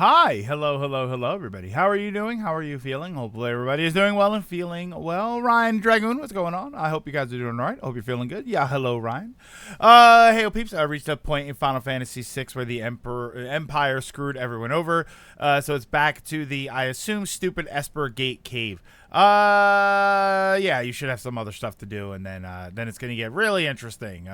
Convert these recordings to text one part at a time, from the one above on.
Hi, hello, everybody. How are you doing? How are you feeling? Hopefully, everybody is doing well and feeling well. Ryan Dragoon, what's going on? I hope you guys are doing all right. Hope you're feeling good. Yeah, hello, Ryan. Hey, peeps. I reached a point in Final Fantasy VI where the Empire screwed everyone over. So it's back to the, I assume, stupid Esper Gate Cave. Yeah, you should have some other stuff to do, and then it's gonna get really interesting.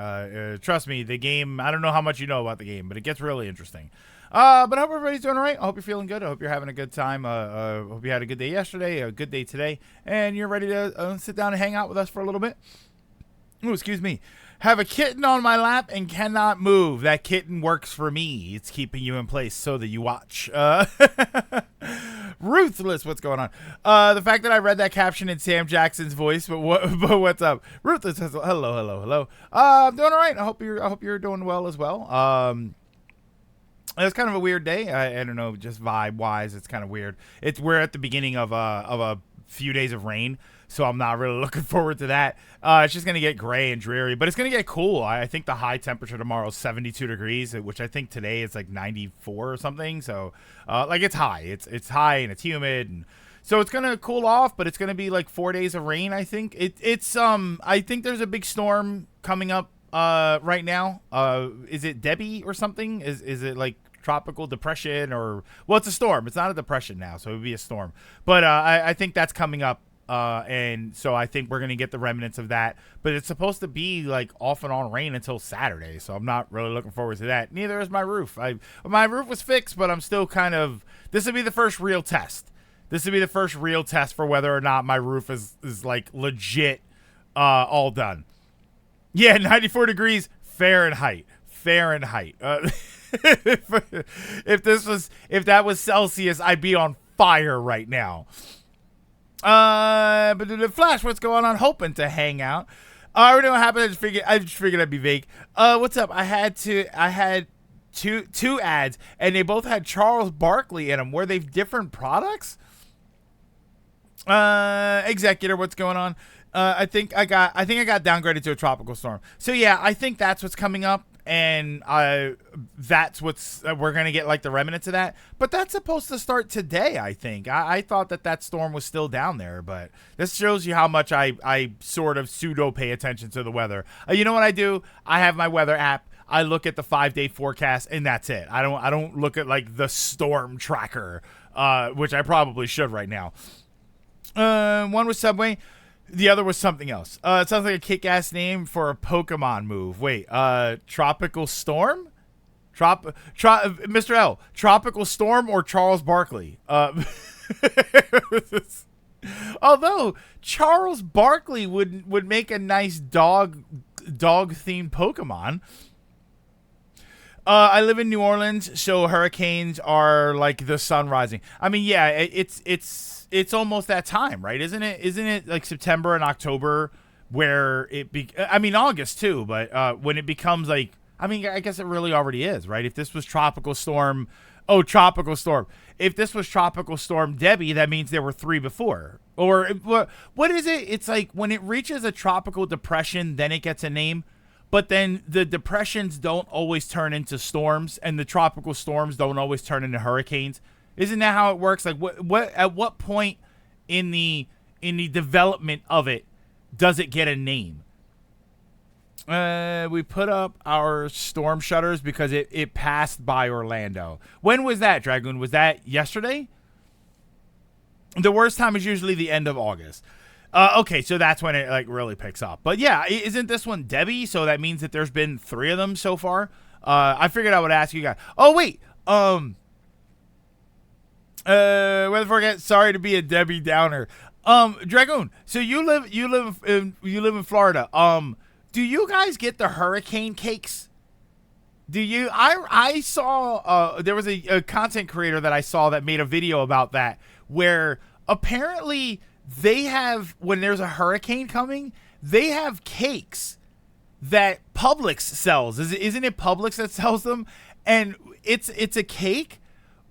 Trust me, the game. I don't know how much you know about the game, but it gets really interesting. But I hope everybody's doing all right. I hope you're feeling good. I hope you're having a good time. Hope you had a good day yesterday, a good day today, and you're ready to sit down and hang out with us for a little bit. Oh, excuse me. Have a kitten on my lap and cannot move. That kitten works for me. It's keeping you in place so that you watch. Ruthless, what's going on? The fact that I read that caption in Sam Jackson's voice, but what's up? Ruthless, hello. I'm doing all right. I hope you're doing well as well. It's kind of a weird day. I don't know, just vibe wise, it's kind of weird. We're at the beginning of a few days of rain, so I'm not really looking forward to that. It's just gonna get gray and dreary, but it's gonna get cool. I think the high temperature tomorrow is 72 degrees, which I think today is like 94 or something. So like it's high. It's high and it's humid, and so it's gonna cool off, but it's gonna be like 4 days of rain. I think I think there's a big storm coming up right now. Is it Debbie or something? Is it like tropical depression, or well, it's a storm. It's not a depression now, so it would be a storm. But I think that's coming up, and so I think we're gonna get the remnants of that. But it's supposed to be like off and on rain until Saturday, so I'm not really looking forward to that. Neither is my roof. My roof was fixed, but I'm still kind of. This would be the first real test. This would be the first real test for whether or not my roof is like legit all done. Yeah, 94 degrees Fahrenheit. If that was Celsius, I'd be on fire right now. But the Flash, what's going on? Hoping to hang out. I already know what happened. I just figured I'd be vague. What's up? I had two ads, and they both had Charles Barkley in them. Were they different products? Executor, what's going on? I think I got downgraded to a tropical storm. So yeah, I think that's what's coming up, and that's what's we're gonna get like the remnants of that. But that's supposed to start today. I think I thought that storm was still down there, but this shows you how much I sort of pseudo pay attention to the weather. You know what I do? I have my weather app. I look at the 5-day forecast, and that's it. I don't look at like the storm tracker, which I probably should right now. One was Subway. The other was something else. It sounds like a kick-ass name for a Pokemon move. Wait, Tropical Storm? Mr. L, Tropical Storm or Charles Barkley? Although Charles Barkley would make a nice dog-themed Pokemon. I live in New Orleans, so hurricanes are like the sun rising. I mean, yeah, it's almost that time, right? Isn't it like September and October where I mean, August too, but when it becomes like, I mean, I guess it really already is, right? If this was Tropical Storm, if this was Tropical Storm Debbie, that means there were 3 before. Or what is it? It's like when it reaches a tropical depression, then it gets a name. But then the depressions don't always turn into storms, and the tropical storms don't always turn into hurricanes. Isn't that how it works? Like what at what point in the development of it does it get a name? We put up our storm shutters because it passed by Orlando. When was that, Dragoon? Was that yesterday? The worst time is usually the end of August. Okay, so that's when it like really picks up. But yeah, isn't this one Debbie? So that means that there's been 3 of them so far. I figured I would ask you guys. Oh wait, weather forecast. Sorry to be a Debbie Downer. Dragoon. So you live in Florida. Do you guys get the hurricane cakes? Do you? I saw there was a content creator that I saw that made a video about that, where apparently they have, when there's a hurricane coming, they have cakes that Publix sells. Isn't it Publix that sells them? And it's a cake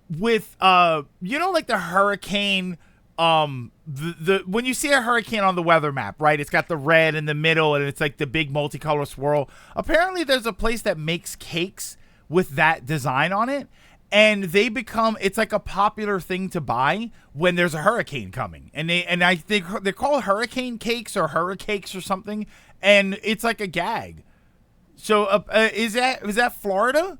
with like the hurricane, the when you see a hurricane on the weather map, right? It's got the red in the middle and it's like the big multicolor swirl. Apparently there's a place that makes cakes with that design on it, and they become, it's like a popular thing to buy when there's a hurricane coming, and I think they're called hurricane cakes or hurricakes or something, and it's like a gag. So is that Florida?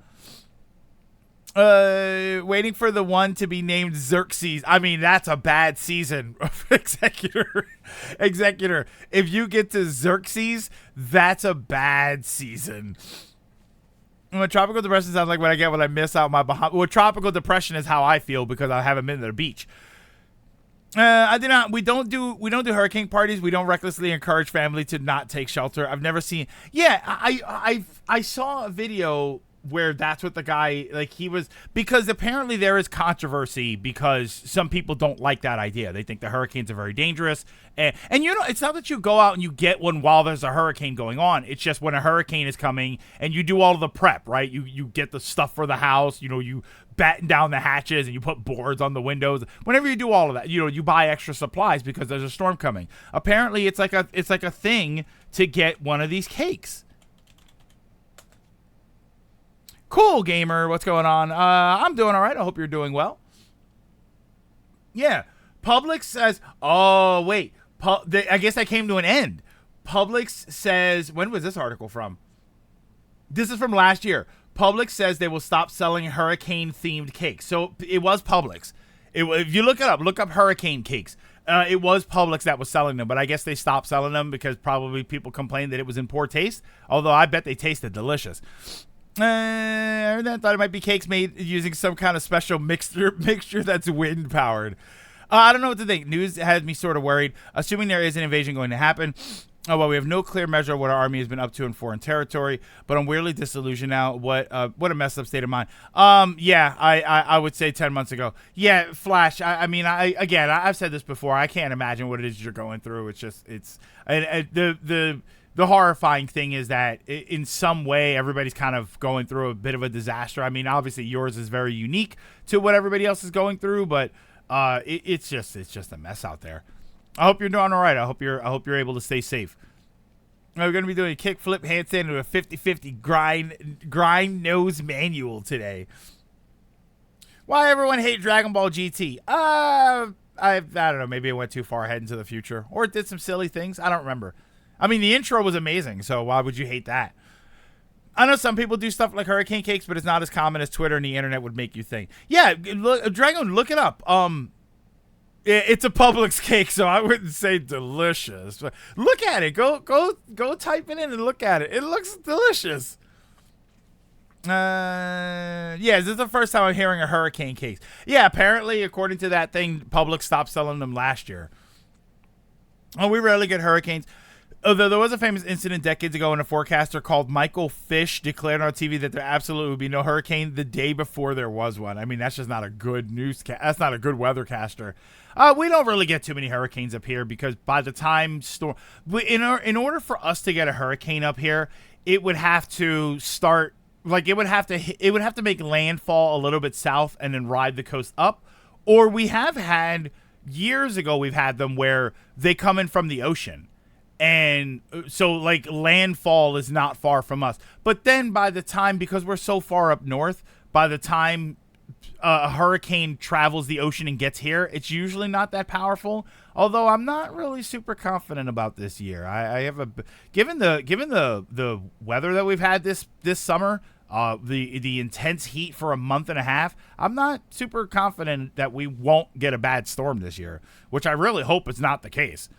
Waiting for the one to be named Xerxes. I mean, that's a bad season. Executor. If you get to Xerxes, that's a bad season. What tropical depression sounds like what I get when I miss out my Bahamas. Well, tropical depression is how I feel because I haven't been to the beach. I do not. We don't do hurricane parties. We don't recklessly encourage family to not take shelter. I've never seen. Yeah, I saw a video where that's what the guy, like, he was, because apparently there is controversy because some people don't like that idea. They think the hurricanes are very dangerous, and it's not that you go out and you get one while there's a hurricane going on. It's just when a hurricane is coming and you do all of the prep, right? You get the stuff for the house, you batten down the hatches and you put boards on the windows. Whenever you do all of that, you buy extra supplies because there's a storm coming. Apparently it's like a thing to get one of these cakes. Cool, gamer. What's going on? I'm doing all right. I hope you're doing well. Yeah. Publix says, oh, wait. I guess that came to an end. Publix says, when was this article from? This is from last year. Publix says they will stop selling hurricane-themed cakes. So it was Publix. If you look up hurricane cakes. It was Publix that was selling them, but I guess they stopped selling them because probably people complained that it was in poor taste, although I bet they tasted delicious. I thought it might be cakes made using some kind of special mixture that's wind powered. I don't know what to think. News has me sort of worried. Assuming there is an invasion going to happen. Well, we have no clear measure of what our army has been up to in foreign territory, but I'm weirdly disillusioned now. What a messed up state of mind. Yeah, I would say 10 months ago. Yeah, Flash. I've said this before. I can't imagine what it is you're going through. The horrifying thing is that in some way everybody's kind of going through a bit of a disaster. I mean, obviously yours is very unique to what everybody else is going through, but it's just a mess out there. I hope you're doing all right. I hope you're able to stay safe. We're going to be doing a kickflip handstand with a 50-50 grind nose manual today. Why everyone hate Dragon Ball GT? I don't know. Maybe it went too far ahead into the future, or it did some silly things. I don't remember. I mean, the intro was amazing, so why would you hate that? I know some people do stuff like hurricane cakes, but it's not as common as Twitter and the internet would make you think. Yeah, Dragon, look it up. It's a Publix cake, so I wouldn't say delicious. But look at it. Go type it in and look at it. It looks delicious. Yeah, this is the first time I'm hearing a hurricane cake. Yeah, apparently, according to that thing, Publix stopped selling them last year. Oh, we rarely get hurricanes. Although there was a famous incident decades ago when a forecaster called Michael Fish declared on TV that there absolutely would be no hurricane the day before there was one. I mean, that's just not a good that's not a good weathercaster. We don't really get too many hurricanes up here because by the time in order for us to get a hurricane up here, it would have to start, like, it would have to make landfall a little bit south and then ride the coast up. Or we have had, years ago, we've had them where they come in from the ocean. And so, like, landfall is not far from us. But then by the time, because we're so far up north, by the time a hurricane travels the ocean and gets here, it's usually not that powerful. Although I'm not really super confident about this year. I have given the weather that we've had this summer, the intense heat for a month and a half, I'm not super confident that we won't get a bad storm this year, which I really hope is not the case.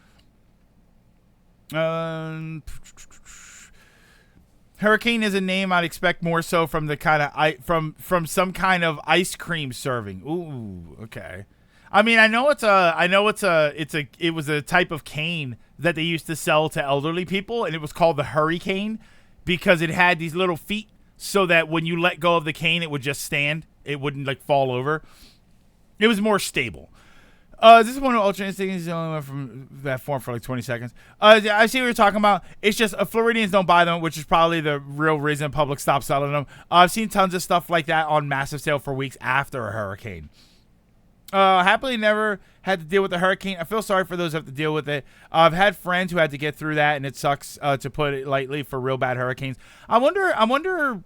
Hurricane is a name I'd expect more so from the kind of from some kind of ice cream serving. Ooh, okay. I mean, it was a type of cane that they used to sell to elderly people, and it was called the hurricane because it had these little feet so that when you let go of the cane, it would just stand. It wouldn't, like, fall over. It was more stable. This is one of Ultra Instinct. Is the only one from that form for like 20 seconds. I see what you're talking about. It's just Floridians don't buy them, which is probably the real reason Publix stopped selling them. I've seen tons of stuff like that on massive sale for weeks after a hurricane. Happily never had to deal with a hurricane. I feel sorry for those who have to deal with it. I've had friends who had to get through that, and it sucks, to put it lightly, for real bad hurricanes. I wonder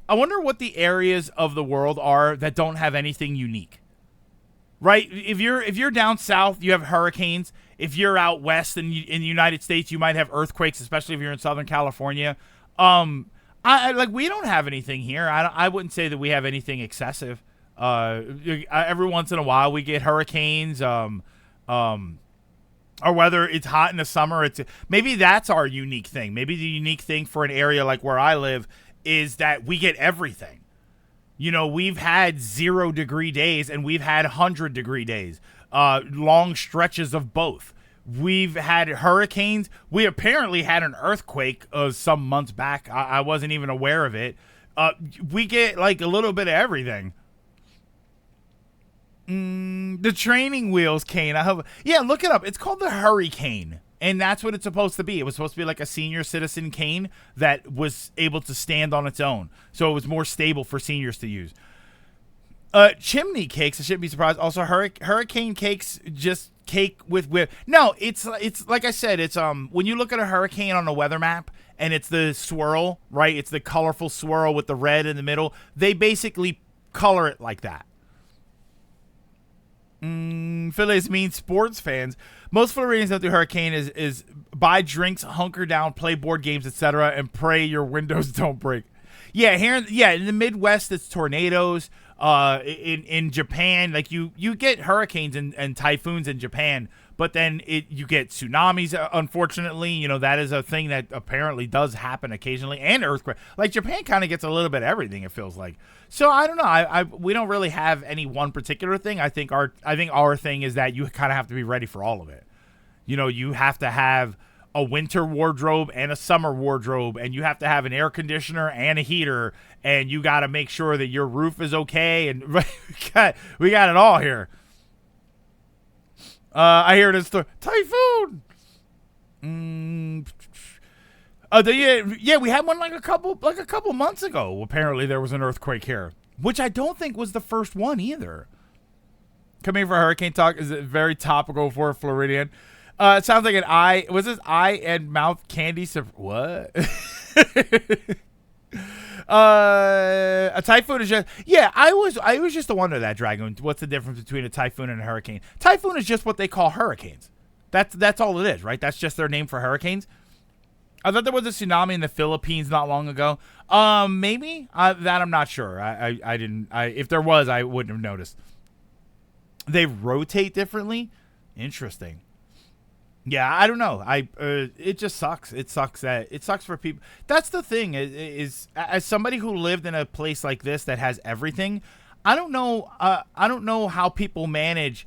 I wonder what the areas of the world are that don't have anything unique. Right? If you're down south, you have hurricanes. If you're out west in the United States, you might have earthquakes, especially if you're in Southern California. I like we don't have anything here. I wouldn't say that we have anything excessive. Every once in a while we get hurricanes. Or whether it's hot in the summer, maybe that's our unique thing. Maybe the unique thing for an area like where I live is that we get everything. You know, we've had 0-degree days and we've had 100-degree days, long stretches of both. We've had hurricanes. We apparently had an earthquake some months back. I wasn't even aware of it. We get like a little bit of everything. The training wheels cane. Yeah, look it up. It's called the Hurricane. And that's what it's supposed to be. It was supposed to be like a senior citizen cane that was able to stand on its own. So it was more stable for seniors to use. Chimney cakes, I shouldn't be surprised. Also, hurricane cakes, just cake with whip. No, it's like I said, it's when you look at a hurricane on a weather map and it's the swirl, right? It's the colorful swirl with the red in the middle. They basically color it like that. Phillies mean sports fans. Most Floridians don't do hurricane is buy drinks, hunker down, play board games, etc., and pray your windows don't break. Yeah, in the Midwest it's tornadoes. In Japan, like you get hurricanes and typhoons in Japan, but then you get tsunamis. Unfortunately, you know that is a thing that apparently does happen occasionally, and earthquake. Like Japan kind of gets a little bit of everything. It feels like. So I don't know. We don't really have any one particular thing. I think our thing is that you kind of have to be ready for all of it. You know, you have to have a winter wardrobe and a summer wardrobe, and you have to have an air conditioner and a heater, and you got to make sure that your roof is okay, and we got it all here. I hear this typhoon. We had one like a couple months ago. Apparently there was an earthquake here, which I don't think was the first one either. Coming for hurricane talk is very topical for a Floridian. It sounds like an eye. Was this eye and mouth candy? What? A typhoon is just. Yeah, I was just wondering that, Dragon. What's the difference between a typhoon and a hurricane? Typhoon is just what they call hurricanes. That's all it is, right? That's just their name for hurricanes. I thought there was a tsunami in the Philippines not long ago. Maybe that I'm not sure. I didn't. If there was, I wouldn't have noticed. They rotate differently. Interesting. Yeah, I don't know. It just sucks. It sucks for people. That's the thing is as somebody who lived in a place like this that has everything, I don't know how people manage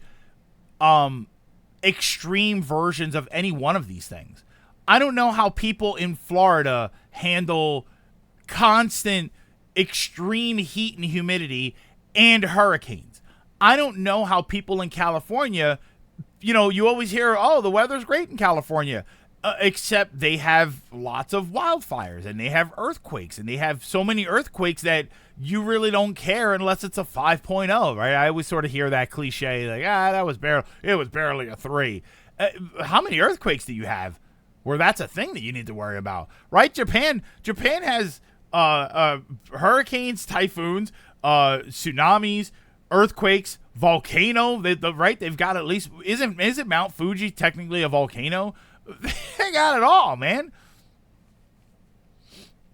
extreme versions of any one of these things. I don't know how people in Florida handle constant extreme heat and humidity and hurricanes. I don't know how people in California, you know, you always hear, oh, the weather's great in California, except they have lots of wildfires and they have earthquakes, and they have so many earthquakes that you really don't care unless it's a 5.0, right? I always sort of hear that cliche, like, it was barely a 3. How many earthquakes do you have where that's a thing that you need to worry about, right? Japan has hurricanes, typhoons, tsunamis, earthquakes, volcano. They've got at least, isn't Mount Fuji technically a volcano? They got it all, man.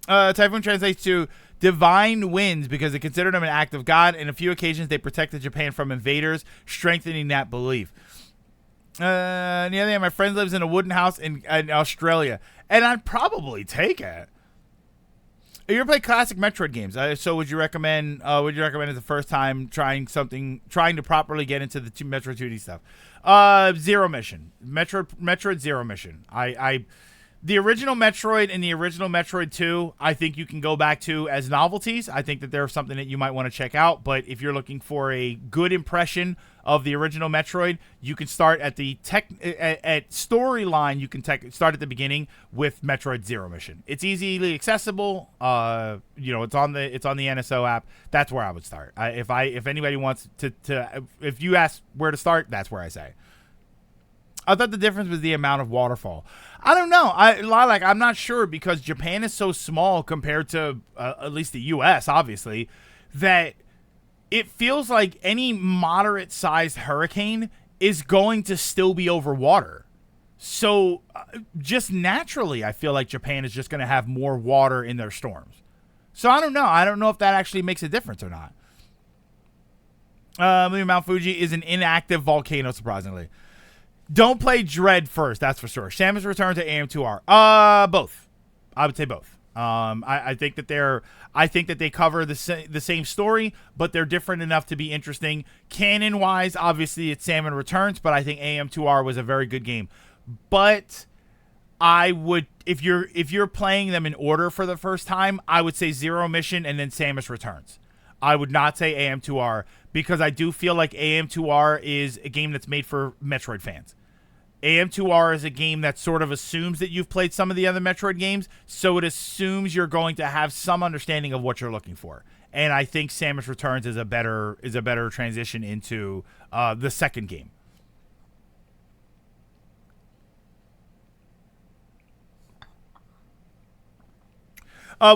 Typhoon translates to divine winds because they considered them an act of God. In a few occasions, they protected Japan from invaders, strengthening that belief. The other day, my friend lives in a wooden house in Australia, and I'd probably take it. You ever play classic Metroid games? So would you recommend as the first time trying to properly get into the Metroid 2D stuff? Zero Mission. Metroid Zero Mission. The original Metroid and the original Metroid 2, I think you can go back to as novelties. I think that they're something that you might want to check out. But if you're looking for a good impression of the original Metroid, you can start at the at storyline. You can start at the beginning with Metroid Zero Mission. It's easily accessible. It's on the NSO app. That's where I would start. If anybody wants to, if you ask where to start, that's where I say. I thought the difference was the amount of waterfall. I don't know. I'm not sure because Japan is so small compared to at least the U.S. obviously that it feels like any moderate sized hurricane is going to still be over water. So just naturally, I feel like Japan is just going to have more water in their storms. So I don't know. I don't know if that actually makes a difference or not. Mount Fuji is an inactive volcano, surprisingly. Don't play Dread first, that's for sure. Samus Return to AM2R. Both. I would say both. I think that they cover the same story, but they're different enough to be interesting. Canon wise, obviously it's Samus Returns, but I think AM2R was a very good game. But I would, if you're playing them in order for the first time, I would say Zero Mission and then Samus Returns. I would not say AM2R because I do feel like AM2R is a game that's made for Metroid fans. AM2R is a game that sort of assumes that you've played some of the other Metroid games, so it assumes you're going to have some understanding of what you're looking for. And I think Samus Returns is a better transition into the second game.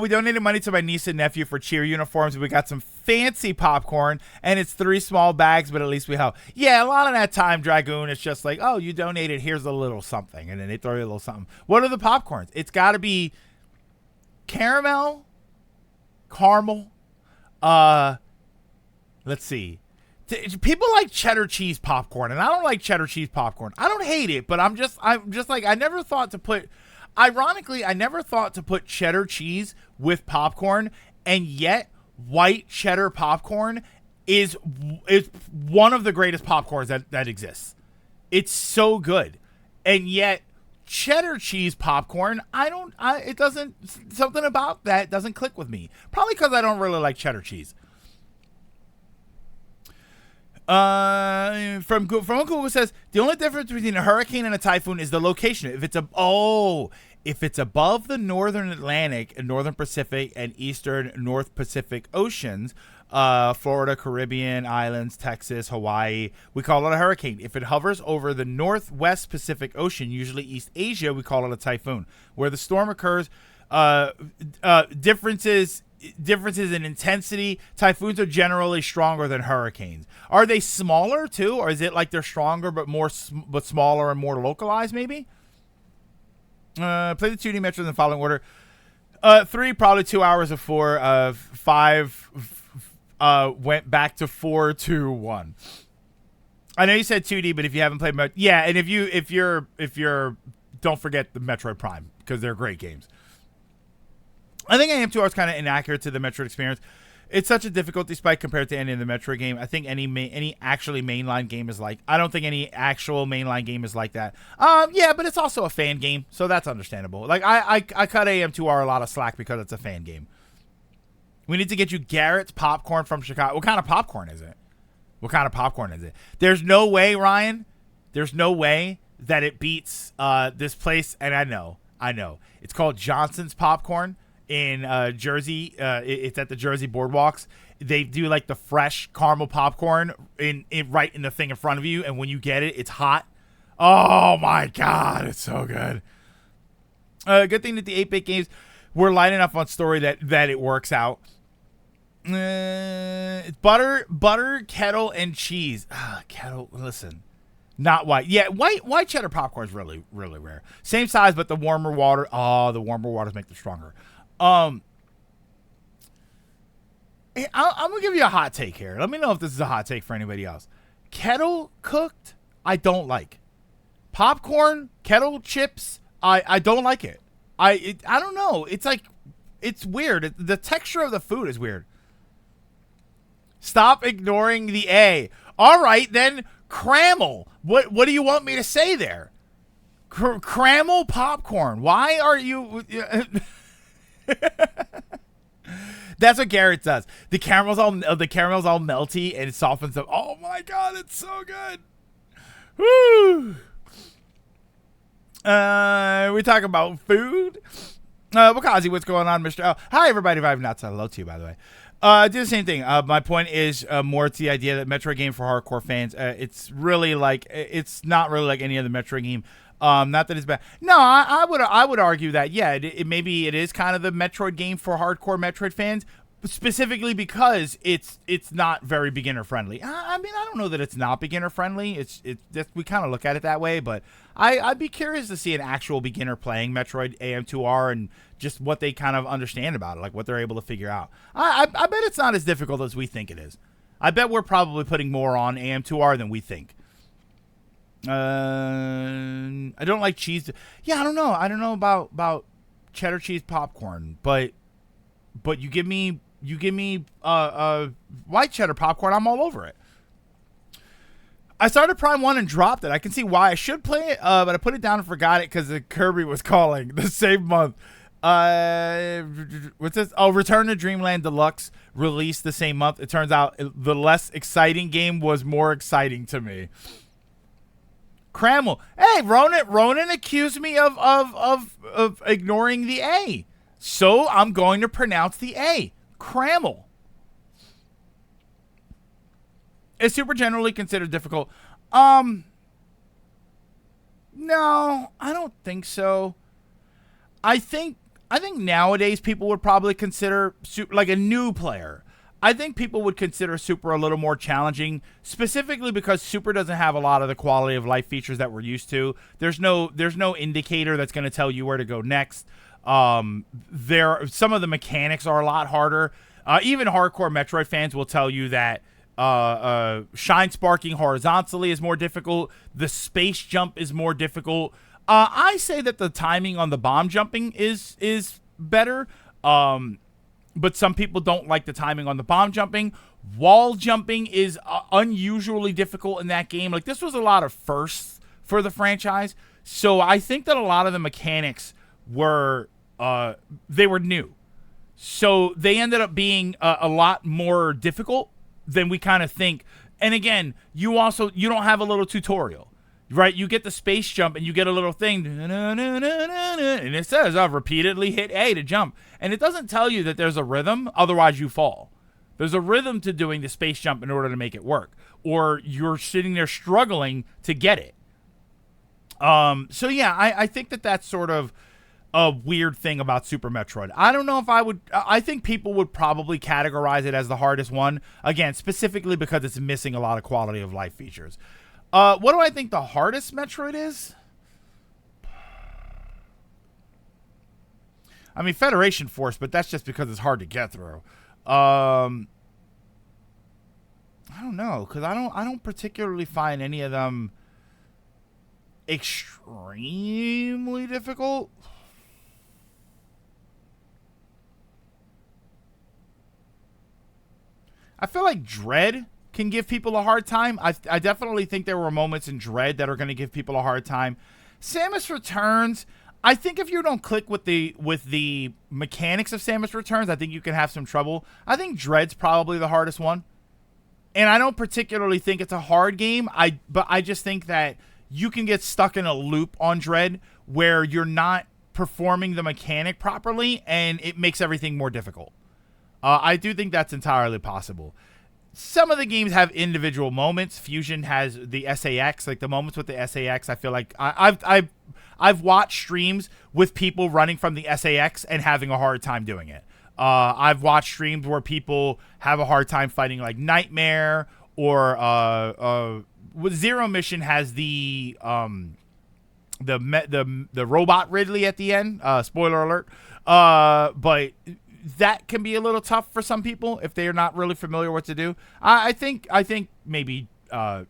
We donated money to my niece and nephew for cheer uniforms. We got some fancy popcorn, and it's 3 small bags, but at least we help. Yeah, a lot of that time, Dragoon, it's just like, oh, you donated, here's a little something, and then they throw you a little something. What are the popcorns? It's got to be caramel, let's see. People like cheddar cheese popcorn, and I don't like cheddar cheese popcorn. I don't hate it, but I'm just like, I never thought to put... Ironically, I never thought to put cheddar cheese with popcorn, and yet white cheddar popcorn is one of the greatest popcorns that exists. It's so good. And yet cheddar cheese popcorn, something about that doesn't click with me. Probably because I don't really like cheddar cheese. From Google says the only difference between a hurricane and a typhoon is the location. If it's above the northern Atlantic and northern Pacific and eastern North Pacific oceans, Florida, Caribbean islands, Texas, Hawaii, we call it a hurricane. If it hovers over the northwest Pacific Ocean, usually East Asia, we call it a typhoon. Where the storm occurs, differences in intensity. Typhoons are generally stronger than hurricanes. Are they smaller too, or is it like they're stronger but smaller and more localized? Maybe. Play the 2D Metro in the following order: 3, probably 2 hours of 4. 5 went back to 4, 2, 1. I know you said 2D, but if you haven't played, yeah, and if you're, don't forget the Metroid Prime because they're great games. I think AM2R is kind of inaccurate to the Metroid experience. It's such a difficulty spike compared to any of the Metroid game. I think any actually mainline game is like... I don't think any actual mainline game is like that. Yeah, but it's also a fan game, so that's understandable. Like, I cut AM2R a lot of slack because it's a fan game. We need to get you Garrett's popcorn from Chicago. What kind of popcorn is it? There's no way, Ryan. There's no way that it beats this place, and I know. It's called Johnson's Popcorn. In Jersey, it's at the Jersey Boardwalks. They do like the fresh caramel popcorn in right in the thing in front of you, and when you get it, it's hot. Oh my god, it's so good. Good thing that the 8-bit games were light enough on story that it works out. Butter, kettle, and cheese. Kettle. Listen, not white. Yeah, white cheddar popcorn is really, really rare. Same size, but the warmer water. Oh, the warmer waters make them stronger. I'm gonna give you a hot take here. Let me know if this is a hot take for anybody else. Kettle cooked, I don't like. Popcorn, kettle chips, I don't like it. I don't know. It's like, it's weird. The texture of the food is weird. Stop ignoring the A. All right, then Crammel. What do you want me to say there? Crammel popcorn. Why are you? That's what Garrett does. The caramel's all melty and it softens up. Oh my god, it's so good. Woo. We talk about food. Wakazi, what's going on, Mr. L? Hi, everybody. If I have not said hello to you, by the way. Do the same thing. My point is more to the idea that Metroid game for hardcore fans. It's really like it's not really like any other Metroid game. Not that it's bad. No, I would argue that maybe it is kind of the Metroid game for hardcore Metroid fans, specifically because it's not very beginner friendly. I mean, I don't know that it's not beginner friendly. It's we kind of look at it that way, but I'd be curious to see an actual beginner playing Metroid AM2R and just what they kind of understand about it, like what they're able to figure out. I bet it's not as difficult as we think it is. I bet we're probably putting more on AM2R than we think. I don't like cheese. Yeah, I don't know. I don't know about cheddar cheese popcorn, but you give me white cheddar popcorn, I'm all over it. I started Prime 1 and dropped it. I can see why I should play it, but I put it down and forgot it because the Kirby was calling the same month. What's this? Oh, Return to Dreamland Deluxe released the same month. It turns out the less exciting game was more exciting to me. Cramel. Hey, Ronan accused me of ignoring the A. So I'm going to pronounce the A. Cramel. Is super generally considered difficult? No, I don't think so. I think nowadays people would probably consider like a new player. I think people would consider Super a little more challenging, specifically because Super doesn't have a lot of the quality of life features that we're used to. There's no indicator that's going to tell you where to go next. Some of the mechanics are a lot harder. Even hardcore Metroid fans will tell you that shine sparking horizontally is more difficult. The space jump is more difficult. I say that the timing on the bomb jumping is better. But some people don't like the timing on the bomb jumping. Wall jumping is unusually difficult in that game. Like, this was a lot of firsts for the franchise. So I think that a lot of the mechanics were new. So they ended up being a lot more difficult than we kind of think. And again, you don't have a little tutorial, right? You get the space jump and you get a little thing, and it says, I've repeatedly hit A to jump. And it doesn't tell you that there's a rhythm, otherwise you fall. There's a rhythm to doing the space jump in order to make it work. Or you're sitting there struggling to get it. So yeah, I think that that's sort of a weird thing about Super Metroid. I don't know if I think people would probably categorize it as the hardest one. Again, specifically because it's missing a lot of quality of life features. What do I think the hardest Metroid is? I mean, Federation Force, but that's just because it's hard to get through. I don't know, because I don't particularly find any of them extremely difficult. I feel like Dread can give people a hard time. I definitely think there were moments in Dread that are going to give people a hard time. Samus Returns, I think if you don't click with the mechanics of Samus Returns, I think you can have some trouble. I think Dread's probably the hardest one. And I don't particularly think it's a hard game. But I just think that you can get stuck in a loop on Dread where you're not performing the mechanic properly and it makes everything more difficult. I do think that's entirely possible. Some of the games have individual moments. Fusion has the SAX, like the moments with the SAX. I feel like I've watched streams with people running from the SAX and having a hard time doing it. I've watched streams where people have a hard time fighting like Nightmare or with Zero Mission has the robot Ridley at the end. Spoiler alert. But that can be a little tough for some people if they are not really familiar what to do. I think maybe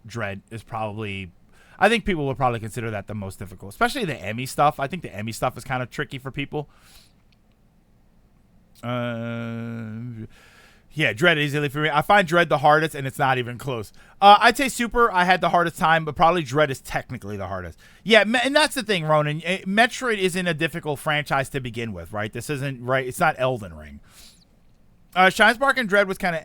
Dread is probably. I think people would probably consider that the most difficult, especially the Emmy stuff. I think the Emmy stuff is kind of tricky for people. Yeah, Dread easily for me. I find Dread the hardest, and it's not even close. I'd say Super, I had the hardest time, but probably Dread is technically the hardest. Yeah, and that's the thing, Ronan. Metroid isn't a difficult franchise to begin with, right? This isn't, right? It's not Elden Ring. Shine Spark and Dread was kind of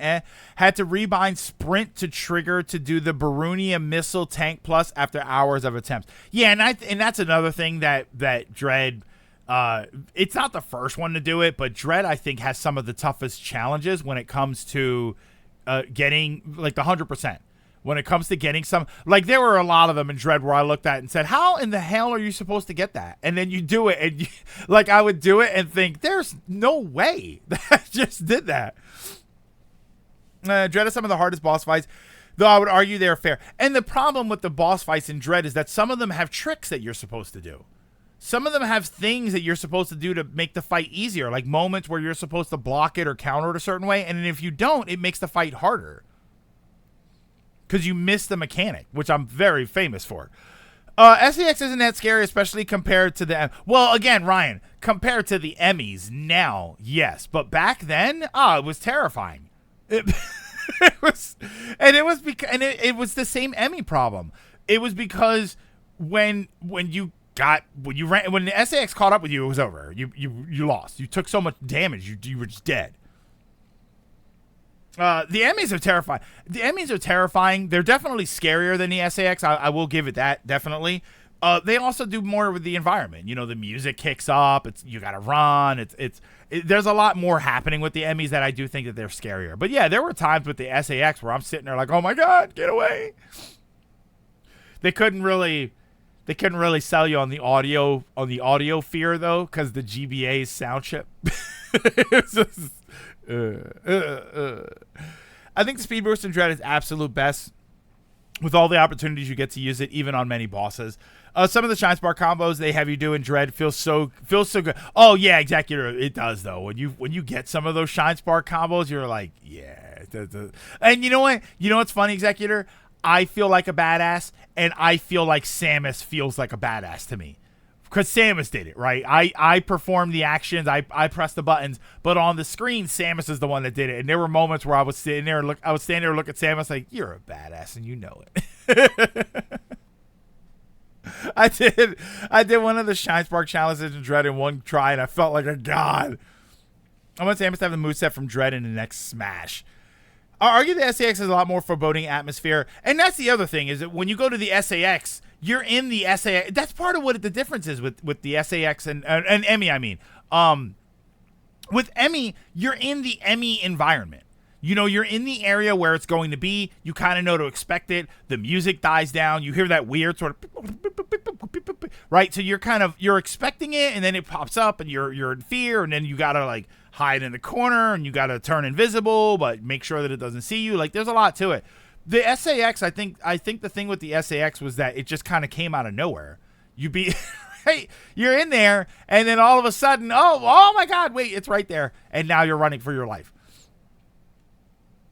Had to rebind Sprint to trigger to do the Barunia Missile Tank Plus after hours of attempts. Yeah, and that's another thing that Dread It's not the first one to do it, but Dread, I think, has some of the toughest challenges when it comes to getting like the 100%. When it comes to getting some, like there were a lot of them in Dread where I looked at it and said, how in the hell are you supposed to get that? And then you do it, and like I would do it and think, there's no way that I just did that. Dread is some of the hardest boss fights, though I would argue they're fair. And the problem with the boss fights in Dread is that some of them have tricks that you're supposed to do. Some of them have things that you're supposed to do to make the fight easier, like moments where you're supposed to block it or counter it a certain way, and if you don't, it makes the fight harder. Because you miss the mechanic, which I'm very famous for. SEX isn't that scary, especially compared to the... Well, again, Ryan, compared to the Emmys now, yes. But back then, it was terrifying. It was... And it was because... And it was the same Emmy problem. It was because when the SAX caught up with you, it was over. You lost. You took so much damage, you were just dead. The Emmys are terrifying. The Emmys are terrifying. They're definitely scarier than the SAX. I will give it that, definitely. They also do more with the environment. You know, the music kicks up. You got to run. There's a lot more happening with the Emmys that I do think that they're scarier. But yeah, there were times with the SAX where I'm sitting there like, oh my God, get away. They couldn't really sell you on the audio fear though, because the GBA's sound chip. It's just, I think the speed boost in Dread is absolute best. With all the opportunities you get to use it, even on many bosses. Some of the Shine Spark combos they have you do in Dread feels so good. Oh yeah, exactly. It does though. When you get some of those Shine Spark combos, you're like, yeah. And you know what? You know what's funny, Executor? I feel like a badass, and I feel like Samus feels like a badass to me. Because Samus did it, right? I performed the actions, I pressed the buttons, but on the screen, Samus is the one that did it. And there were moments where I was standing there and look at Samus like, you're a badass, and you know it. I did one of the Shine Spark challenges in Dread in one try, and I felt like a god. I want Samus to have the moveset from Dread in the next Smash. I argue the SAX has a lot more foreboding atmosphere, and that's the other thing, is that when you go to the SAX, you're in the SAX. That's part of what the difference is with the SAX and Emmy, I mean. With Emmy, you're in the Emmy environment. You know, you're in the area where it's going to be. You kind of know to expect it. The music dies down. You hear that weird sort of... Right? So you're expecting it, and then it pops up, and you're in fear, and then you got to, like, hide in the corner, and you got to turn invisible, but make sure that it doesn't see you. Like, there's a lot to it. The SAX, I think the thing with the SAX was that it just kind of came out of nowhere. Hey, you're in there, and then all of a sudden, oh my God, wait, it's right there, and now you're running for your life.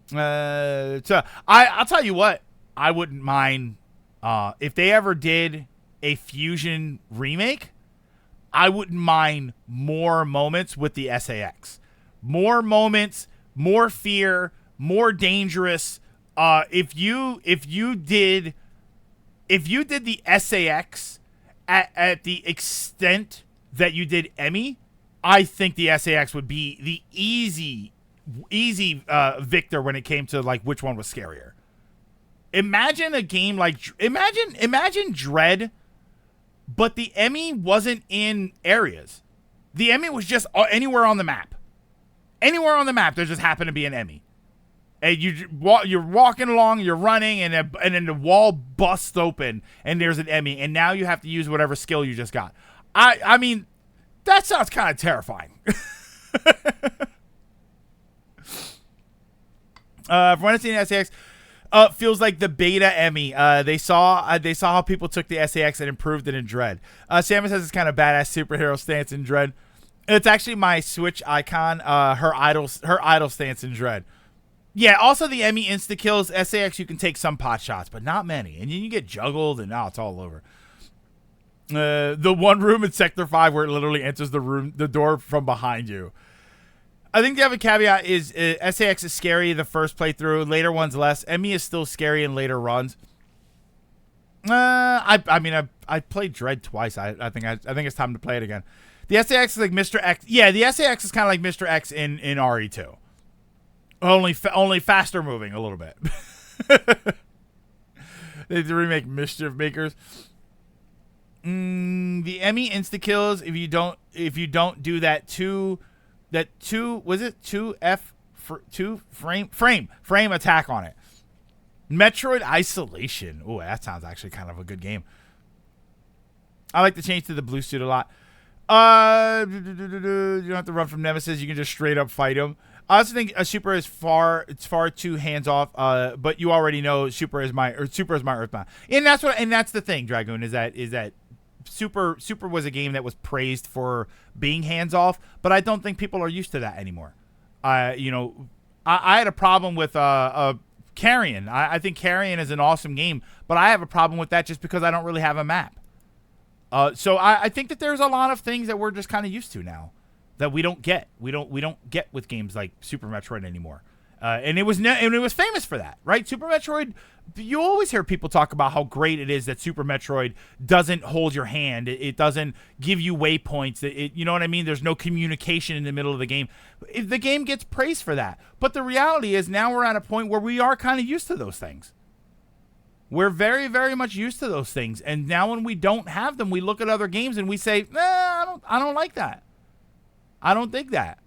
So I'll tell you what, I wouldn't mind if they ever did a Fusion remake. I wouldn't mind more moments with the SAX, more moments, more fear, more dangerous. If you did the SAX at the extent that you did Emmy, I think the SAX would be the easy victor when it came to like which one was scarier. Imagine a game like imagine Dread, but the Emmy wasn't in areas. The Emmy was just anywhere on the map. Anywhere on the map, there just happened to be an Emmy. And you're walking along, you're running, and then the wall busts open, and there's an Emmy, and now you have to use whatever skill you just got. I mean, that sounds kind of terrifying. From what I've seen in SAX, feels like the beta Emmy. They saw how people took the SAX and improved it in Dread. Samus has this kind of badass superhero stance in Dread. It's actually my Switch icon. Her idol stance in Dread. Yeah, also the Emmy insta-kills. SAX, you can take some pot shots, but not many. And you get juggled, and now it's all over. The one room in Sector 5 where it literally enters the door from behind you. I think the other caveat is SAX is scary the first playthrough. Later ones less. Emmy is still scary in later runs. I mean, I played Dread twice. I think it's time to play it again. The SAX is like Mr. X. Yeah, the SAX is kind of like Mr. X in RE2. Only faster moving a little bit. They need to remake Mischief Makers. The Emmy insta kills if you don't do that two was it 2 frame attack on it. Metroid Isolation. Oh, that sounds actually kind of a good game. I like the change to the blue suit a lot. You don't have to run from Nemesis. You can just straight up fight him. I also think a Super is far too hands off. But you already know Super is my Earthbound, and that's the thing. Dragoon is that Super was a game that was praised for being hands off, but I don't think people are used to that anymore. I had a problem with Carrion. I think Carrion is an awesome game, but I have a problem with that just because I don't really have a map. So I think that there's a lot of things that we're just kind of used to now that we don't get. We don't get with games like Super Metroid anymore. And it was famous for that, right? Super Metroid. You always hear people talk about how great it is that Super Metroid doesn't hold your hand. It doesn't give you waypoints. You know what I mean? There's no communication in the middle of the game. The game gets praised for that. But the reality is now we're at a point where we are kind of used to those things. We're very, very much used to those things. And now when we don't have them, we look at other games and we say, I don't like that. I don't think that.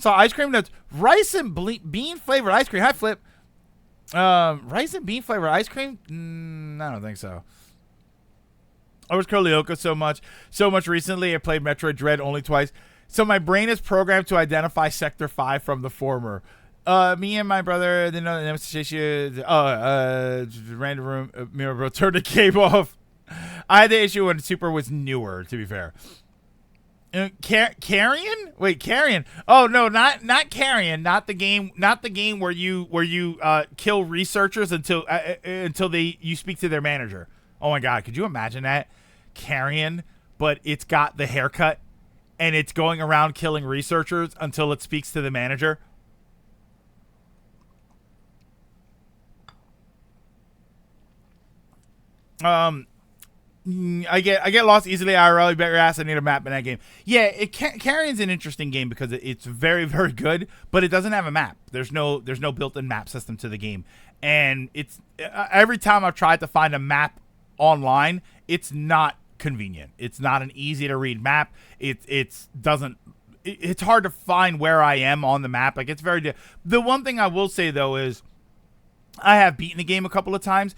So ice cream that's rice and bean flavored ice cream. Hi, Flip. Rice and bean flavored ice cream? I don't think so. I was Kurlioka so much recently. I played Metroid Dread only twice. So my brain is programmed to identify Sector 5 from the former. Me and my brother didn't know the Nemesis issue. Random room mirror bro turned the game off. I had the issue when Super was newer, to be fair. Carrion? Wait, Carrion. Oh no, not Carrion. Not the game where you kill researchers until you speak to their manager. Oh my god, could you imagine that? Carrion, but it's got the haircut and it's going around killing researchers until it speaks to the manager. I get lost easily. I really bet your ass I need a map in that game. Yeah, Carrion's an interesting game because it's very, very good, but it doesn't have a map. There's no built-in map system to the game, and it's every time I've tried to find a map online, it's not convenient. It's not an easy to read map. It's hard to find where I am on the map. Like, it's very. The one thing I will say though is, I have beaten the game a couple of times.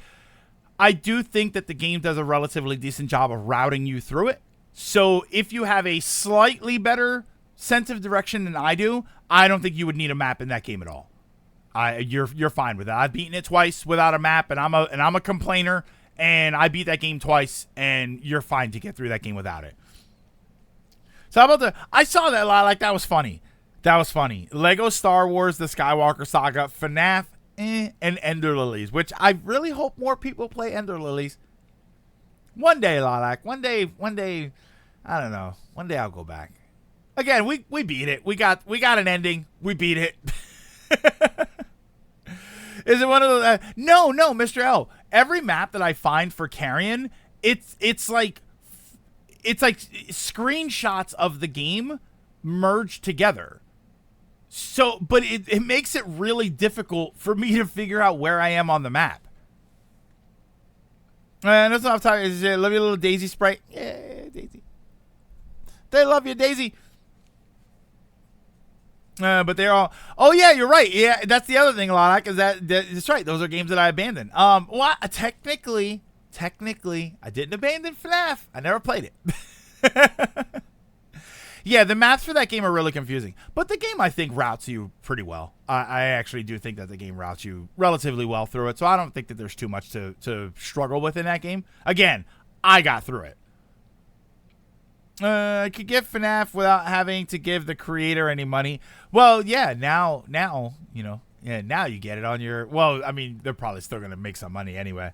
I do think that the game does a relatively decent job of routing you through it. So if you have a slightly better sense of direction than I do, I don't think you would need a map in that game at all. You're fine with that. I've beaten it twice without a map, and I'm a complainer, and I beat that game twice, and you're fine to get through that game without it. So how about I saw that a lot. Like, that was funny. That was funny. Lego Star Wars: The Skywalker Saga, FNAF, and Ender Lilies, which I really hope more people play Ender Lilies. One day, Lilac. One day, I don't know. One day I'll go back. Again, we beat it. We got an ending. We beat it. Is it one of those? No, Mr. L. Every map that I find for Carrion, it's like screenshots of the game merged together. So, but it makes it really difficult for me to figure out where I am on the map. And that's what I'm talking. Love you, little Daisy Sprite. Yeah, Daisy. They love you, Daisy. But they're all. Oh yeah, you're right. Yeah, that's the other thing, Lonak, is that's right. Those are games that I abandoned. Well, technically, I didn't abandon FNAF. I never played it. Yeah, the maps for that game are really confusing. But the game, I think, routes you pretty well. I actually do think that the game routes you relatively well through it. So I don't think that there's too much to struggle with in that game. Again, I got through it. I could get FNAF without having to give the creator any money. Well, yeah, now, you know, yeah, now you get it on your. Well, I mean, they're probably still gonna make some money anyway.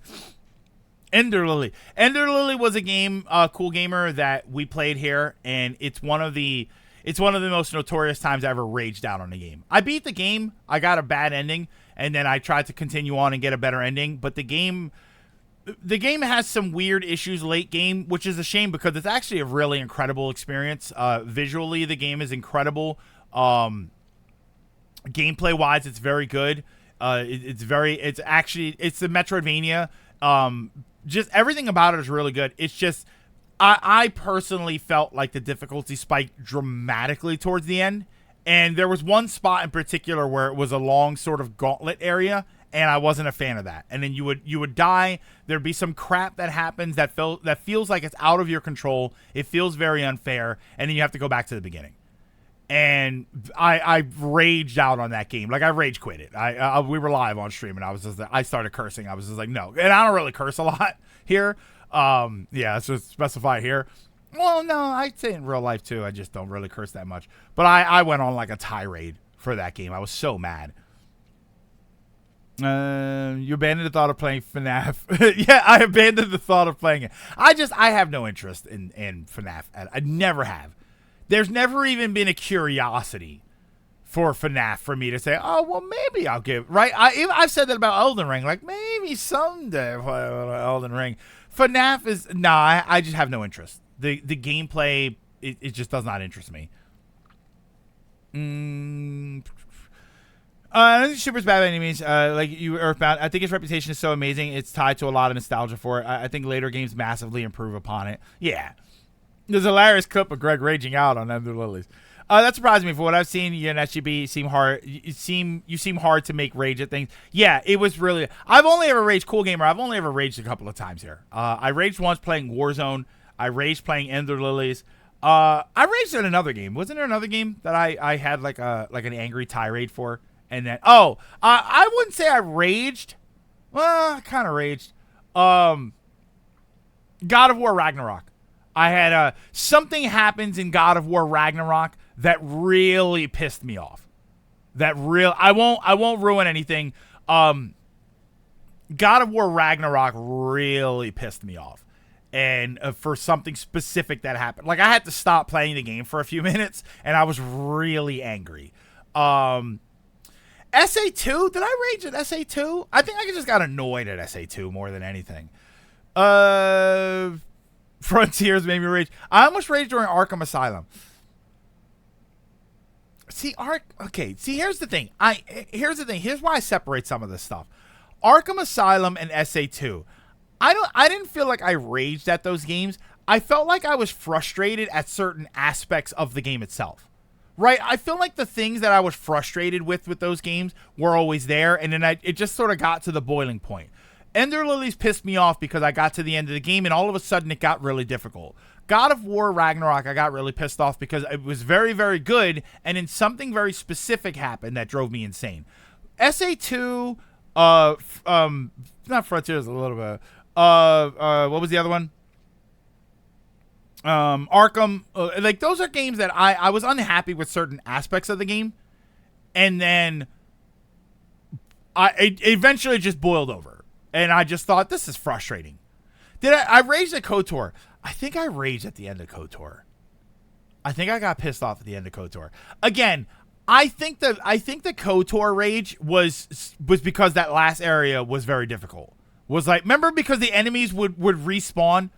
Ender Lily was a game, Cool Gamer, that we played here, and it's one of the most notorious times I ever raged out on a game. I beat the game, I got a bad ending, and then I tried to continue on and get a better ending, but the game has some weird issues late game, which is a shame because it's actually a really incredible experience. Visually, the game is incredible. Gameplay wise, it's very good. It's the Metroidvania. Just everything about it is really good. It's just I personally felt like the difficulty spiked dramatically towards the end, and there was one spot in particular where it was a long sort of gauntlet area, and I wasn't a fan of that. And then you would die. There'd be some crap that happens that feels like it's out of your control. It feels very unfair, and then you have to go back to the beginning. And I raged out on that game. Like, I rage quit it. We were live on stream, and I started cursing. I was just like, no. And I don't really curse a lot here. Yeah, let's just specify here. Well, no, I'd say in real life too. I just don't really curse that much. But I went on like a tirade for that game. I was so mad. You abandoned the thought of playing FNAF. Yeah, I abandoned the thought of playing it. I have no interest in FNAF. I never have. There's never even been a curiosity for FNAF for me to say, oh, well, maybe I'll give, right? I've said that about Elden Ring. Like, maybe someday I'll play Elden Ring. FNAF is, I just have no interest. The gameplay, it just does not interest me. I don't think Super's bad by any means. Like you, Earthbound, I think his reputation is so amazing. It's tied to a lot of nostalgia for it. I think later games massively improve upon it. Yeah. There's a hilarious clip of Greg raging out on Ender Lilies. That surprised me. For what I've seen, you and SGB seem hard. You seem hard to make rage at things. Yeah, it was really. I've only ever raged. Cool Gamer. I've only ever raged a couple of times here. I raged once playing Warzone. I raged playing Ender Lilies. I raged in another game. Wasn't there another game that I had like an angry tirade for? And then I wouldn't say I raged. Well, I kind of raged. God of War Ragnarok. I had something happens in God of War Ragnarok that really pissed me off. I won't ruin anything. God of War Ragnarok really pissed me off. And for something specific that happened. Like, I had to stop playing the game for a few minutes, and I was really angry. SA2? Did I rage at SA2? I think I just got annoyed at SA2 more than anything. Frontiers made me rage. I almost raged during Arkham Asylum. See, here's the thing. Here's why I separate some of this stuff. Arkham Asylum and SA2. I didn't feel like I raged at those games. I felt like I was frustrated at certain aspects of the game itself. Right? I feel like the things that I was frustrated with those games were always there, and then it just sort of got to the boiling point. Ender Lilies pissed me off because I got to the end of the game, and all of a sudden it got really difficult. God of War Ragnarok, I got really pissed off because it was very, very good, and then something very specific happened that drove me insane. SA2, not Frontiers, a little bit. What was the other one? Arkham. Like, those are games that I was unhappy with certain aspects of the game, and then it eventually just boiled over. And I just thought, this is frustrating. I raged at KOTOR. I think I raged at the end of KOTOR. I think I got pissed off at the end of KOTOR. Again, I think the KOTOR rage was because that last area was very difficult. Was like, remember, because the enemies would respawn,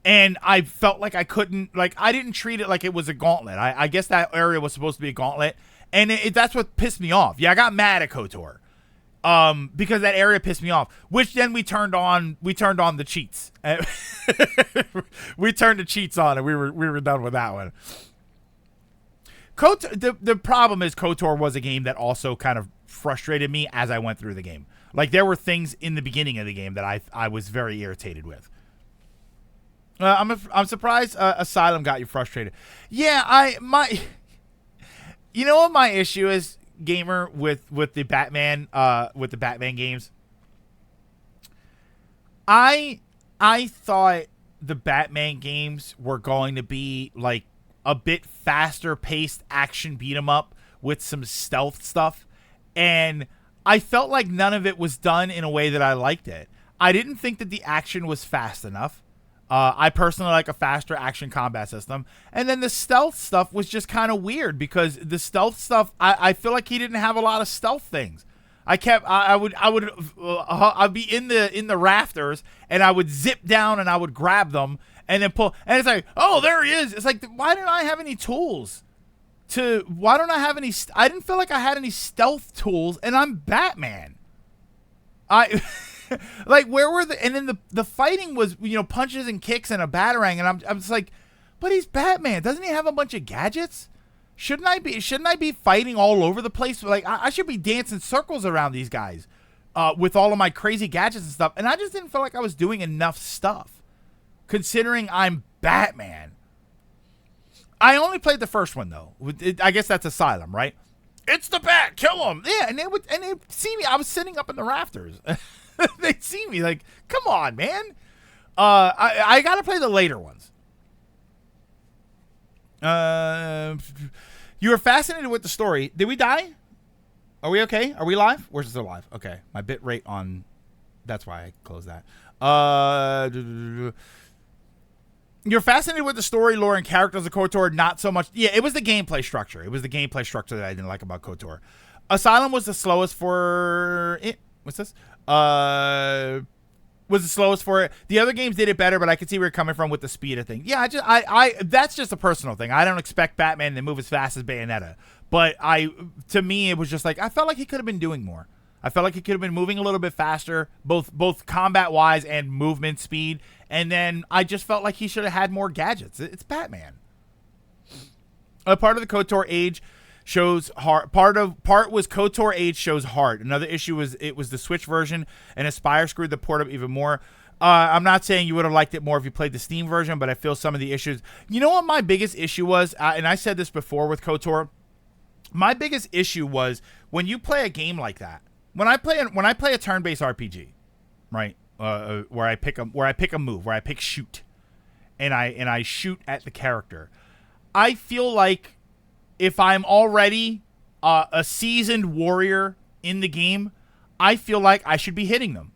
and I felt like I couldn't, like, I didn't treat it like it was a gauntlet. I guess that area was supposed to be a gauntlet, and that's what pissed me off. Yeah, I got mad at KOTOR. Because that area pissed me off, which then we turned on the cheats. We turned the cheats on, and we were done with that one. The problem is KOTOR was a game that also kind of frustrated me as I went through the game. Like, there were things in the beginning of the game that I was very irritated with. I'm surprised Asylum got you frustrated. Yeah, you know what my issue is, Gamer, with the Batman games. I thought the Batman games were going to be like a bit faster paced action beat 'em up with some stealth stuff, and I felt like none of it was done in a way that I liked it. I didn't think that the action was fast enough. I personally like a faster action combat system. And then the stealth stuff was just kind of weird, because the stealth stuff, I feel like he didn't have a lot of stealth things. I'd be in the rafters, and I would zip down and I would grab them and then pull. And it's like, oh, there he is. It's like, why didn't I have any tools? Why don't I have any? I didn't feel like I had any stealth tools, and I'm Batman. Like, where were the, and then the fighting was, punches and kicks and a batarang, and I'm just like, but he's Batman. Doesn't he have a bunch of gadgets? Shouldn't I be fighting all over the place? Like, I should be dancing circles around these guys with all of my crazy gadgets and stuff. And I just didn't feel like I was doing enough stuff, considering I'm Batman. I only played the first one, though. I guess that's Asylum, right? It's the Bat, kill him. Yeah, and they'd see me. I was sitting up in the rafters. They'd see me like, come on, man. I got to play the later ones. You were fascinated with the story. Did we die? Are we okay? Are we live? We're still live. Okay. My bit rate on... That's why I closed that. You're fascinated with the story, lore, and characters of KOTOR. Not so much... Yeah, it was the gameplay structure. It was the gameplay structure that I didn't like about KOTOR. Asylum was the slowest for... What's this? Was the slowest for it. The other games did it better, but I could see where you're coming from with the speed of things. Yeah, that's just a personal thing. I don't expect Batman to move as fast as Bayonetta, but to me, it was just like, I felt like he could have been doing more. I felt like he could have been moving a little bit faster, both combat wise and movement speed. And then I just felt like he should have had more gadgets. It's Batman. A part of the KOTOR age shows hard. Part was KOTOR age shows hard. Another issue was it was the Switch version, and Aspyr screwed the port up even more. I'm not saying you would have liked it more if you played the Steam version, but I feel some of the issues. You know what my biggest issue was, and I said this before with KOTOR. My biggest issue was when you play a game like that. When I play a turn-based RPG, right, where I pick a move, where I pick shoot, and I shoot at the character, I feel like if I'm already a seasoned warrior in the game, I feel like I should be hitting them.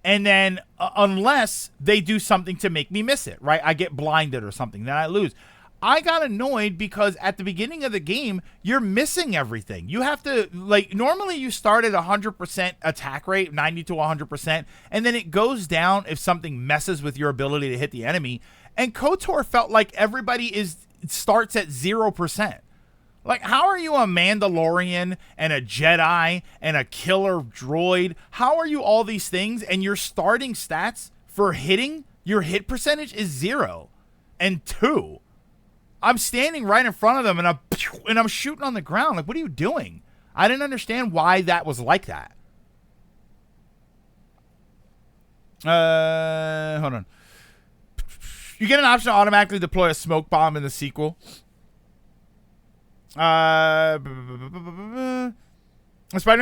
And then unless they do something to make me miss it, right? I get blinded or something, then I lose. I got annoyed because at the beginning of the game, you're missing everything. You have to, like, normally you start at 100% attack rate, 90 to 100%, and then it goes down if something messes with your ability to hit the enemy. And KOTOR felt like everybody starts at 0%. Like, how are you a Mandalorian and a Jedi and a killer droid? How are you all these things and your starting stats for hitting, your hit percentage is 0 and 2? I'm standing right in front of them and I'm shooting on the ground. Like, what are you doing? I didn't understand why that was like that. Hold on. You get an option to automatically deploy a smoke bomb in the sequel. Spider-Man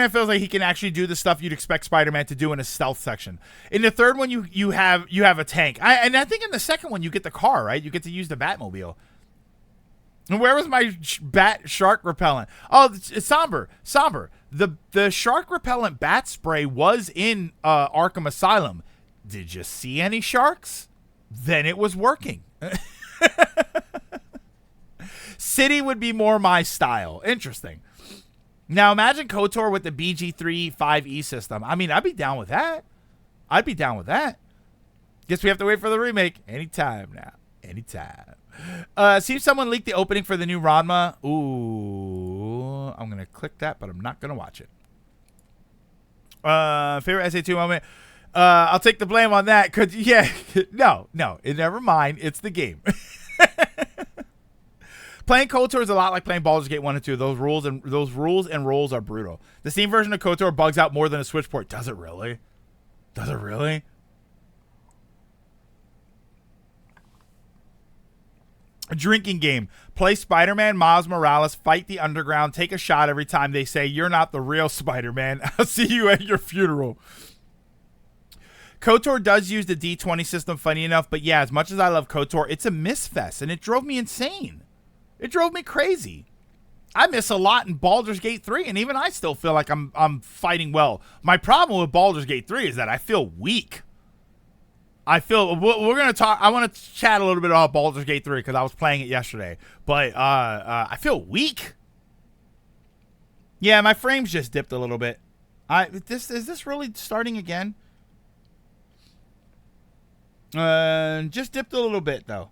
feels like he can actually do the stuff you'd expect Spider-Man to do in a stealth section. In the third one, you have a tank. And I think in the second one, you get the car, right? You get to use the Batmobile. And where was my bat shark repellent? Oh, it's Somber. The shark repellent bat spray was in Arkham Asylum. Did you see any sharks? Then it was working. City would be more my style. Interesting. Now imagine KOTOR with the BG3 5E system. I mean, I'd be down with that. Guess we have to wait for the remake. Anytime now. Anytime. See if someone leaked the opening for the new Ranma. Ooh. I'm going to click that, but I'm not going to watch it. Favorite SA2 moment. I'll take the blame on that. Cause yeah, no, never mind. It's the game. Playing KOTOR is a lot like playing Baldur's Gate 1 and 2. Those rules and roles are brutal. The Steam version of KOTOR bugs out more than a Switch port. Does it really? A drinking game. Play Spider-Man, Miles Morales, fight the underground, take a shot every time they say, "You're not the real Spider-Man. I'll see you at your funeral." KOTOR does use the D20 system, funny enough, but yeah, as much as I love KOTOR, it's a misfest, and it drove me insane. It drove me crazy. I miss a lot in Baldur's Gate 3, and even I still feel like I'm fighting well. My problem with Baldur's Gate 3 is that I feel weak. We're going to talk, I want to chat a little bit about Baldur's Gate 3 because I was playing it yesterday, but I feel weak. Yeah, my frames just dipped a little bit. Is this really starting again? Just dipped a little bit, though.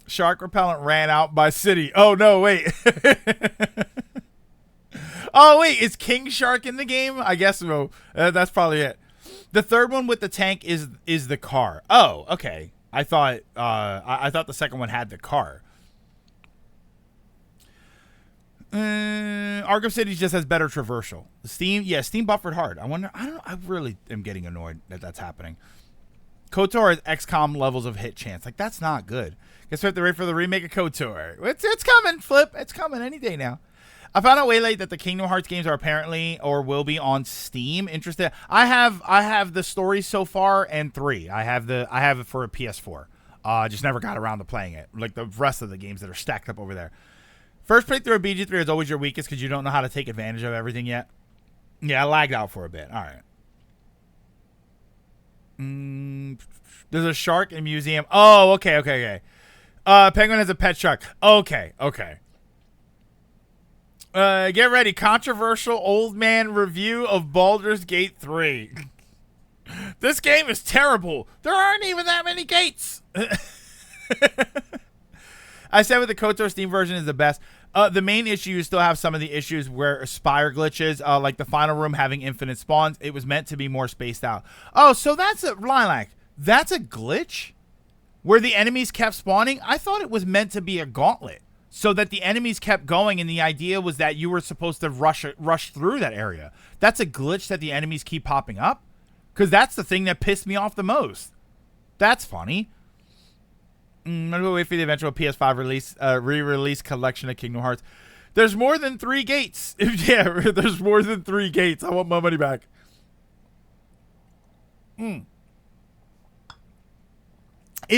Shark repellent ran out by City. Oh, no, wait. Oh wait, is King Shark in the game? I guess so. That's probably it. The third one with the tank is the car. Oh, okay. I thought the second one had the car. Arkham City just has better traversal. Steam buffered hard. I really am getting annoyed that that's happening. KOTOR has XCOM levels of hit chance. Like, that's not good. Guess we have to wait for the remake of KOTOR. It's coming, Flip. It's coming any day now. I found out way late that the Kingdom Hearts games are apparently or will be on Steam. Interested? I have the stories so far and 3. I have it for a PS4. Just never got around to playing it. Like the rest of the games that are stacked up over there. First playthrough of BG3 is always your weakest because you don't know how to take advantage of everything yet. Yeah, I lagged out for a bit. All right. There's a shark in museum. Oh, okay. Penguin has a pet shark. Okay. Get ready. Controversial old man review of Baldur's Gate 3. This game is terrible. There aren't even that many gates. I said with the KOTOR Steam version is the best. The main issue, you still have some of the issues where Spire glitches, like the final room having infinite spawns. It was meant to be more spaced out. Oh, so that's a Lilac. That's a glitch where the enemies kept spawning. I thought it was meant to be a gauntlet so that the enemies kept going, and the idea was that you were supposed to rush through that area. That's a glitch that the enemies keep popping up, because that's the thing that pissed me off the most. That's funny. I'm gonna wait for the eventual PS5 release, re-release collection of Kingdom Hearts. There's more than 3 gates. Yeah, there's more than 3 gates. I want my money back. It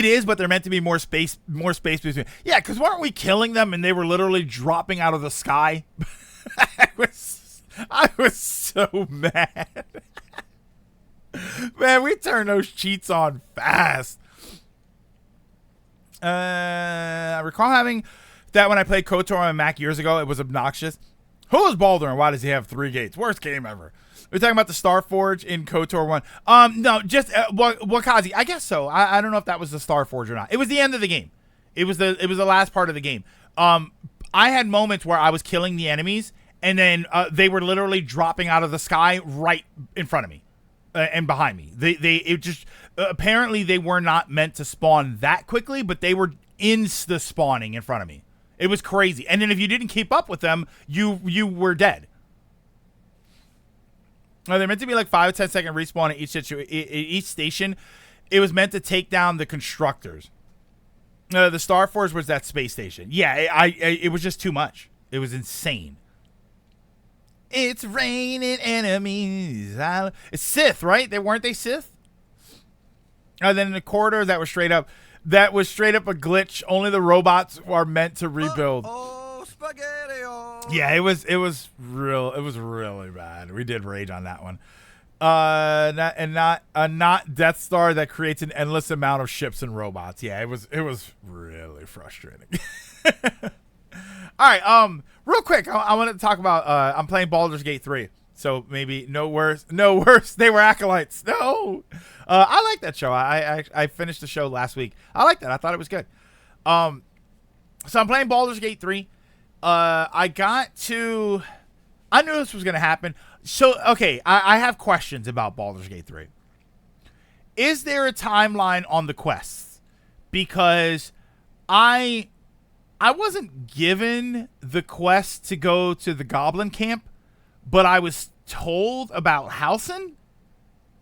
is, but they're meant to be more space between. Yeah, because weren't we killing them and they were literally dropping out of the sky? I was so mad. Man, we turned those cheats on fast. I recall having that when I played KOTOR on Mac years ago. It was obnoxious. Who is Baldur and why does he have 3 gates? Worst game ever. We're talking about the Starforge in KOTOR 1. No, just Wakazi. I guess so. I don't know if that was the Starforge or not. It was the end of the game. It was the last part of the game. I had moments where I was killing the enemies and then they were literally dropping out of the sky right in front of me and behind me. Apparently they were not meant to spawn that quickly, but they were insta spawning in front of me. It was crazy. And then if you didn't keep up with them, you were dead. They're meant to be like 5 to 10 second respawn at each station. It was meant to take down the constructors. The Starforge was that space station. Yeah, it was just too much. It was insane. It's raining enemies. It's Sith, right? Weren't they Sith? And then in the corridor, that was straight up a glitch. Only the robots are meant to rebuild. Spaghetti-o. Yeah, it was really bad. We did rage on that one. Not Death Star that creates an endless amount of ships and robots. Yeah, it was really frustrating. All right, real quick, I wanted to talk about I'm playing Baldur's Gate 3. So maybe no worse. They were acolytes. No, I like that show. I finished the show last week. I like that. I thought it was good. So I'm playing Baldur's Gate 3. I knew this was gonna happen. So okay, I have questions about Baldur's Gate 3. Is there a timeline on the quests? Because I wasn't given the quest to go to the Goblin camp, but I was told about Halsin,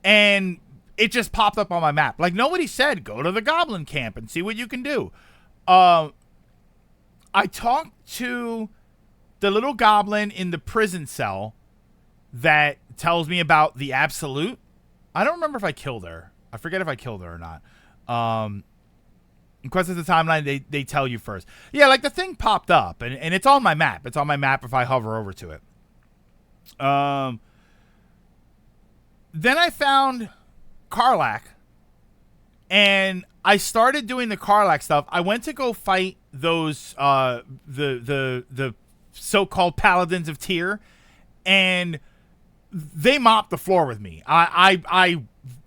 and it just popped up on my map. Like, nobody said, go to the Goblin camp and see what you can do. I talked to the little goblin in the prison cell that tells me about the Absolute. I don't remember if I killed her. I forget if I killed her or not. In Quest of the Timeline, they tell you first. Yeah, like the thing popped up, and it's on my map. It's on my map if I hover over to it. Then I found Karlach, and I started doing the Karlach stuff. I went to go fight those the so-called Paladins of Tyr, and they mopped the floor with me. I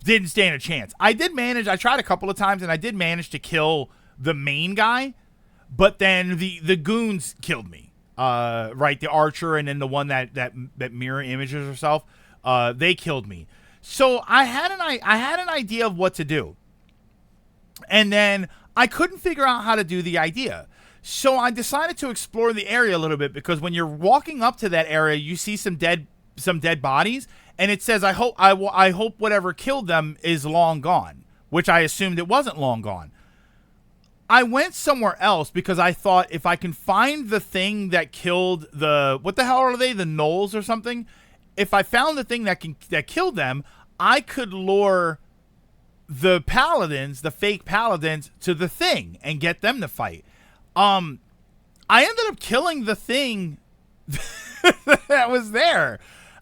didn't stand a chance. I tried a couple of times, and I did manage to kill the main guy, but then the goons killed me. right, the archer, and then the one that mirror images herself. They killed me. So I had an idea of what to do, and then I couldn't figure out how to do the idea. So I decided to explore the area a little bit, because when you're walking up to that area, you see some dead bodies, and it says, I hope whatever killed them is long gone, which I assumed it wasn't long gone. I went somewhere else because I thought if I can find the thing that killed what the hell are they? The gnolls or something? If I found the thing that killed them, I could lure the paladins, the fake paladins, to the thing and get them to fight. I ended up killing the thing that was there.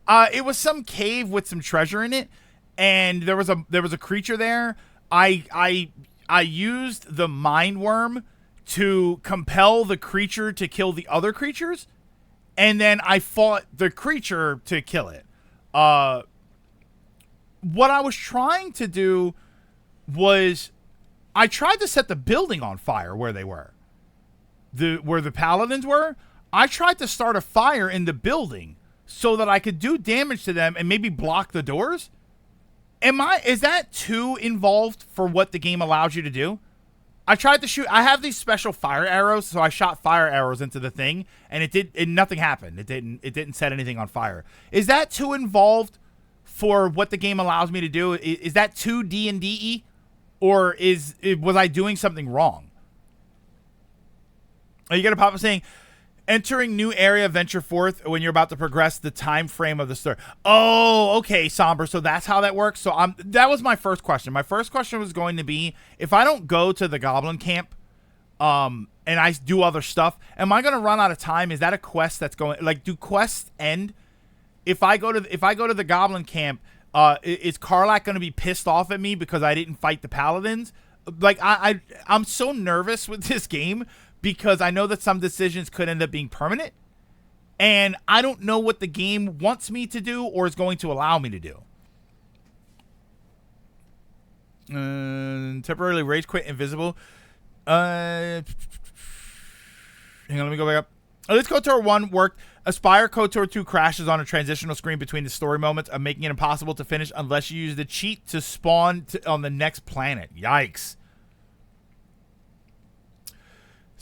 It was some cave with some treasure in it, and there was a creature there. I used the mind worm to compel the creature to kill the other creatures, and then I fought the creature to kill it. What I was trying to do was I tried to set the building on fire where they were. Where the paladins were, I tried to start a fire in the building so that I could do damage to them and maybe block the doors. Is that too involved for what the game allows you to do? I tried to shoot. I have these special fire arrows, so I shot fire arrows into the thing, and nothing happened. It didn't set anything on fire. Is that too involved for what the game allows me to do? Is that too D&D-y, or was I doing something wrong? You got a pop-up saying, entering new area, venture forth when you're about to progress the time frame of the story. Oh, okay, Somber. So that's how that works. So that was my first question. My first question was going to be, if I don't go to the goblin camp, and I do other stuff, am I going to run out of time? Is that a quest that's going, like, do quests end? If I go to the goblin camp, is Karlach going to be pissed off at me because I didn't fight the paladins? Like, I'm so nervous with this game, because I know that some decisions could end up being permanent, and I don't know what the game wants me to do or is going to allow me to do. Temporarily rage quit invisible. Hang on, let me go back up. Let's KOTOR 1 worked. Aspire KOTOR 2 crashes on a transitional screen between the story moments, making it impossible to finish unless you use the cheat to spawn on the next planet. Yikes.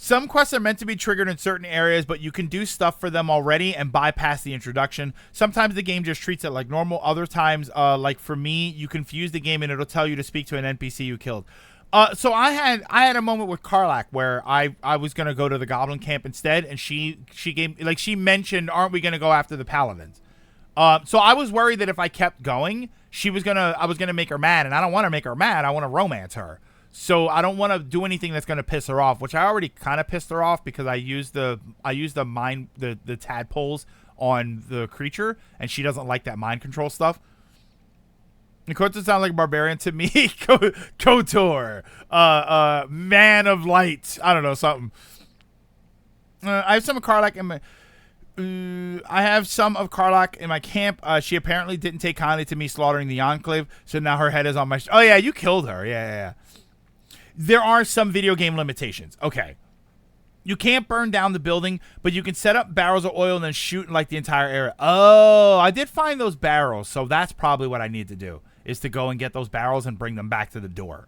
Some quests are meant to be triggered in certain areas, but you can do stuff for them already and bypass the introduction. Sometimes the game just treats it like normal. Other times, like for me, you confuse the game and it'll tell you to speak to an NPC you killed. So I had a moment with Karlach where I was gonna go to the goblin camp instead, and she gave, like, she mentioned, aren't we gonna go after the paladins? So I was worried that if I kept going, I was gonna make her mad, and I don't want to make her mad. I want to romance her. So I don't want to do anything that's going to piss her off, which I already kind of pissed her off because I used the tadpoles on the creature, and she doesn't like that mind control stuff. The KOTOR sound like a barbarian to me. KOTOR, man of light. I don't know, something. I have some of Karlach in my camp. She apparently didn't take kindly to me slaughtering the Enclave, so now her head is on my. Oh yeah, you killed her. Yeah. There are some video game limitations. Okay. You can't burn down the building, but you can set up barrels of oil and then shoot in like the entire area. Oh, I did find those barrels, so that's probably what I need to do, is to go and get those barrels and bring them back to the door.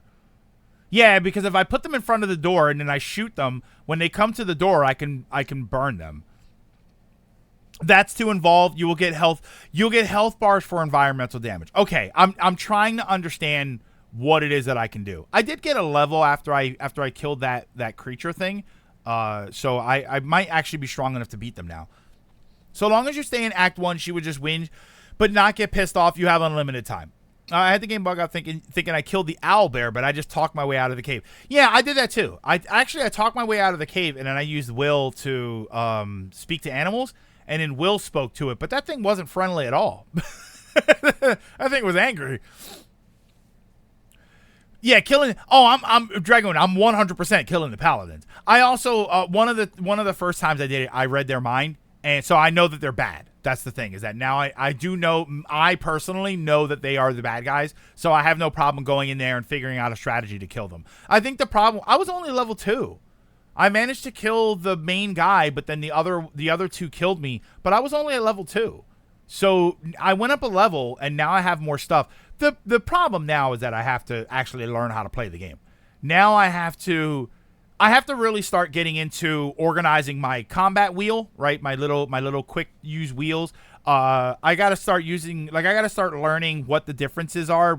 Yeah, because if I put them in front of the door and then I shoot them, when they come to the door, I can burn them. That's too involved. You'll get health bars for environmental damage. Okay, I'm trying to understand what it is that I can do. I did get a level after I killed that creature thing. So I might actually be strong enough to beat them now. So long as you stay in Act 1, she would just win, but not get pissed off. You have unlimited time. I had the game bug out thinking I killed the owl bear, but I just talked my way out of the cave. Yeah, I did that too. I talked my way out of the cave, and then I used Will to speak to animals, and then Will spoke to it, but that thing wasn't friendly at all. That thing was angry. Yeah, killing. Oh, I'm Dragon. I'm 100% killing the paladins. I also one of the first times I did it, I read their mind, and so I know that they're bad. That's the thing, is that now I do know. I personally know that they are the bad guys, so I have no problem going in there and figuring out a strategy to kill them. I think the problem. I was only level 2. I managed to kill the main guy, but then the other two killed me. But I was only at level 2, so I went up a level, and now I have more stuff. The problem now is that I have to actually learn how to play the game. Now I have to really start getting into organizing my combat wheel, right? My little quick use wheels. I gotta start learning what the differences are.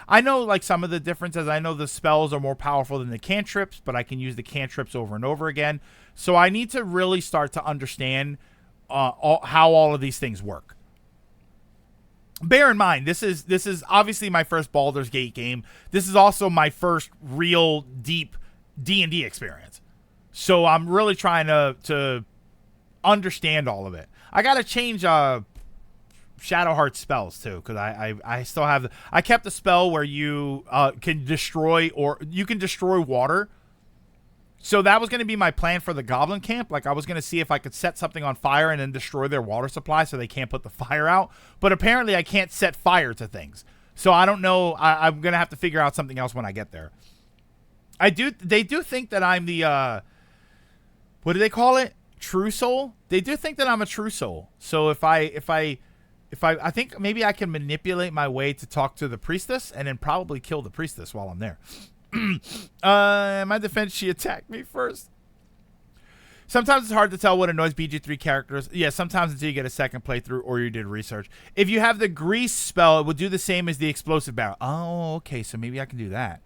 I know like some of the differences. I know the spells are more powerful than the cantrips, but I can use the cantrips over and over again. So I need to really start to understand how all of these things work. Bear in mind, this is obviously my first Baldur's Gate game. This is also my first real deep D&D experience. So I'm really trying to understand all of it. I gotta change Shadowheart spells too, because I still have I kept the spell where you can destroy water. So that was going to be my plan for the goblin camp. Like I was going to see if I could set something on fire and then destroy their water supply so they can't put the fire out. But apparently I can't set fire to things. So I don't know. I'm going to have to figure out something else when I get there. They do think that I'm the what do they call it? True soul. They do think that I'm a true soul. So if I think maybe I can manipulate my way to talk to the priestess and then probably kill the priestess while I'm there. In my defense, she attacked me first. Sometimes it's hard to tell what annoys BG3 characters. Yeah, sometimes until you get a second playthrough or you did research. If you have the grease spell, it will do the same as the explosive barrel. Oh, okay, so maybe I can do that.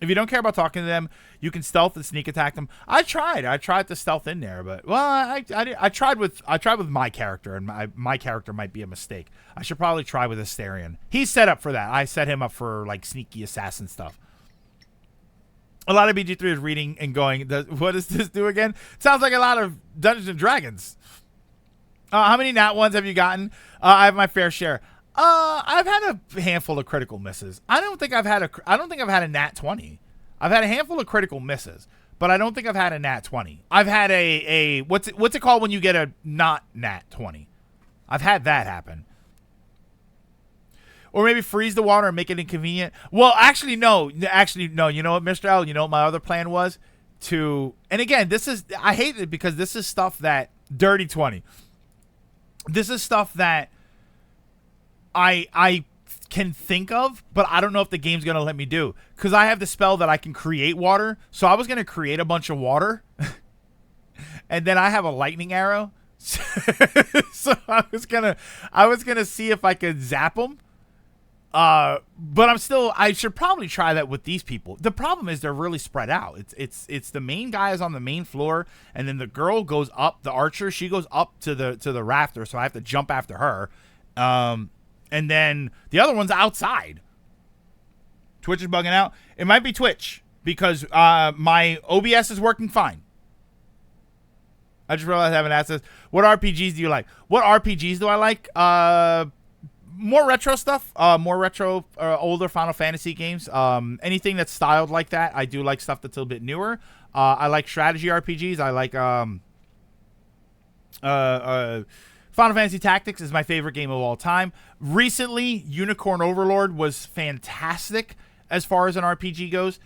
If you don't care about talking to them, you can stealth and sneak attack them. I tried to stealth in there, but well, I tried with my character, and my character might be a mistake. I should probably try with Astarion. He's set up for that. I set him up for like sneaky assassin stuff. A lot of BG3 is reading and going, what does this do again? Sounds like a lot of Dungeons and Dragons. How many nat ones have you gotten? I have my fair share. I've had a handful of critical misses. I don't think I've had a nat 20. I've had a handful of critical misses, but I don't think I've had a nat 20. I've had a what's it called when you get a not nat 20? I've had that happen. Or maybe freeze the water and make it inconvenient. Well, actually, no. You know what, Mr. L? You know what my other plan was? And again, I hate it because this is stuff that, dirty 20. This is stuff that I can think of, but I don't know if the game's going to let me do. Because I have the spell that I can create water. So I was going to create a bunch of water. And then I have a lightning arrow. So I was gonna see if I could zap them. But I should probably try that with these people. The problem is they're really spread out. It's the main guy is on the main floor, and then the girl goes up, the archer, she goes up to the rafter, so I have to jump after her. And then the other one's outside. Twitch is bugging out. It might be Twitch because my OBS is working fine. I just realized I haven't asked this. What RPGs do you like? What RPGs do I like? More retro stuff, older Final Fantasy games. Anything that's styled like that. I do like stuff that's a little bit newer. I like strategy RPGs. I like Final Fantasy Tactics is my favorite game of all time. Recently, Unicorn Overlord was fantastic as far as an RPG goes.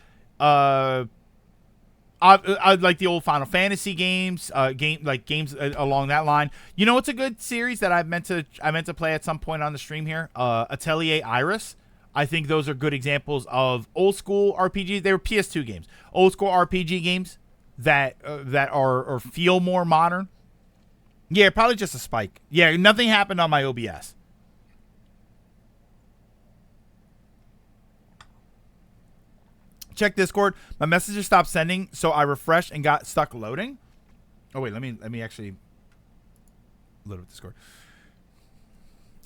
I like the old Final Fantasy games, games along that line. You know, it's a good series that I meant to play at some point on the stream here. Atelier Iris. I think those are good examples of old school RPGs. They were PS2 games, old school RPG games that are or feel more modern. Yeah, probably just a spike. Yeah, nothing happened on my OBS. Check Discord. My messages stopped sending, so I refreshed and got stuck loading. Oh wait, let me actually load up Discord.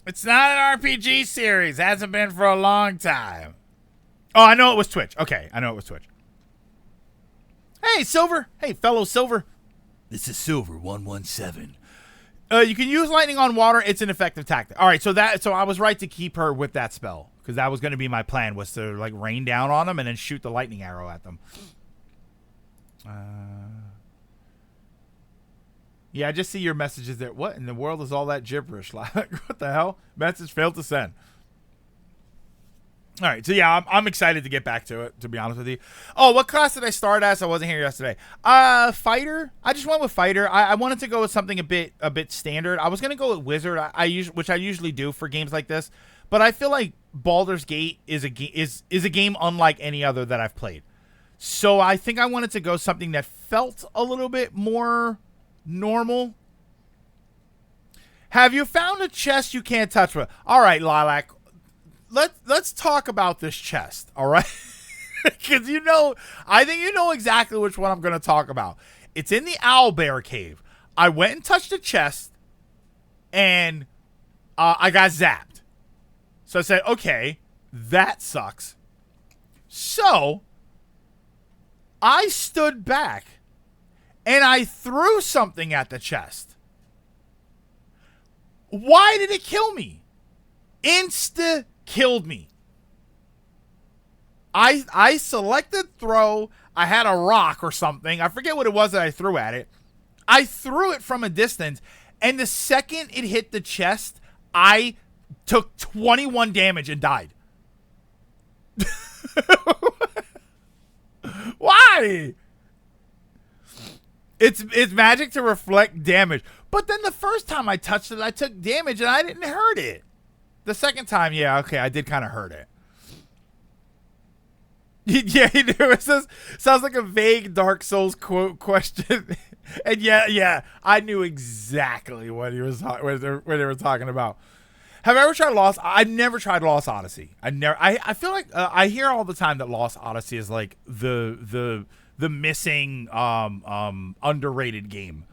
It's not an RPG series. Hasn't been for a long time. Oh, I know it was Twitch. Okay, I know it was Twitch. Hey, Silver. Hey, fellow Silver. This is Silver 117. You can use lightning on water. It's an effective tactic. All right, so I was right to keep her with that spell because that was going to be my plan, was to like rain down on them and then shoot the lightning arrow at them. Yeah, I just see your messages there. What in the world is all that gibberish? Like, what the hell? Message failed to send. All right, so yeah, I'm excited to get back to it. To be honest with you, oh, what class did I start as? I wasn't here yesterday. Fighter. I just went with fighter. I wanted to go with something a bit standard. I was gonna go with wizard. Which I usually do for games like this, but I feel like Baldur's Gate is a game unlike any other that I've played. So I think I wanted to go something that felt a little bit more normal. Have you found a chest you can't touch with? All right, Lilac. Let's talk about this chest, all right? Because I think you know exactly which one I'm going to talk about. It's in the Owlbear Cave. I went and touched the chest, and I got zapped. So I said, okay, that sucks. So I stood back, and I threw something at the chest. Why did it kill me? Insta killed me. I selected throw. I had a rock or something. I forget what it was that I threw at it. I threw it from a distance, and the second it hit the chest, I took 21 damage and died. Why? It's magic to reflect damage. But then the first time I touched it, I took damage and I didn't hurt it. The second time, yeah, okay, I did kind of hurt it. Yeah, it sounds like a vague Dark Souls quote question. And yeah, I knew exactly what what they were talking about. Have I ever tried Lost? I've never tried Lost Odyssey. I feel like I hear all the time that Lost Odyssey is like the missing underrated game.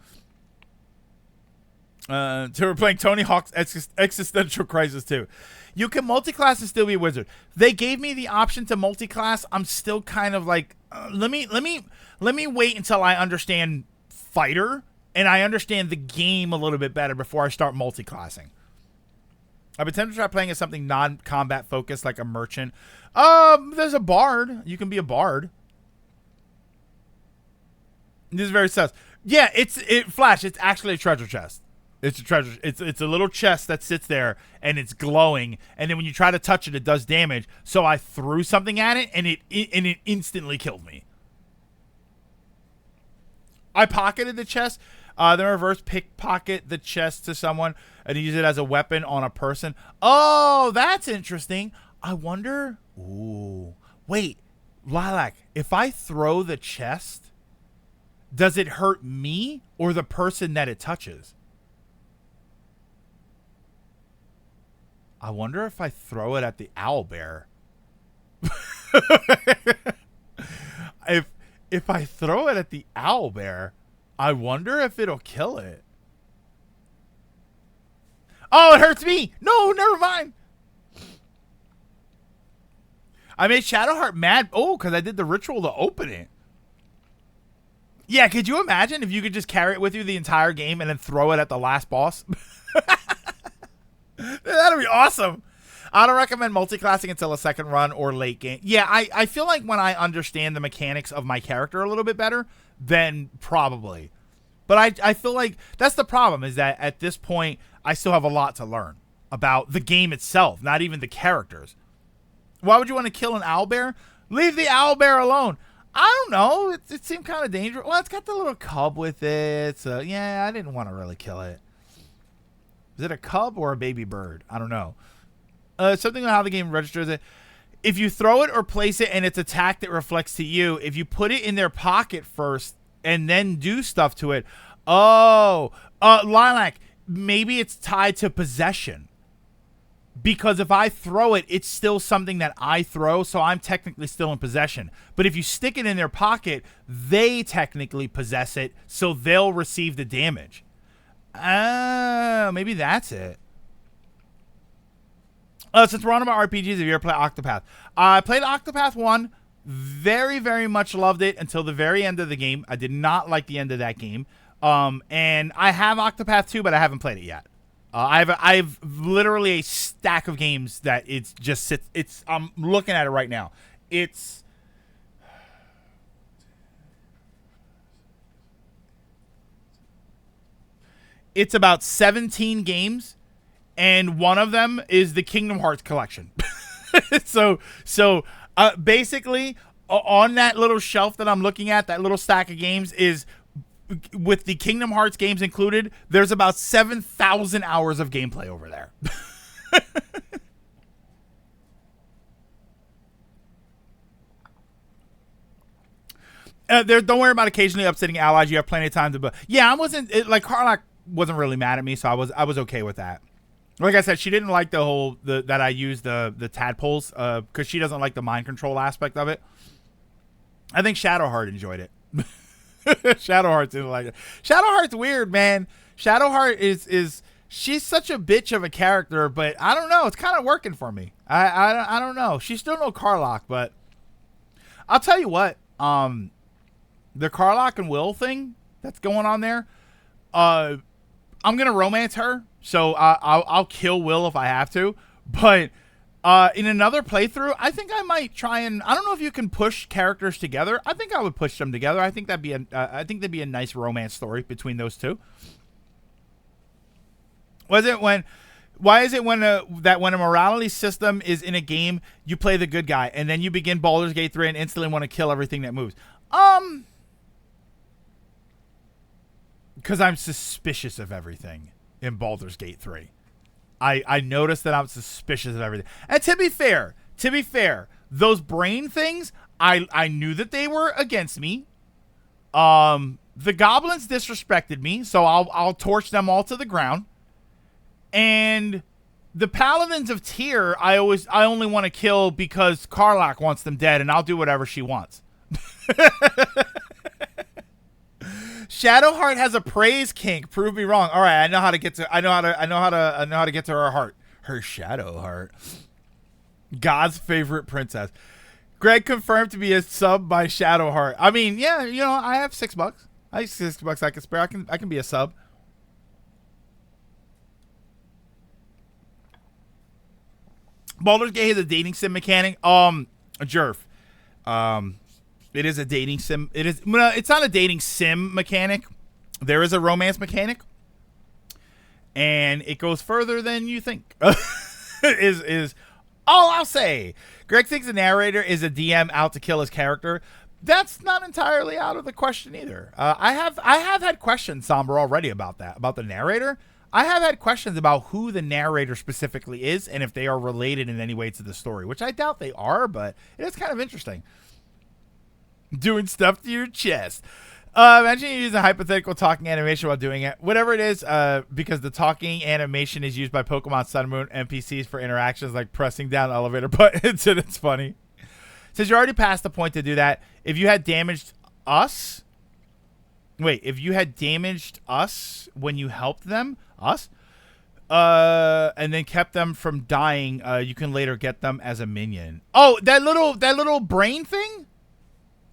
So we're playing Tony Hawk's Existential Crisis 2. You can multi-class and still be a wizard. They gave me the option to multi-class. I'm still kind of like, let me wait until I understand fighter and I understand the game a little bit better before I start multi-classing. I've been tempted to try playing as something non-combat focused, like a merchant. There's a bard. You can be a bard. This is very sus. Yeah, Flash. It's actually a treasure chest. It's a treasure. It's a little chest that sits there and it's glowing. And then when you try to touch it, it does damage. So I threw something at it and it instantly killed me. I pocketed the chest. Then reverse pickpocket the chest to someone and use it as a weapon on a person. Oh, that's interesting. I wonder. Ooh, wait, Lilac. If I throw the chest, does it hurt me or the person that it touches? I wonder if I throw it at the owlbear. If I throw it at the owlbear, I wonder if it'll kill it. Oh, it hurts me. No, never mind. I made Shadowheart mad. Oh, because I did the ritual to open it. Yeah, could you imagine if you could just carry it with you the entire game and then throw it at the last boss? That'd be awesome. I don't recommend multi-classing until a second run or late game. Yeah, I feel like when I understand the mechanics of my character a little bit better, then probably. But I feel like that's the problem, is that at this point, I still have a lot to learn about the game itself, not even the characters. Why would you want to kill an owlbear? Leave the owlbear alone. I don't know. It seemed kind of dangerous. Well, it's got the little cub with it. So, yeah, I didn't want to really kill it. Is it a cub or a baby bird? I don't know. Something about how the game registers it. If you throw it or place it and it's attack that reflects to you, if you put it in their pocket first and then do stuff to it. Oh, Lilac, maybe it's tied to possession. Because if I throw it, it's still something that I throw, so I'm technically still in possession. But if you stick it in their pocket, they technically possess it, so they'll receive the damage. Maybe that's it. Since we're on about RPGs, have you ever played Octopath? I played Octopath 1. Very, very much loved it until the very end of the game. I did not like the end of that game. And I have Octopath 2, but I haven't played it yet. I've literally a stack of games that it's just sits. It's I'm looking at it right now. It's about 17 games, and one of them is the Kingdom Hearts collection. So basically, on that little shelf that I'm looking at, that little stack of games is, with the Kingdom Hearts games included, there's about 7,000 hours of gameplay over there. Don't worry about occasionally upsetting allies. You have plenty of time to. But yeah, I wasn't like Karlach wasn't really mad at me, so I was okay with that. Like I said, she didn't like that I used the tadpoles because she doesn't like the mind control aspect of it. I think Shadowheart enjoyed it. Shadowheart didn't like it. Shadowheart's weird, man. Shadowheart is she's such a bitch of a character, but I don't know. It's kind of working for me. I don't know. She's still no Karlach, but I'll tell you what. The Karlach and Will thing that's going on there. I'm gonna romance her, so I'll kill Will if I have to. But in another playthrough, I think I might try and I don't know if you can push characters together. I think I would push them together. I think that'd be a nice romance story between those two. Why is it when a morality system is in a game, you play the good guy, and then you begin Baldur's Gate 3 and instantly want to kill everything that moves? Because I'm suspicious of everything in Baldur's Gate 3. I noticed that I'm suspicious of everything. And to be fair, those brain things, I knew that they were against me. The goblins disrespected me, so I'll torch them all to the ground. And the Paladins of Tyr, I only want to kill because Karlach wants them dead, and I'll do whatever she wants. Shadowheart has a praise kink. Prove me wrong. All right, I know how to get to her heart. Her Shadowheart. God's favorite princess. Greg confirmed to be a sub by Shadowheart. I mean, yeah, I have $6. I have $6 I can spare. I can be a sub. Baldur's Gate has a dating sim mechanic. Jerf. It is a dating sim. It's not a dating sim mechanic. There is a romance mechanic, and it goes further than you think. is all I'll say. Greg thinks the narrator is a DM out to kill his character. That's not entirely out of the question either. I have had questions, Somber, already about that, about the narrator. I have had questions about who the narrator specifically is and if they are related in any way to the story, which I doubt they are, but it is kind of interesting. Doing stuff to your chest. Imagine you use a hypothetical talking animation while doing it. Whatever it is, because the talking animation is used by Pokemon Sun and Moon NPCs for interactions like pressing down elevator buttons, and it's funny. Since you're already past the point to do that, if you had damaged us when you helped them, and then kept them from dying, you can later get them as a minion. Oh, that little brain thing?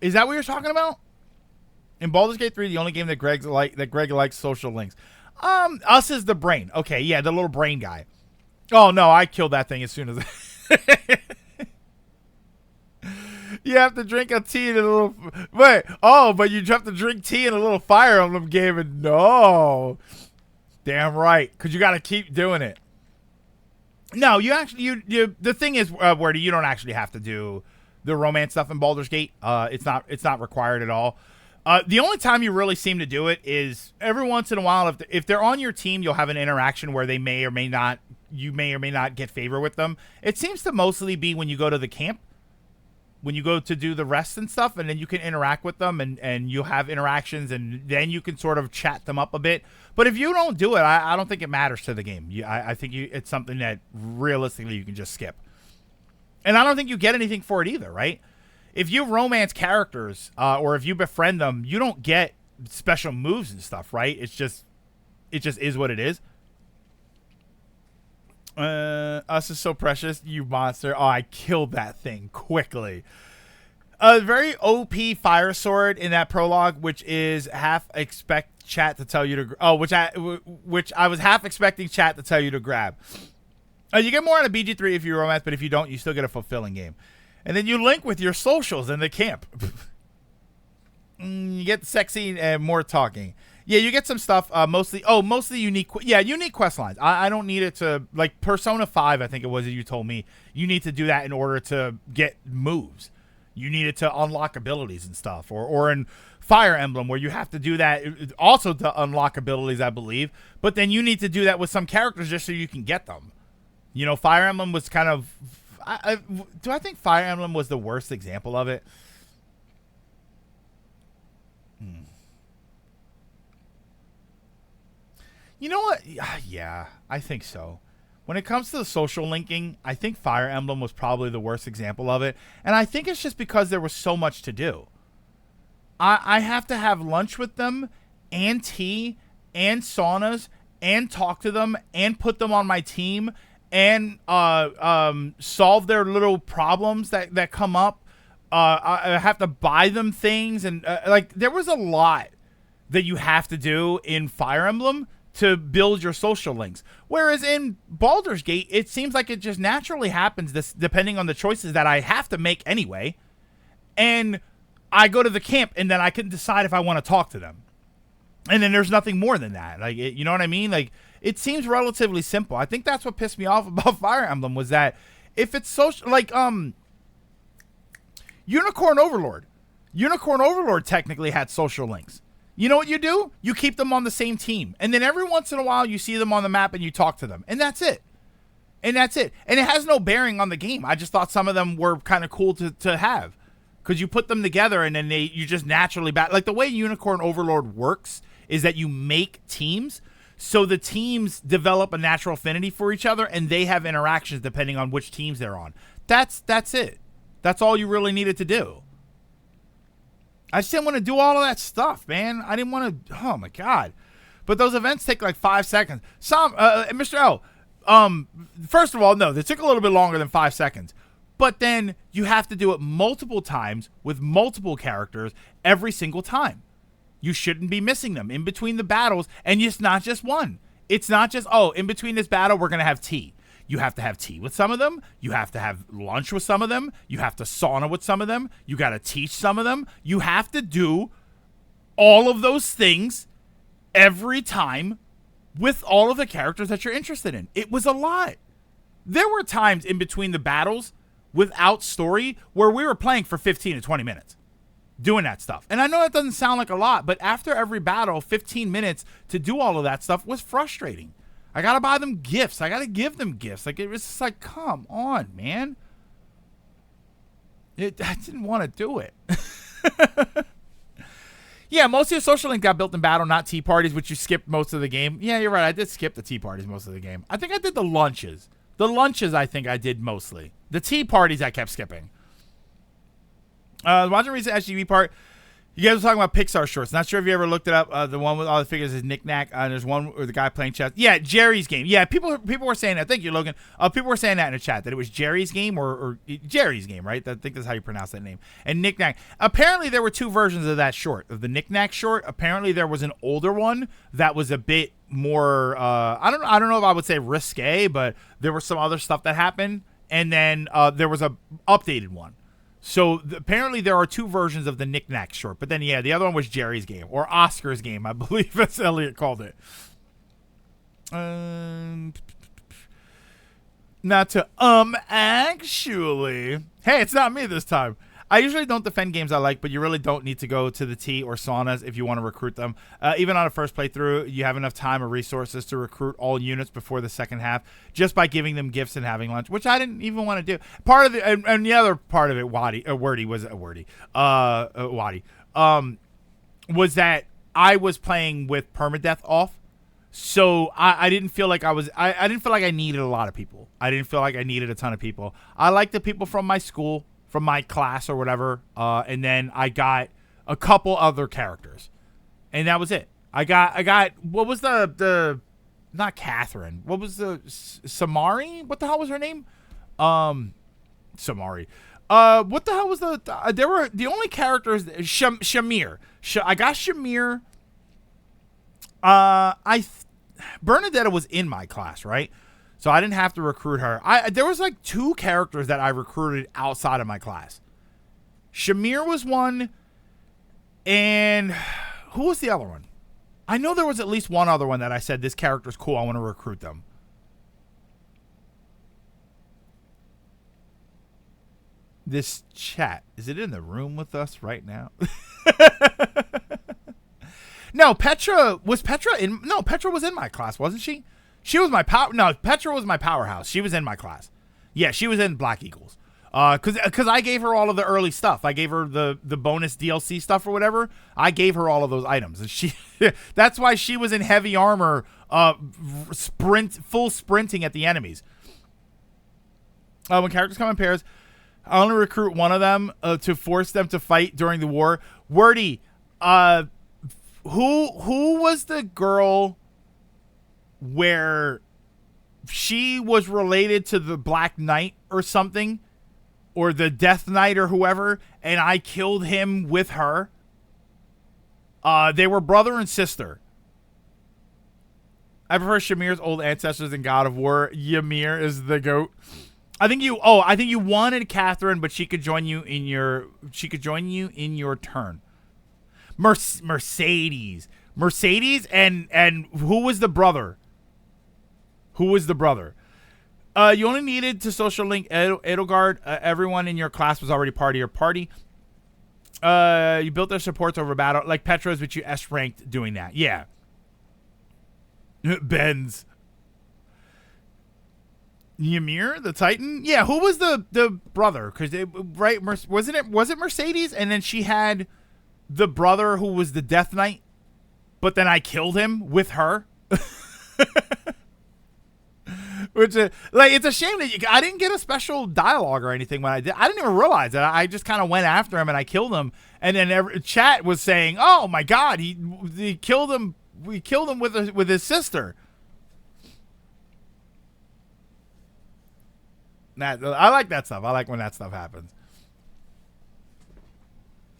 Is that what you're talking about? In Baldur's Gate 3, the only game that Greg likes social links. Us is the brain. Okay, yeah, the little brain guy. Oh no, I killed that thing as soon as you have to drink a tea in a little but you have to drink tea in a little Fire Emblem game, and no. Damn right, because you got to keep doing it. No, you the thing is, Wordy, you don't actually have to do the romance stuff in Baldur's Gate. It's not required at all. The only time you really seem to do it is every once in a while. If they're on your team, you'll have an interaction where you may or may not get favor with them. It seems to mostly be when you go to the camp, when you go to do the rest and stuff, and then you can interact with them and you have interactions, and then you can sort of chat them up a bit. But if you don't do it, I don't think it matters to the game. I think it's something that realistically you can just skip. And I don't think you get anything for it either, right? If you romance characters or if you befriend them, you don't get special moves and stuff, right? It just is what it is. Us is so precious, you monster. Oh, I killed that thing quickly. A very OP fire sword in that prologue, which is half expect chat to tell you to. Which I was half expecting chat to tell you to grab. You get more out of BG3 if you romance, but if you don't, you still get a fulfilling game. And then you link with your socials in the camp. You get sexy and more talking. Yeah, you get some stuff, mostly unique, unique quest lines. I don't need it to, like, Persona 5, I think it was that you told me, you need to do that in order to get moves. You need it to unlock abilities and stuff. Or in Fire Emblem, where you have to do that also to unlock abilities, I believe. But then you need to do that with some characters just so you can get them. You know, Fire Emblem was kind of... do I think Fire Emblem was the worst example of it? You know what? Yeah, I think so. When it comes to the social linking, I think Fire Emblem was probably the worst example of it. And I think it's just because there was so much to do. I have to have lunch with them and tea and saunas and talk to them and put them on my team and solve their little problems that come up. I have to buy them things. And like, there was a lot that you have to do in Fire Emblem to build your social links. Whereas in Baldur's Gate, it seems like it just naturally happens, this depending on the choices that I have to make anyway. And I go to the camp and then I can decide if I want to talk to them. And then there's nothing more than that. Like, you know what I mean? Like, it seems relatively simple. I think that's what pissed me off about Fire Emblem, was that if it's social, like, Unicorn Overlord. Unicorn Overlord technically had social links. You know what you do? You keep them on the same team. And then every once in a while, you see them on the map and you talk to them. And that's it. And that's it. And it has no bearing on the game. I just thought some of them were kind of cool to have. Because you put them together and then you just naturally... Like, the way Unicorn Overlord works is that you make teams. So the teams develop a natural affinity for each other. And they have interactions depending on which teams they're on. That's it. That's all you really needed to do. I just didn't want to do all of that stuff, man. I didn't want to... Oh, my God. But those events take like 5 seconds. Mr. L, first of all, no, they took a little bit longer than 5 seconds. But then you have to do it multiple times with multiple characters every single time. You shouldn't be missing them in between the battles. And it's not just one. It's not just, in between this battle, we're going to have tea. You have to have tea with some of them. You have to have lunch with some of them. You have to sauna with some of them. You got to teach some of them. You have to do all of those things every time with all of the characters that you're interested in. It was a lot. There were times in between the battles without story where we were playing for 15 to 20 minutes doing that stuff. And I know that doesn't sound like a lot, but after every battle, 15 minutes to do all of that stuff was frustrating. I gotta buy them gifts. I gotta give them gifts. Like, it was just like, come on, man. I didn't want to do it. Yeah, most of your social link got built in battle, not tea parties, which you skipped most of the game. Yeah, you're right. I did skip the tea parties most of the game. I think I did the lunches. The lunches, I think I did mostly. The tea parties, I kept skipping. Watching recent SGV part. You guys were talking about Pixar shorts. Not sure if you ever looked it up. The one with all the figures is Knick Knack. There's one with the guy playing chess. Yeah, Jerry's Game. Yeah, people were saying that. Thank you, Logan. People were saying that in the chat, that it was Jerry's Game or Jerry's Game, right? I think that's how you pronounce that name. And Knick Knack. Apparently, there were two versions of that short. Of the Knick Knack short, apparently there was an older one that was a bit more, I don't know if I would say risque, but there was some other stuff that happened. And then there was a updated one. So apparently there are two versions of the Knick Knack short. But then, yeah, the other one was Jerry's Game. Or Oscar's Game, I believe that's Elliot called it. Not to, actually. Hey, it's not me this time. I usually don't defend games I like, but you really don't need to go to the tea or saunas if you want to recruit them. Even on a first playthrough, you have enough time or resources to recruit all units before the second half just by giving them gifts and having lunch, which I didn't even want to do. Part of the and the other part of it, Wordy, was that I was playing with permadeath off. So I didn't feel like I didn't feel like I needed a lot of people. I didn't feel like I needed a ton of people. I like the people from my school, from my class or whatever, and then I got a couple other characters, and that was it. I got what was the not Catherine? What was the Samari? What the hell was her name? Samari. What the hell was there were the only characters Shamir. I got Shamir. Bernadetta was in my class, right? So I didn't have to recruit her. There was like two characters that I recruited outside of my class. Shamir was one, and who was the other one? I know there was at least one other one that I said, this character's cool, I want to recruit them. This chat, is it in the room with us right now? No, Petra was in my class, wasn't she? She was my Petra was my powerhouse. She was in my class. Yeah, she was in Black Eagles. Cause I gave her all of the early stuff. I gave her the bonus DLC stuff or whatever. I gave her all of those items, and she that's why she was in heavy armor, full sprinting at the enemies. When characters come in pairs, I only recruit one of them to force them to fight during the war. Wordy, who was the girl where she was related to the Black Knight or something, or the Death Knight or whoever, and I killed him with her? They were brother and sister. I prefer Shamir's old ancestors in God of War. Ymir is the GOAT. I think you wanted Catherine, but she could join you in your turn. Mercedes, and who was the brother? You only needed to social link Edelgard. Everyone in your class was already part of your party. You built their supports over battle, like Petra's, but you S ranked doing that. Yeah. Benz. Ymir, the Titan? Yeah, who was the brother? Because was it Mercedes? And then she had the brother who was the Death Knight, but then I killed him with her. Which it's a shame that I didn't get a special dialogue or anything when I did. I didn't even realize that. I just kind of went after him and I killed him. And then chat was saying, "Oh my God, he killed him. We killed him with his sister." I like that stuff. I like when that stuff happens.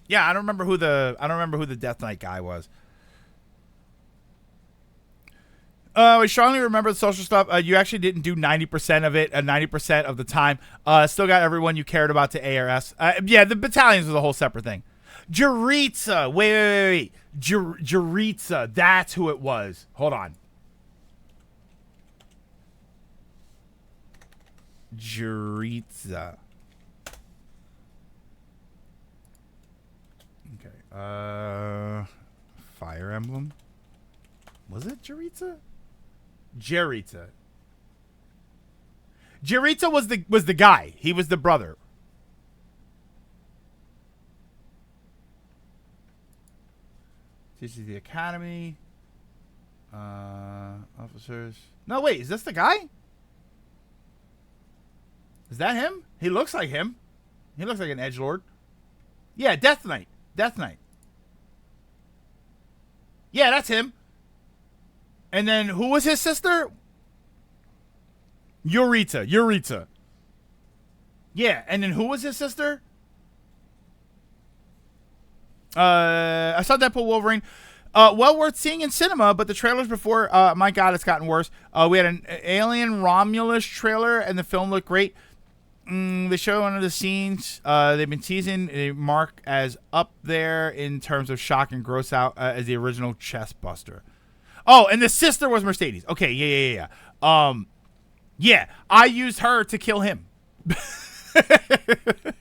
Yeah, I don't remember who the Death Knight guy was. We strongly remember the social stuff. You actually didn't do 90% of it, 90% of the time. Still got everyone you cared about to ARS. Yeah, the battalions was a whole separate thing. Jaritza. Wait. Jaritza. That's who it was. Hold on. Jaritza. Okay. Fire Emblem. Was it Jaritza? Jaritza was the guy. He was the brother. Teaches the academy. Officers. No, wait. Is this the guy? Is that him? He looks like him. He looks like an edgelord. Yeah, Death Knight. Yeah, that's him. And then who was his sister? Eurita. Yeah, and then who was his sister? I saw Deadpool Wolverine. Well worth seeing in cinema, but the trailers before, my God, it's gotten worse. We had an Alien Romulus trailer, and the film looked great. They show one of the scenes. They've been teasing Mark as up there in terms of shock and gross out as the original chest buster. Oh, and the sister was Mercedes. Okay, yeah. Yeah, I used her to kill him. It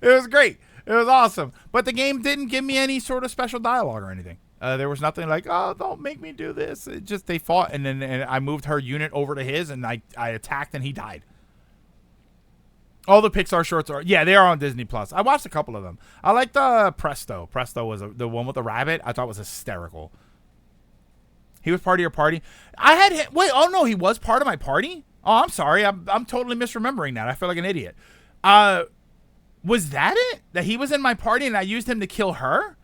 was great. It was awesome. But the game didn't give me any sort of special dialogue or anything. There was nothing like, oh, don't make me do this. It just, they fought, and then I moved her unit over to his, and I attacked, and he died. All the Pixar shorts they are on Disney Plus. I watched a couple of them. I liked Presto. Presto was the one with the rabbit. I thought was hysterical. He was part of your party. He was part of my party? Oh, I'm sorry. I'm totally misremembering that. I feel like an idiot. Was that it? That he was in my party and I used him to kill her?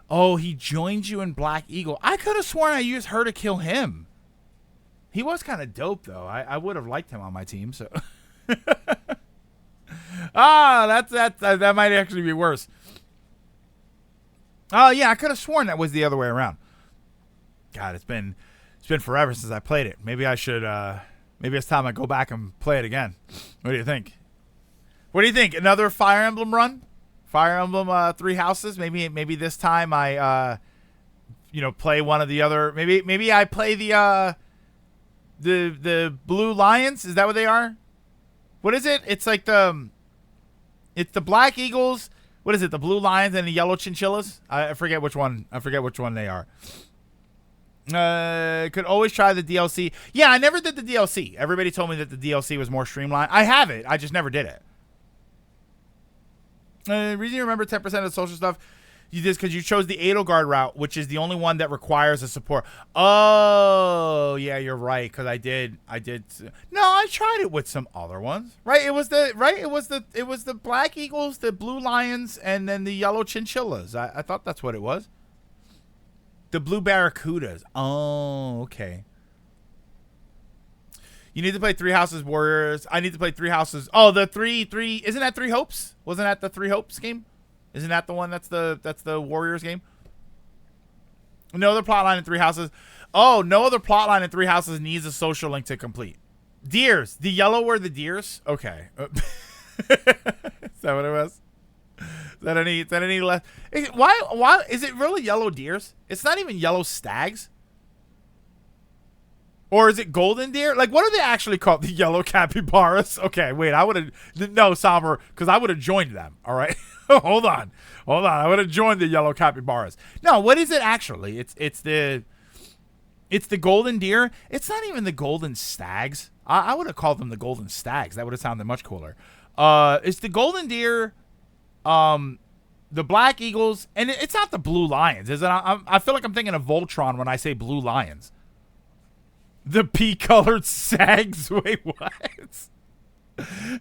Oh, he joined you in Black Eagle. I could have sworn I used her to kill him. He was kind of dope, though. I would have liked him on my team, so. That might actually be worse. Oh, yeah, I could have sworn that was the other way around. God, it's been forever since I played it. Maybe I should, maybe it's time I go back and play it again. What do you think? Another Fire Emblem run? Fire Emblem Three Houses. Maybe this time I play one of the other. Maybe I play the Blue Lions. Is that what they are? What is it? It's like it's the Black Eagles. What is it? The Blue Lions and the Yellow Chinchillas. I forget which one. I forget which one they are. Could always try the DLC. Yeah, I never did the DLC. Everybody told me that the DLC was more streamlined. I have it. I just never did it. Reason you remember 10% of the social stuff you did because you chose the Edelgard route, which is the only one that requires a support. Oh, yeah, you're right. Because I did. No, I tried it with some other ones. Right? It was the Black Eagles, the Blue Lions, and then the Yellow Chinchillas. I thought that's what it was. The Blue Barracudas. Oh, okay. You need to play Three Houses Warriors. I need to play Three Houses. Oh, the three. Isn't that Three Hopes? Wasn't that the Three Hopes game? Isn't that the one that's the Warriors game? No other plotline in Three Houses. Oh, no other plotline in Three Houses needs a social link to complete. Deers. The yellow were the deers? Okay. Is that what it was? Is that any less? Why is it really yellow deers? It's not even yellow stags. Or is it golden deer? Like, what are they actually called? The yellow capybaras? Okay, wait. I would have no Somber because I would have joined them. All right, hold on. I would have joined the yellow capybaras. No, what is it actually? It's the golden deer. It's not even the golden stags. I would have called them the golden stags. That would have sounded much cooler. It's the golden deer. The Black Eagles, and it's not the Blue Lions, is it? I feel like I'm thinking of Voltron when I say Blue Lions. The pea-colored sags. Wait, what?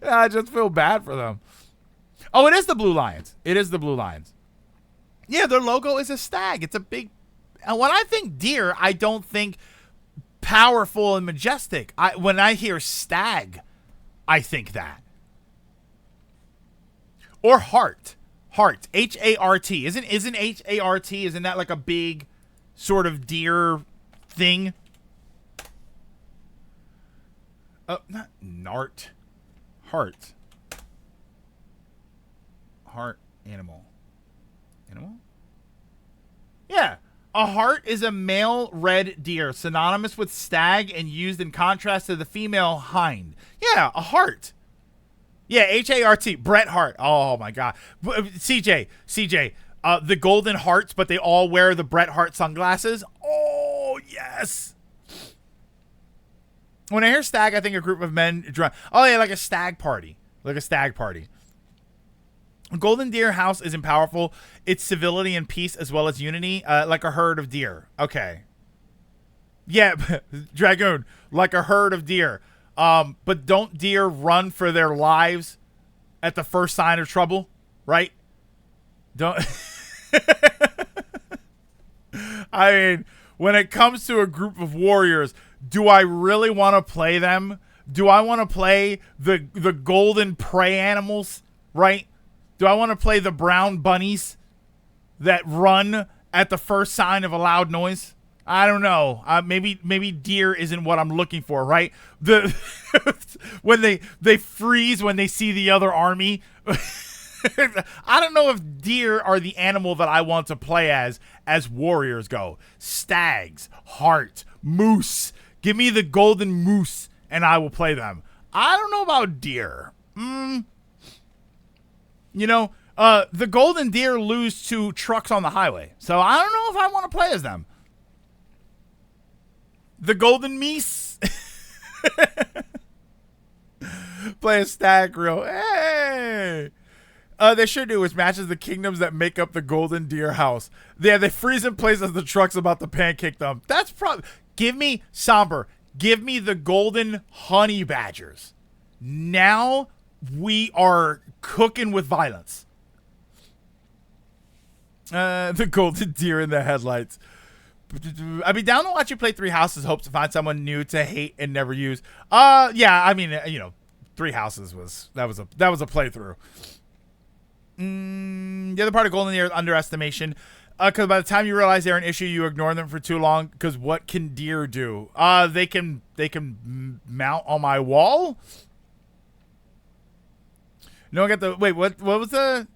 I just feel bad for them. Oh, it is the Blue Lions. Yeah, their logo is a stag. It's a big. And when I think deer, I don't think powerful and majestic. When I hear stag, I think that. Or heart. H-A-R-T. Isn't H-A-R-T? Isn't that like a big sort of deer thing? Not Nart. Heart. Animal. Yeah. A hart is a male red deer, synonymous with stag and used in contrast to the female hind. Yeah, a hart. Yeah, H-A-R-T. Bret Hart. Oh, my God. CJ. The golden hearts, but they all wear the Bret Hart sunglasses. Oh, yes. When I hear stag, I think a group of men drunk. Oh, yeah, like a stag party. Golden Deer House isn't powerful. It's civility and peace as well as unity, like a herd of deer. Okay. Yeah, Dragoon, like a herd of deer. But don't deer run for their lives at the first sign of trouble, right? Don't. I mean, when it comes to a group of warriors, do I really want to play them? Do I want to play the golden prey animals, right? Do I want to play the brown bunnies that run at the first sign of a loud noise? I don't know. Maybe deer isn't what I'm looking for, right? When they freeze when they see the other army. I don't know if deer are the animal that I want to play as warriors go. Stags, hart, moose. Give me the golden moose and I will play them. I don't know about deer. The golden deer lose to trucks on the highway. So I don't know if I want to play as them. The golden meese. Play a stag grill. Hey. They sure do, which matches the kingdoms that make up the golden deer house. Yeah, they freeze in place as the truck's about to pancake them. That's probably... Give me the golden honey badgers. Now we are cooking with violence. The golden deer in the headlights. I'd be down to watch you play Three Houses. Hope to find someone new to hate and never use. Yeah. I mean, Three Houses was a playthrough. The other part of Golden Deer is underestimation. Because by the time you realize they're an issue, you ignore them for too long. Because what can deer do? They can mount on my wall. No, I got the wait. What was the?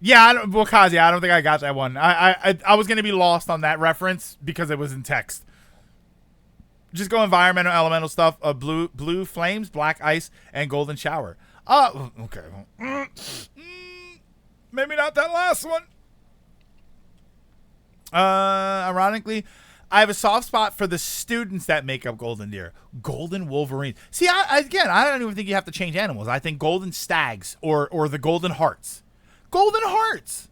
Yeah, Wakazi, I don't think I got that one. I was gonna be lost on that reference because it was in text. Just go environmental, elemental stuff. Blue flames, black ice, and golden shower. Okay. Maybe not that last one. Ironically, I have a soft spot for the students that make up Golden Deer. Golden Wolverine. See, I don't even think you have to change animals. I think golden stags or the golden hearts. Golden hearts.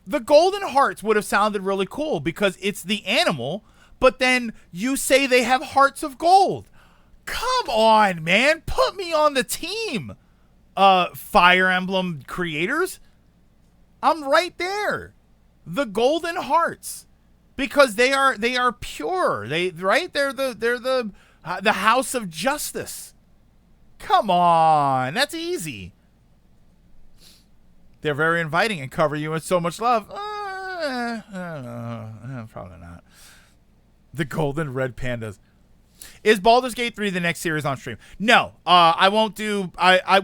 The golden hearts would have sounded really cool because it's the animal, but then you say they have hearts of gold. Come on, man. Put me on the team. Fire Emblem creators. I'm right there. The golden hearts, because they are pure. They're the house of justice. Come on, that's easy. They're very inviting and cover you with so much love. Probably not. The golden red pandas. Is Baldur's Gate 3 the next series on stream? No, I won't do.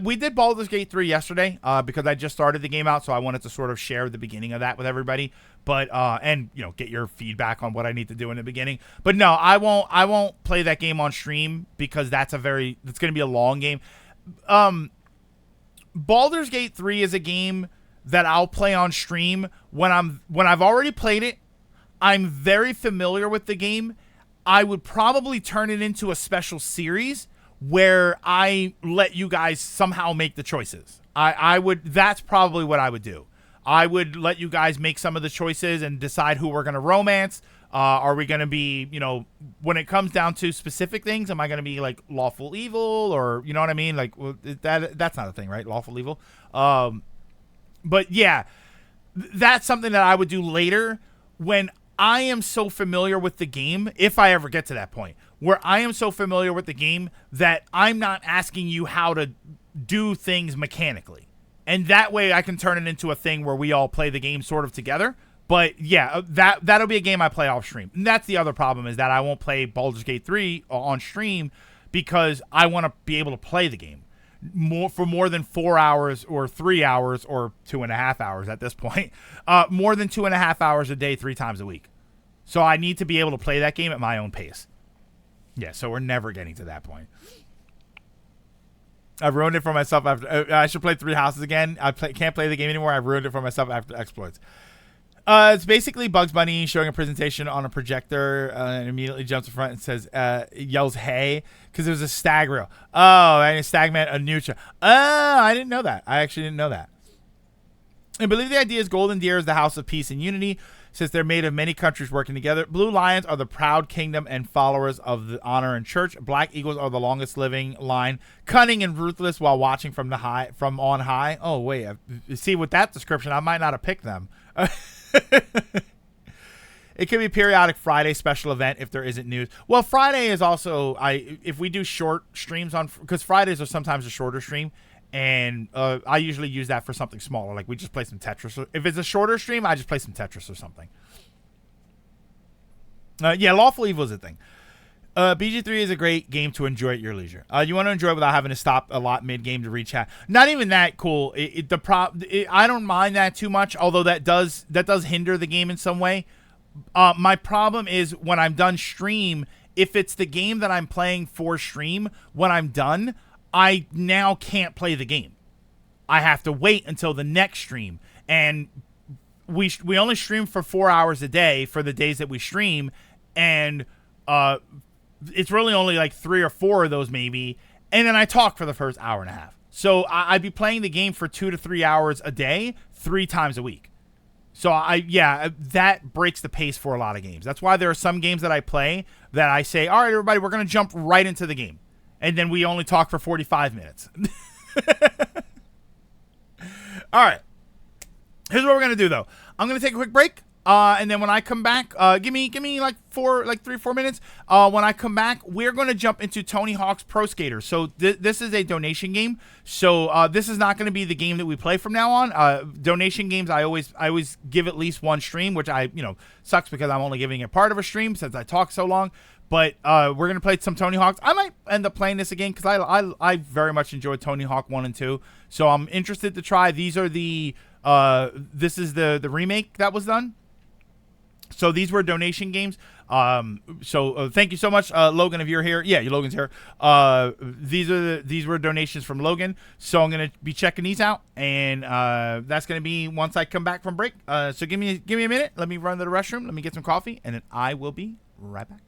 We did Baldur's Gate 3 yesterday because I just started the game out, so I wanted to sort of share the beginning of that with everybody. But and get your feedback on what I need to do in the beginning. But no, I won't play that game on stream because it's going to be a long game. Baldur's Gate 3 is a game that I'll play on stream when I've already played it. I'm very familiar with the game. I would probably turn it into a special series where I let you guys somehow make the choices. That's probably what I would do. I would let you guys make some of the choices and decide who we're going to romance. Are we going to be, when it comes down to specific things, am I going to be like lawful evil or, you know what I mean? Like that's not a thing, right? Lawful evil. But yeah, that's something that I would do later when I am so familiar with the game, if I ever get to that point, where I am so familiar with the game that I'm not asking you how to do things mechanically. And that way I can turn it into a thing where we all play the game sort of together. But yeah, that'll be a game I play off stream. And that's the other problem, is that I won't play Baldur's Gate 3 on stream because I want to be able to play the game for more than 4 hours or 3 hours or 2.5 hours at this point. More than 2.5 hours a day, 3 times a week. So I need to be able to play that game at my own pace. Yeah, so we're never getting to that point. I've ruined it for myself after. I should play Three Houses again. Can't play the game anymore. I've ruined it for myself after exploits. It's basically Bugs Bunny showing a presentation on a projector and immediately jumps in front and says, yells, "Hey," because there's a stag reel. Oh, and a stag man, a Nucha. Oh, I didn't know that. I actually didn't know that. I believe the idea is Golden Deer is the house of peace and unity, since they're made of many countries working together. Blue lions are the proud kingdom and followers of the honor and church. Black eagles are the longest living line, cunning and ruthless while watching from on high. Oh wait, see, with that description, I might not have picked them. It could be periodic Friday special event if there isn't news. Well, Friday is also if we do short streams because Fridays are sometimes a shorter stream. And I usually use that for something smaller. Like we just play some Tetris. If it's a shorter stream, I just play some Tetris or something. Yeah, Lawful Evil is a thing. BG3 is a great game to enjoy at your leisure. You want to enjoy it without having to stop a lot mid-game to read chat. Not even that cool. I don't mind that too much, although that does hinder the game in some way. My problem is when I'm done stream, if it's the game that I'm playing for stream, when I'm done, I now can't play the game. I have to wait until the next stream. And we only stream for 4 hours a day for the days that we stream. And it's really only like 3 or 4 of those maybe. And then I talk for the first hour and a half. So I'd be playing the game for 2 to 3 hours a day, 3 times a week. So that breaks the pace for a lot of games. That's why there are some games that I play that I say, all right, everybody, we're going to jump right into the game. And then we only talk for 45 minutes. All right. Here's what we're going to do, though. I'm going to take a quick break. And then when I come back, give me like 3-4 minutes. When I come back, we're going to jump into Tony Hawk's Pro Skater. So this is a donation game. So this is not going to be the game that we play from now on. Donation games, I always give at least one stream, which sucks because I'm only giving it part of a stream since I talk so long. But we're going to play some Tony Hawk's. I might end up playing this again because I very much enjoyed Tony Hawk 1 and 2. So I'm interested to try. These are the This is the remake that was done. So these were donation games. Thank you so much, Logan, if you're here. Yeah, Logan's here. These were donations from Logan. So I'm gonna be checking these out, and that's gonna be once I come back from break. So give me a minute. Let me run to the restroom. Let me get some coffee, and then I will be right back.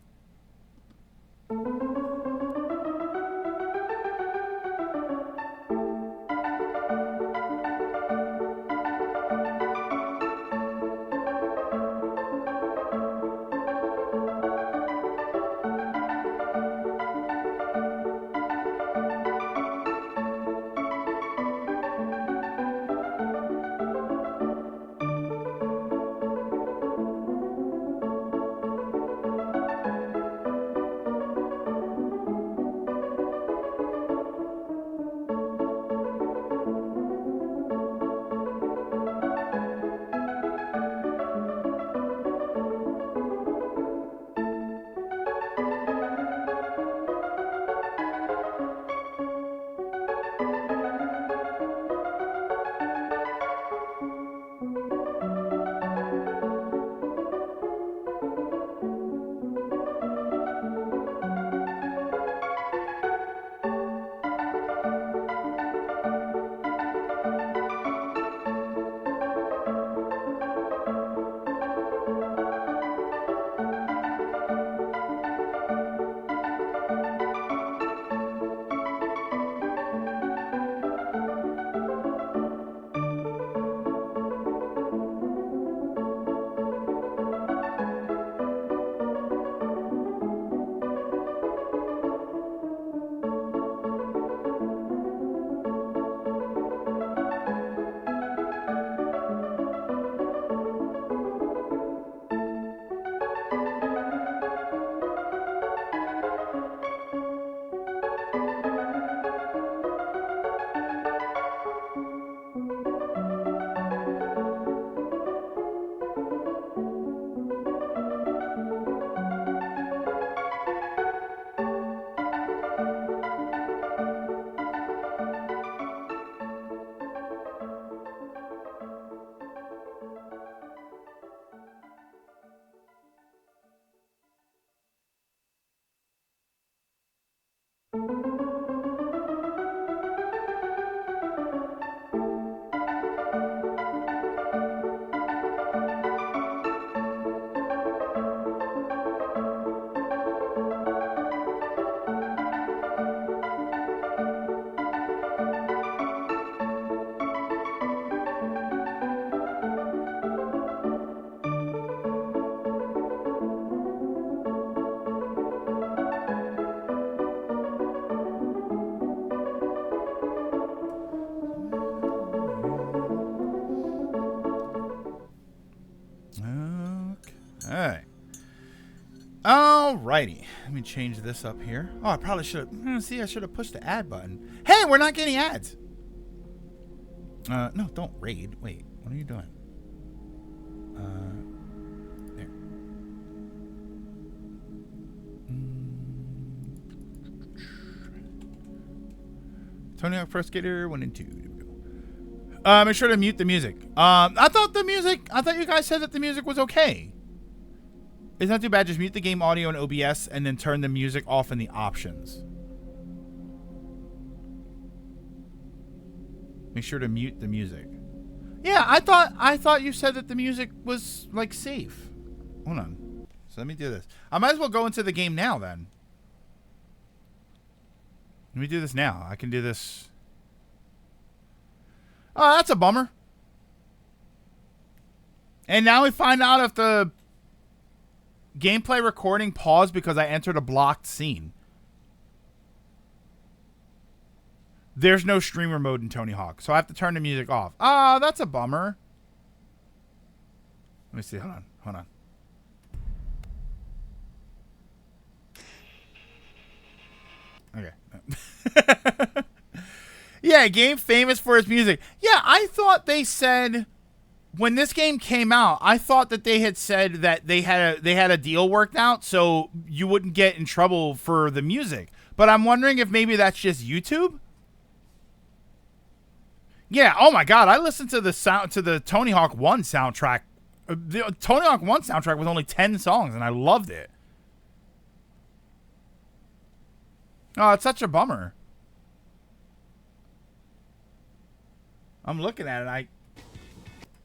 Okay. Alrighty. Let me change this up here. Oh, I probably should have. See, I should have pushed the ad button. Hey, we're not getting ads. No, don't raid. Wait, what are you doing? There. Tony Hawk Pro Skater 1 and 2. Make sure to mute the music. I thought you guys said that the music was okay. It's not too bad. Just mute the game audio in OBS and then turn the music off in the options. Make sure to mute the music. Yeah, I thought you said that the music was like safe. Hold on. So let me do this. I might as well go into the game now then. Let me do this now. I can do this. Oh, that's a bummer. And now we find out if the gameplay recording paused because I entered a blocked scene. There's no streamer mode in Tony Hawk, so I have to turn the music off. Ah, that's a bummer. Let me see. Hold on. Okay. Yeah, game famous for its music. Yeah, I thought they said when this game came out, I thought that they had said that they had a deal worked out so you wouldn't get in trouble for the music. But I'm wondering if maybe that's just YouTube. Yeah. Oh my God, I listened to the Tony Hawk 1 soundtrack. The Tony Hawk 1 soundtrack was only 10 songs, and I loved it. Oh, it's such a bummer. I'm looking at it.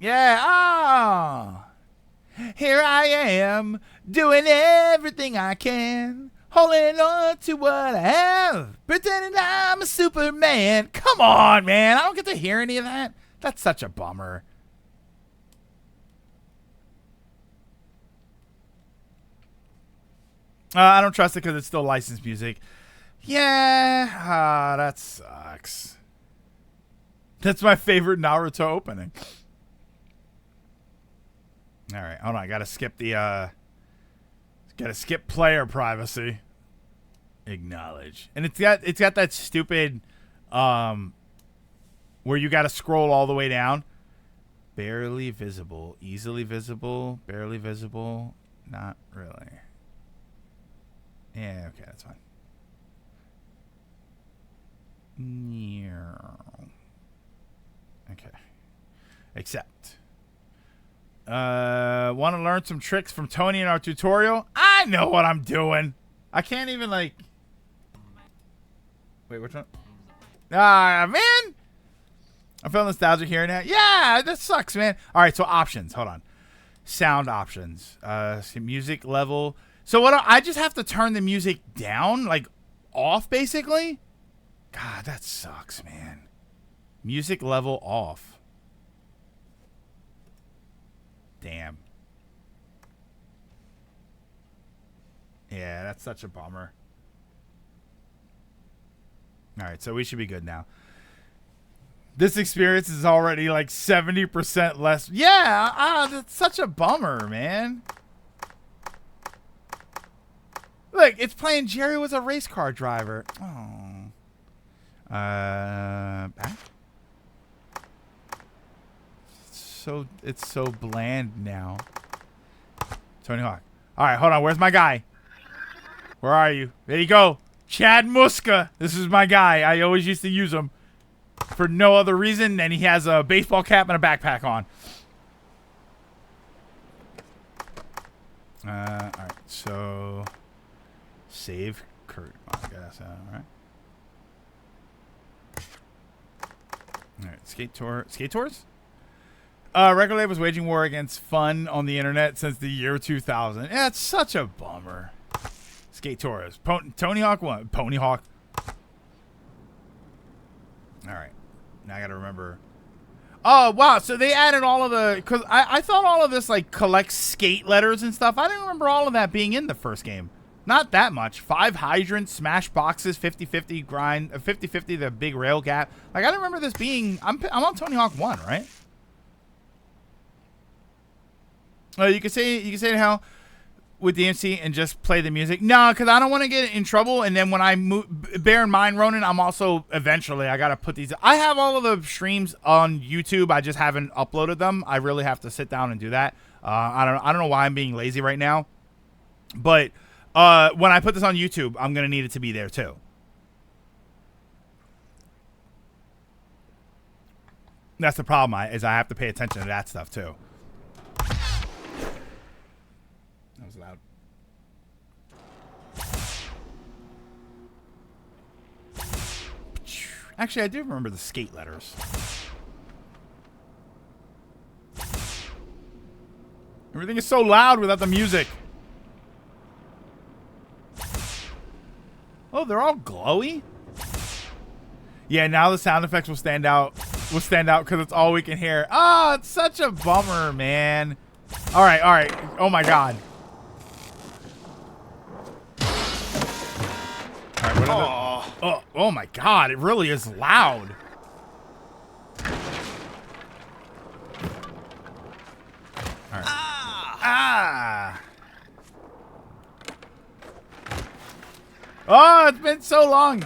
Yeah. Here I am, doing everything I can, holding on to what I have, pretending I'm a Superman. Come on, man. I don't get to hear any of that. That's such a bummer. I don't trust it because it's still licensed music. Yeah, that sucks. That's my favorite Naruto opening. All right, hold on. I gotta skip player privacy. Acknowledge, and it's got that stupid, where you gotta scroll all the way down. Barely visible, easily visible, barely visible, not really. Yeah, okay, that's fine. Okay. Accept. Want to learn some tricks from Tony in our tutorial? I know what I'm doing. I can't even like. Wait, which one? Ah, man. I feel nostalgic hearing that. Yeah, that sucks, man. All right, so options. Hold on. Sound options. Music level. So what? I just have to turn the music down, like off, basically. God, that sucks, man. Music level off. Damn. Yeah, that's such a bummer. All right, so we should be good now. This experience is already like 70% less. Yeah, that's such a bummer, man. Look, it's playing Jerry was a race car driver. Oh. Back? It's so bland now. Tony Hawk. All right, hold on. Where's my guy? Where are you? There you go. Chad Muska. This is my guy. I always used to use him for no other reason, and he has a baseball cap and a backpack on. All right, so save Kurt. I guess. All right. All right, Skate Tours? Record label was waging war against fun on the internet since the year 2000. Yeah, it's such a bummer. Skate Tours. Tony Hawk 1. Pony Hawk. All right. Now I got to remember. Oh, wow. So they added all of the... Because I thought all of this, like, collects skate letters and stuff. I didn't remember all of that being in the first game. Not that much. 5 hydrants, smash boxes, 50-50 grind, 50-50 the big rail gap. Like, I didn't remember this being... I'm on Tony Hawk 1, right? You could say how with DMC and just play the music. No, because I don't want to get in trouble. And then when I move, bear in mind, Ronan, I'm also eventually I gotta put these. I have all of the streams on YouTube. I just haven't uploaded them. I really have to sit down and do that. I don't know why I'm being lazy right now, but when I put this on YouTube, I'm gonna need it to be there too. That's the problem. Is I have to pay attention to that stuff too. That was loud. Actually, I do remember the skate letters. Everything is so loud without the music. Oh, they're all glowy? Yeah, now the sound effects will stand out. Will stand out because it's all we can hear. Oh, it's such a bummer, man. All right, all right. Oh my god. All right, what are the, oh my god, it really is loud. All right. Ah. Oh, it's been so long.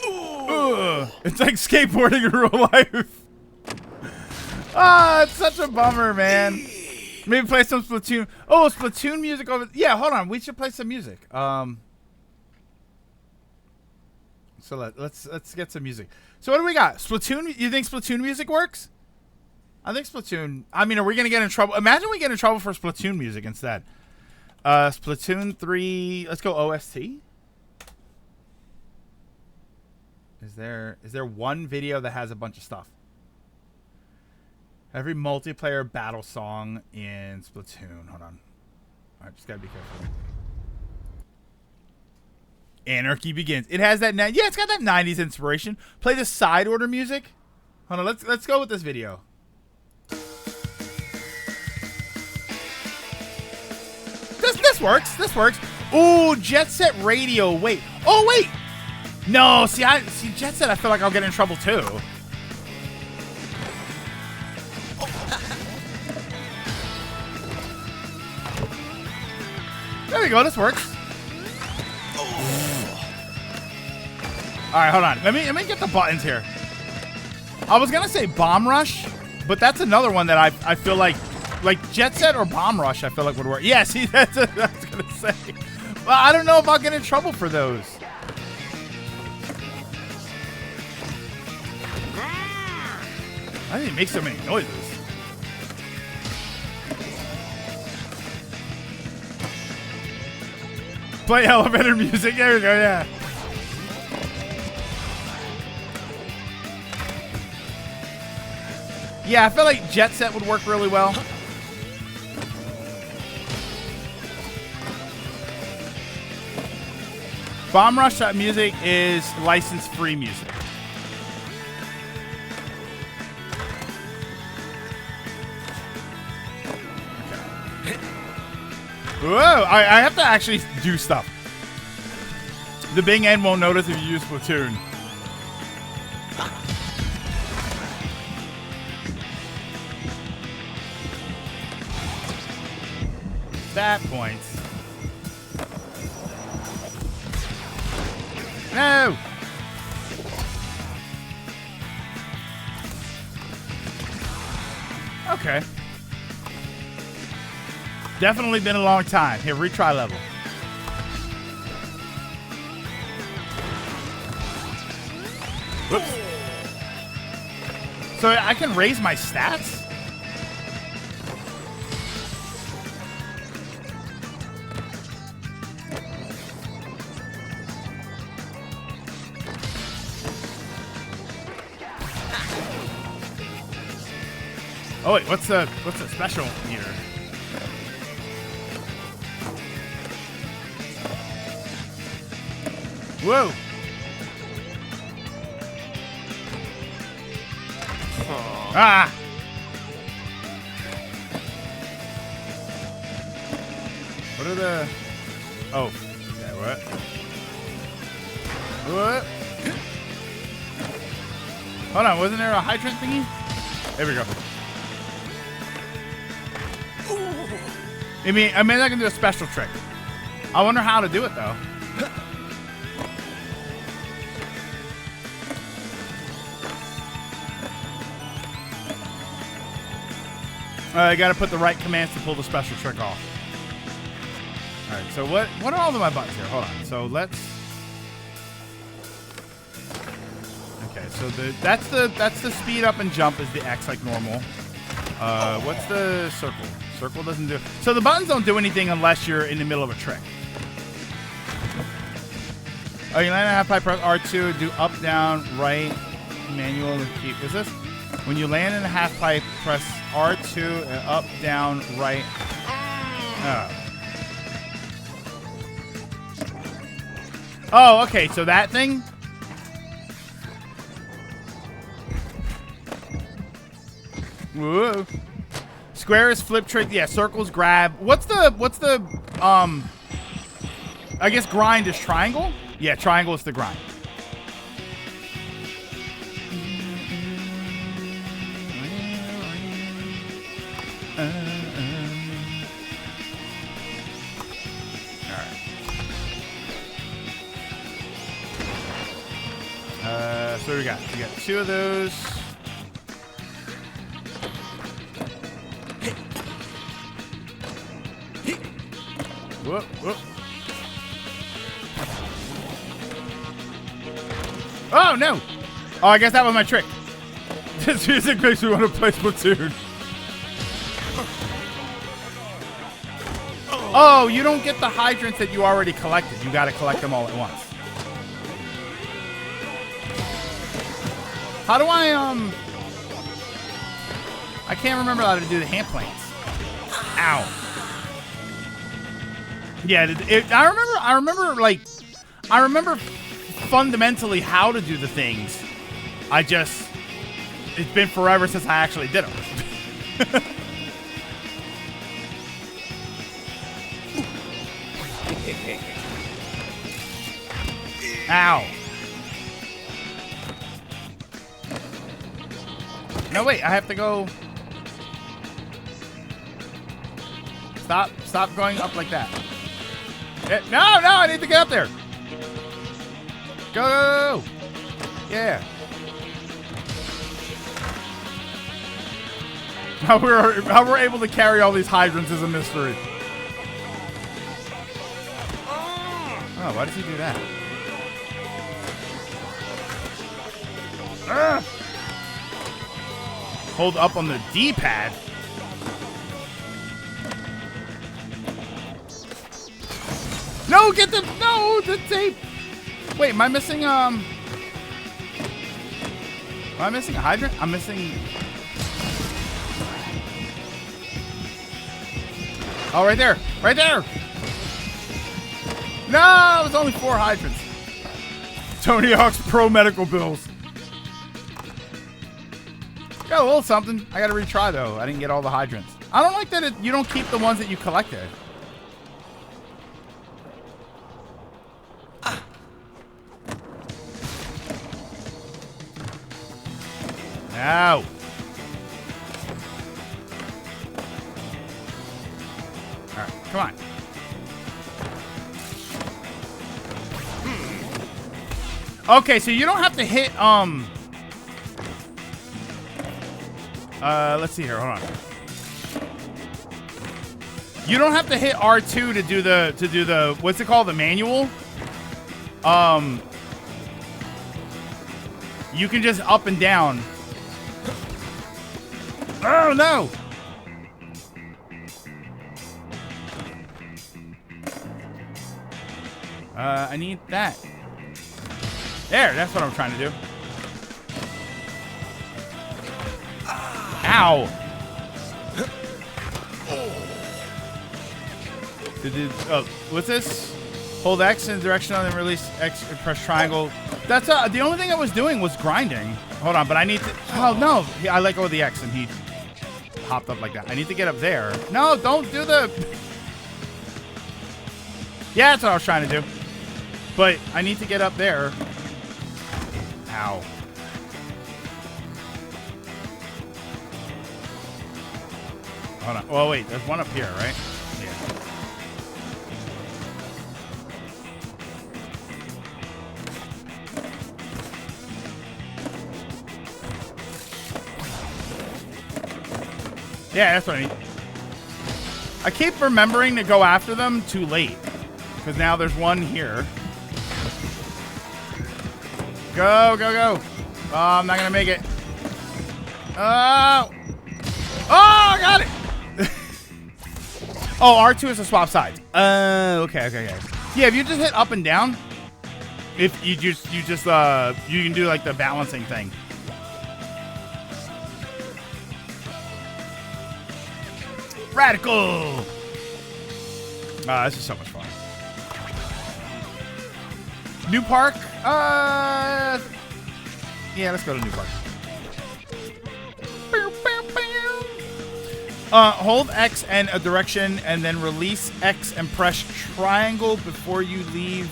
Ugh. It's like skateboarding in real life. Ah, it's such a bummer, man. Maybe play some Splatoon. Oh, Splatoon music over. Yeah, hold on. We should play some music. So let's get some music. So what do we got? Splatoon? You think Splatoon music works? I think Splatoon. I mean, are we gonna get in trouble? Imagine we get in trouble for Splatoon music instead. Splatoon 3. Let's go OST. Is there one video that has a bunch of stuff? Every multiplayer battle song in Splatoon. Hold on. All right, just gotta be careful. Anarchy Begins. It has that. Yeah, it's got that 90s inspiration. Play the side order music. Hold on. Let's go with this video. This works. This works. Ooh, Jet Set Radio. Wait. Oh wait. No. See Jet Set. I feel like I'll get in trouble too. There we go. This works. All right, hold on. Let me get the buttons here. I was gonna say Bomb Rush, but that's another one that I feel like Jet Set or Bomb Rush. I feel like would work. Yeah, see, that's what I was gonna say. Well, I don't know if I'll get in trouble for those. I didn't make so many noises. Play elevator music. There we go. Yeah. Yeah, I feel like Jet Set would work really well. Bomb Rush music is license-free music. Okay. Whoa, I have to actually do stuff. The Bing End won't notice if you use Splatoon. That points. No. Okay. Definitely been a long time. Here, retry level. Whoops. So I can raise my stats? Oh wait, what's the special meter? Whoa! Oh. Ah! What are the? Oh, okay, what? What? Hold on, wasn't there a hydrant thingy? There we go. I mean, I can do a special trick. I wonder how to do it though. I gotta put the right commands to pull the special trick off. All right, so what are all of my buttons here? Hold on. So let's. Okay, so that's the speed up and jump is the X like normal. What's the circle? Circle doesn't do. So the buttons don't do anything unless you're in the middle of a trick. Oh, you land in a half pipe, press R2, do up, down, right, manual, and keep. Is this? When you land in a half pipe, press R2 and up, down, right. Oh, okay. So that thing. Whoa. Square is flip trick. Yeah, circles grab. What's the I guess grind is triangle? Yeah, triangle is the grind. Alright. So we got two of those. Whoop, whoop. Oh, no. Oh, I guess that was my trick. This music makes me want to play Splatoon. Oh, you don't get the hydrants that you already collected. You got to collect them all at once. How do I can't remember how to do the hand plants. Ow. Yeah, I remember fundamentally how to do the things. It's been forever since I actually did them. Ow. No, wait, I have to go. Stop going up like that. No, I need to get up there. Go. Yeah. How we're able to carry all these hydrants is a mystery. Oh, why does he do that? Hold up on the D-pad. No, the tape. Wait, am I missing a hydrant? I'm missing. Oh, right there. No, it's only 4 hydrants. Tony Hawk's Pro Medical Bills. Got a little something. I gotta retry though. I didn't get all the hydrants. I don't like that you don't keep the ones that you collected. No. Alright, come on. Okay, so you don't have to hit let's see here, hold on. You don't have to hit R2 to do the what's it called, the manual? You can just up and down. Oh no! I need that. There, that's what I'm trying to do. Ow! What's this? Hold X in the direction on and release X and press triangle. That's the only thing I was doing was grinding. Hold on, but I need to. Oh no! I let go of the X and he hopped up like that. I need to get up there. No, don't do the. Yeah, that's what I was trying to do. But I need to get up there. Ow. Hold on. Oh, wait. There's one up here, right? Yeah. Yeah, that's what I need. I keep remembering to go after them too late. Because now there's one here. Go. Oh, I'm not going to make it. Oh, I got it. Oh, R2 is to swap sides. Okay. Yeah, if you just hit up and down, if you can do like the balancing thing. Radical. This is so much fun. New Park? Yeah, let's go to New Park. Hold X and a direction, and then release X and press triangle before you leave.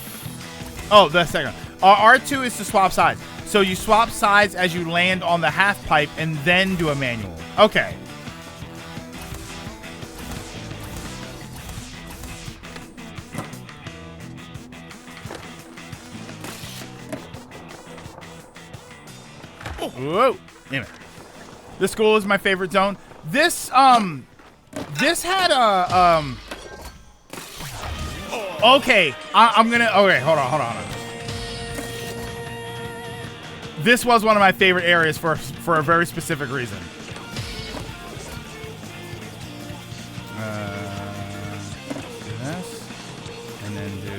Oh, that's second. R2 is to swap sides. So you swap sides as you land on the half pipe, and then do a manual. Okay. Whoa! Damn it. This school is my favorite zone. This had a Okay, I'm gonna. Okay, hold on. this was one of my favorite areas for a very specific reason. Do this, and then do.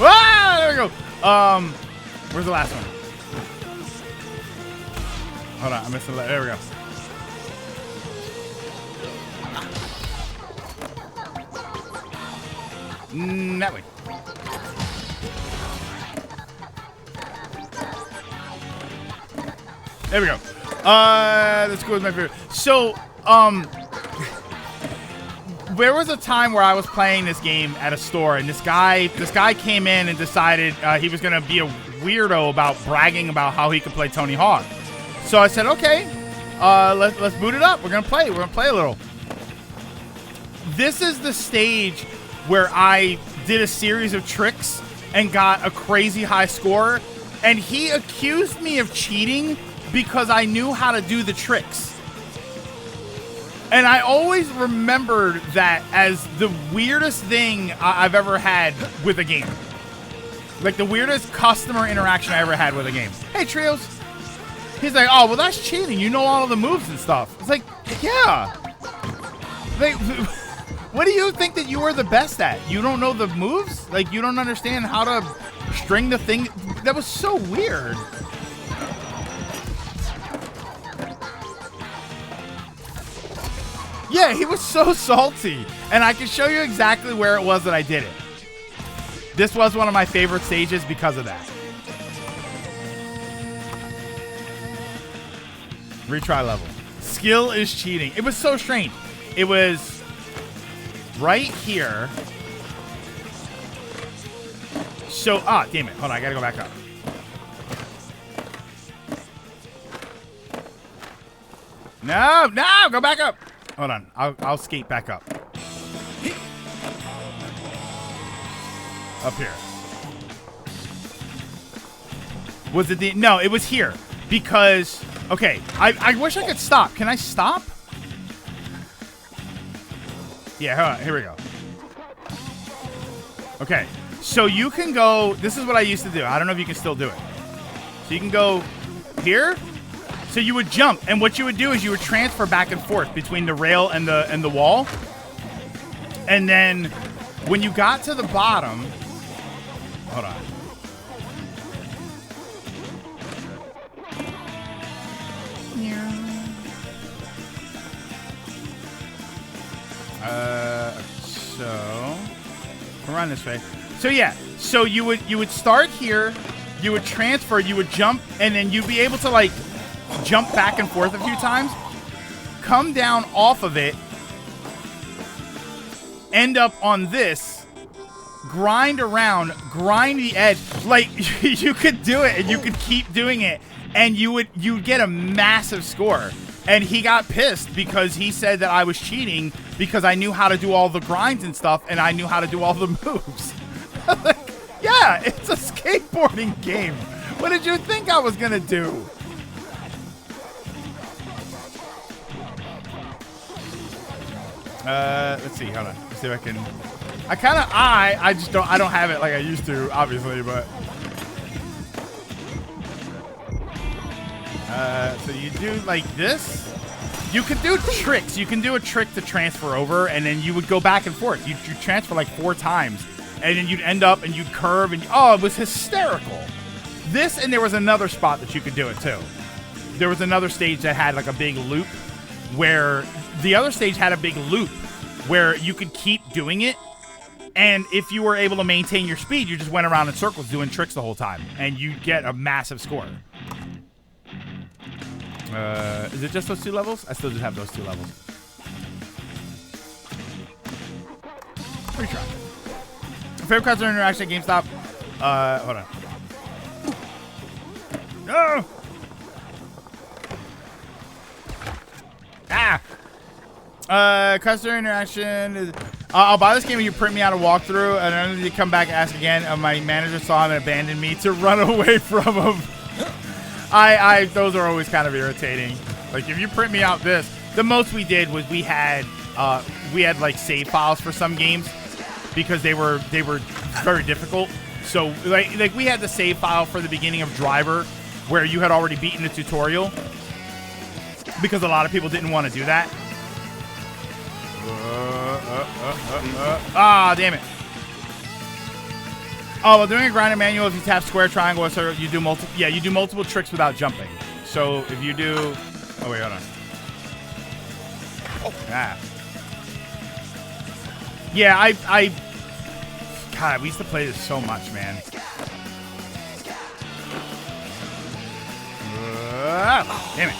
Ah, there we go. Where's the last one? Hold on, I missed the. There we go. That way. There we go. Let's go with my favorite. So, there was a time where I was playing this game at a store, and this guy came in and decided he was gonna be a weirdo about bragging about how he could play Tony Hawk. So I said, okay, let's boot it up. We're gonna play. We're gonna play a little. This is the stage where I did a series of tricks and got a crazy high score, and he accused me of cheating because I knew how to do the tricks. And I always remembered that as the weirdest thing I've ever had with a game. Like the weirdest customer interaction I ever had with a game. Hey, Trios. He's like, oh, well, that's cheating. You know all of the moves and stuff. It's like, yeah. What do you think that you are the best at? You don't know the moves? Like, you don't understand how to string the thing? That was so weird. Yeah, he was so salty. And I can show you exactly where it was that I did it. This was one of my favorite stages because of that. Retry level. Skill is cheating. It was so strange. It was right here. So, damn it. Hold on, I gotta go back up. No, go back up. Hold on, I'll skate back up. Up here. Was it no, it was here. Because, okay, I wish I could stop. Can I stop? Yeah, hold on, here we go. Okay, so you can go, this is what I used to do. I don't know if you can still do it. So you can go here. So you would jump, and what you would do is you would transfer back and forth between the rail and the wall. And then when you got to the bottom, hold on. So come around this way. So yeah, so you would start here, you would transfer, you would jump, and then you'd be able to like jump back and forth a few times, come down off of it, end up on this, grind around, grind the edge. Like, you could do it, and you could keep doing it, and you'd get a massive score. And he got pissed because he said that I was cheating because I knew how to do all the grinds and stuff, and I knew how to do all the moves. Like, yeah, it's a skateboarding game. What did you think I was gonna do? Let's see. Hold on. Let's see if I can. I just don't. I don't have it like I used to, obviously, but. So you do like this. You can do tricks. You can do a trick to transfer over, and then you would go back and forth. You transfer like 4 times, and then you'd end up and you'd curve, and oh, it was hysterical. This, and there was another spot that you could do it too. There was another stage that had like a big loop, where the other stage had a big loop where you could keep doing it, and if you were able to maintain your speed, you just went around in circles doing tricks the whole time, and you get a massive score. Is it just those 2 levels? I still just have those 2 levels. Retry. Favorite customer interaction at GameStop? Hold on. No! Customer interaction is, I'll buy this game if you print me out a walkthrough, and then you come back and ask again. My manager saw him and abandoned me to run away from him. Those are always kind of irritating. Like, if you print me out this, the most we did was we had we had like save files for some games because they were very difficult. So like we had the save file for the beginning of Driver where you had already beaten the tutorial because a lot of people didn't want to do that. Damn it. Oh, well, doing a grinding manual, if you tap square, triangle, so you do multiple tricks without jumping. So if you do, oh wait, hold on. Ah. Yeah, God, we used to play this so much, man. Damn it.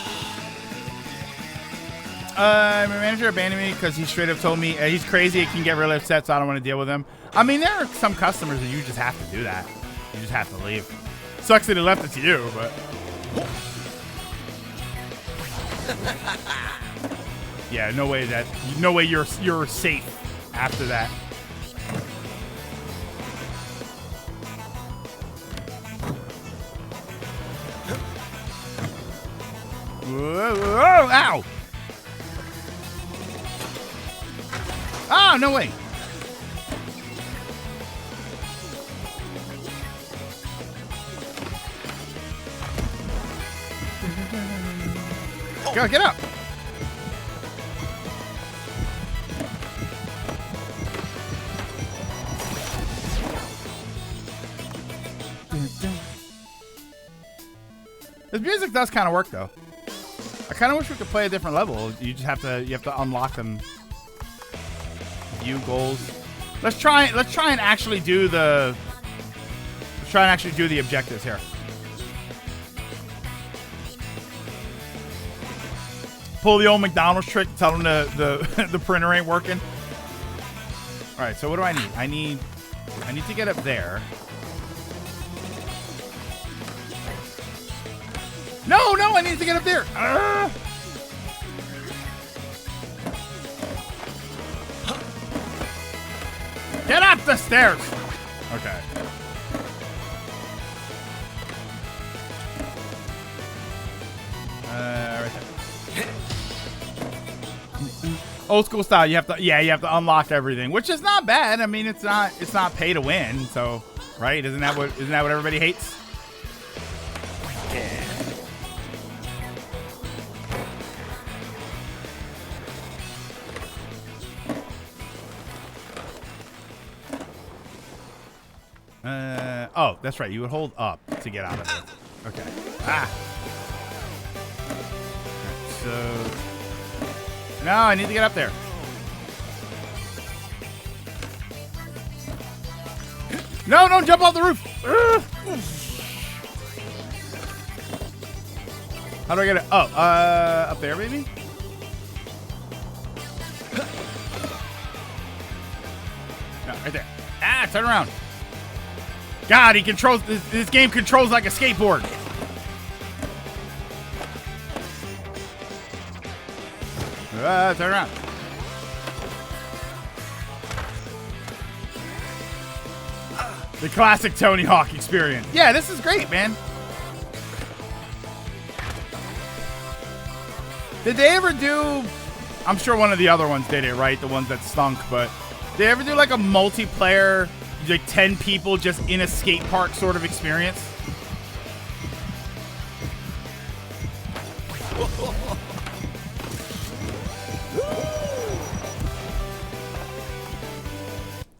My manager abandoned me because he straight up told me he's crazy. It can get really upset, so I don't want to deal with him. I mean, there are some customers that you just have to do that. You just have to leave. Sucks that he left it to you, but. Yeah, no way you're safe after that. Whoa, ow! Oh, no way. Go, get up. This music does kind of work though. I kind of wish we could play a different level. You have to unlock them. View goals. Let's try and actually do the objectives here. Pull the old McDonald's trick, tell them the printer ain't working. All right, so what do I need? I need to get up there. No, I need to get up there. Get up the stairs. Okay. Right there. Old school style. You have to unlock everything, which is not bad. I mean, it's not pay to win. So, right? Isn't that what everybody hates? Oh, that's right. You would hold up to get out of it. Okay. Ah. Right, so. No, I need to get up there. No, don't jump off the roof. How do I get it? Oh, up there, maybe? No, right there. Ah, turn around. God, he controls this game controls like a skateboard. Turn around. The classic Tony Hawk experience. Yeah, this is great, man. Did they ever do? I'm sure one of the other ones did it, right? The ones that stunk, but did they ever do like a multiplayer? Like 10 people just in a skate park sort of experience.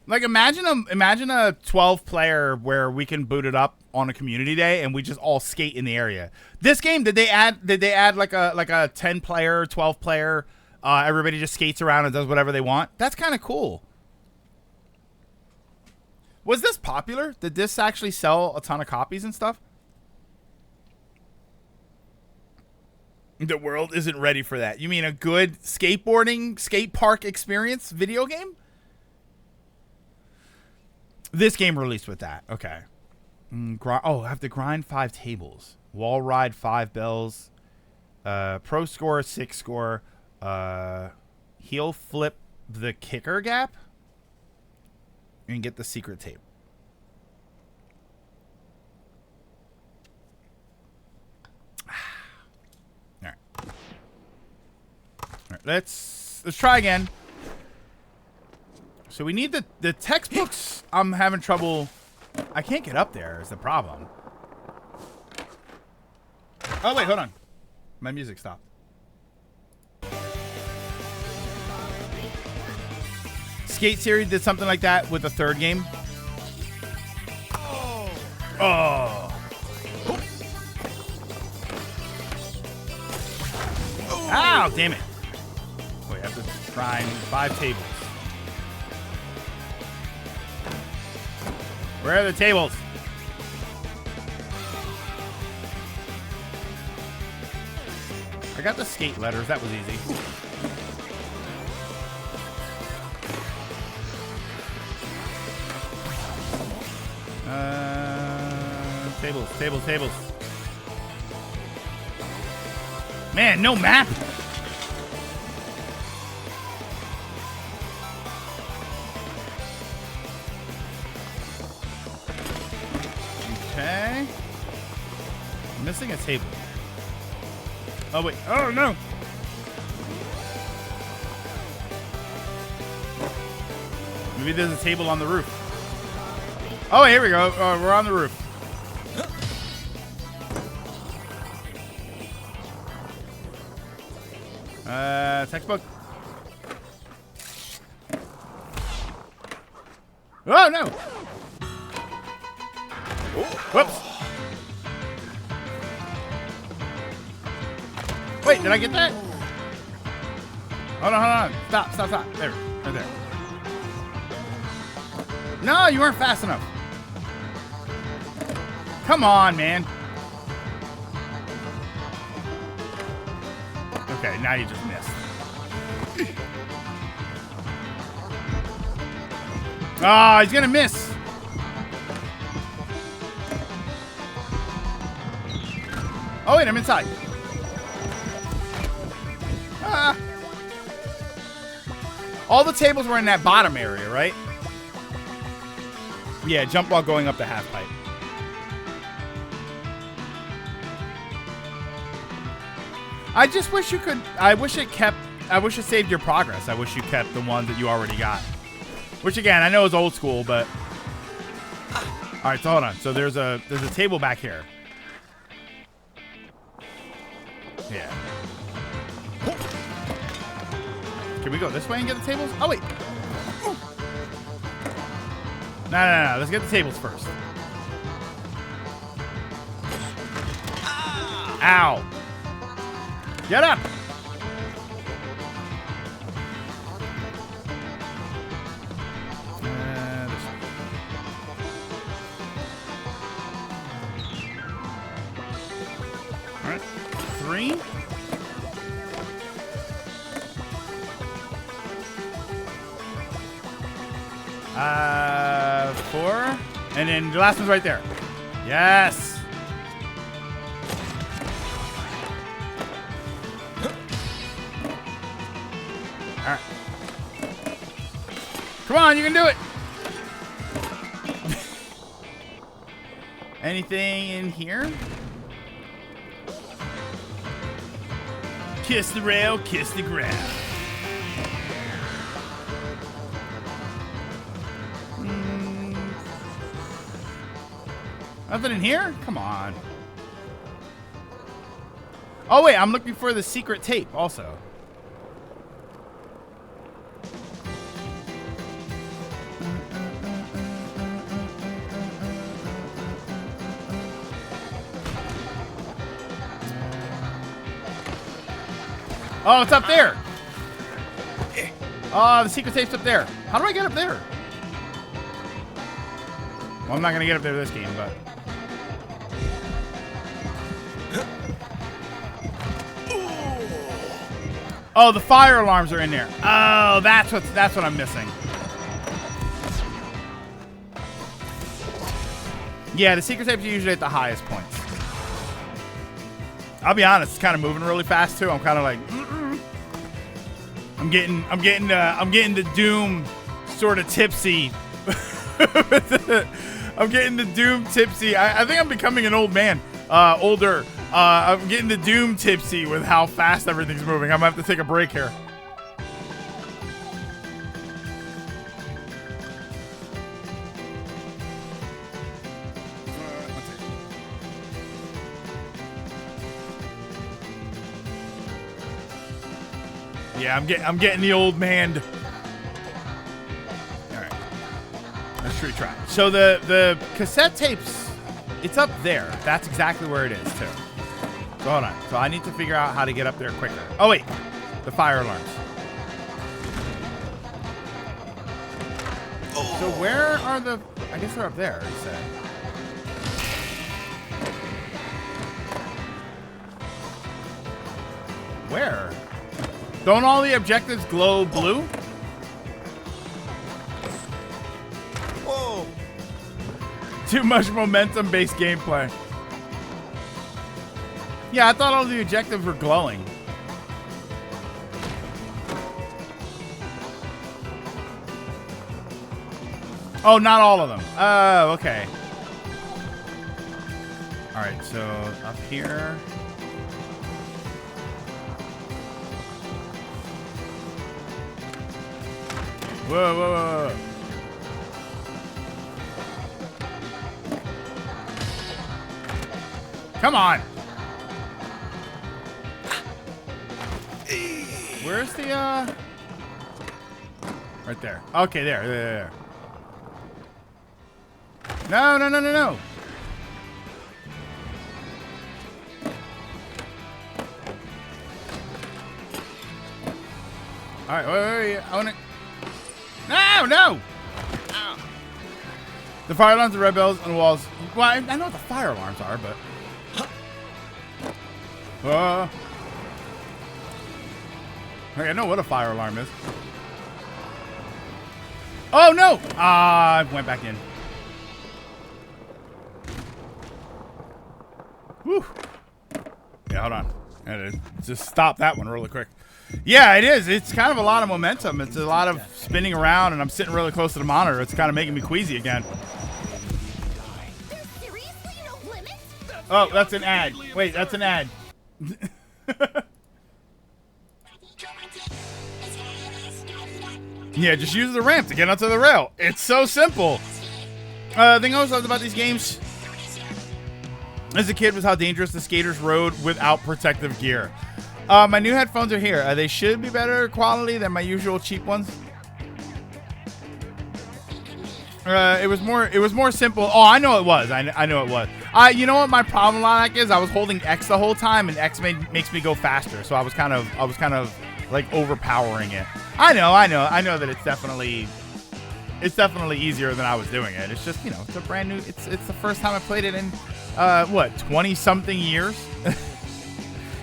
Like imagine a 12 player where we can boot it up on a community day and we just all skate in the area. This game, did they add like a 10 player, 12 player, everybody just skates around and does whatever they want? That's kind of cool. Was this popular? Did this actually sell a ton of copies and stuff? The world isn't ready for that. You mean a good skateboarding, skate park experience video game? This game released with that. Okay. I have to grind 5 tables. Wall ride 5 bells. Pro score 6 score. Heel flip the kicker gap. And get the secret tape. All right. Let's try again. So we need the textbooks. I'm having trouble. I can't get up there is the problem. Oh, wait, hold on. My music stopped. Skate Series did something like that with the third game. Oh. Ow, damn it. Wait, I have to try 5 tables. Where are the tables? I got the skate letters. That was easy. Tables. Man, no map. Okay. I'm missing a table. Oh, wait. Oh, no. Maybe there's a table on the roof. Oh, here we go. We're on the roof. Textbook. Oh, no. Whoops. Wait, did I get that? Hold on. Stop. There. Right there. No, you weren't fast enough. Come on, man. Okay, now you just missed. Ah, he's gonna miss. Oh, wait, I'm inside. Ah. All the tables were in that bottom area, right? Yeah, jump while going up the half pipe. I just wish you could. I wish it saved your progress. I wish you kept the ones that you already got. Which again, I know is old school, but all right. So hold on. So there's a table back here. Yeah. Can we go this way and get the tables? Oh wait. No. Let's get the tables first. Ow. Get up. All right. 3. Four. And then the last one's right there. Yes. All right. Come on, you can do it. Anything in here? Kiss the rail, kiss the ground. Nothing in here? Come on. Oh, wait. I'm looking for the secret tape also. Oh, it's up there. Oh, the secret tape's up there. How do I get up there? Well, I'm not going to get up there this game, but... Oh, the fire alarms are in there. Oh, that's what I'm missing. Yeah, the secret tapes are usually at the highest points. I'll be honest, it's kind of moving really fast too. I'm kind of like, I'm getting the Doom sort of tipsy. I'm getting the Doom tipsy. I think I'm becoming an old man, older. I'm getting the Doom tipsy with how fast everything's moving. I'm gonna have to take a break here. Yeah, I'm getting the old man. All right, let's retry. So the cassette tapes, it's up there. That's exactly where it is too. So hold on. So I need to figure out how to get up there quicker. Oh wait, the fire alarms. So where are the? I guess they're up there. He said. Where? Don't all the objectives glow blue? Whoa! Too much momentum-based gameplay. Yeah, I thought all the objectives were glowing. Oh, not all of them. Oh, okay. All right, so up here. Whoa, whoa, whoa, whoa. Come on. Where's the, right there. Okay, there. No. All right, wait. I want to... No! Ow. The fire alarms, the red bells, and the walls. Well, I know what the fire alarms are, but... Okay, I know what a fire alarm is. Oh, no! I went back in. Whew. Yeah, hold on. Just stop that one really quick. Yeah, it is. It's kind of a lot of momentum. It's a lot of spinning around, and I'm sitting really close to the monitor. It's kind of making me queasy again. Oh, that's an ad. Wait, that's an ad. Yeah, just use the ramp to get onto the rail. It's so simple. The thing I always loved about these games as a kid was how dangerous the skaters rode without protective gear. My new headphones are here. They should be better quality than my usual cheap ones. It was more simple. Oh, I know it was. I know it was. You know what my problem like is? I was holding X the whole time, and X makes me go faster. So I was kind of like overpowering it. I know that it's definitely easier than I was doing it. It's just, it's a brand new. It's the first time I played it in what 20 something years.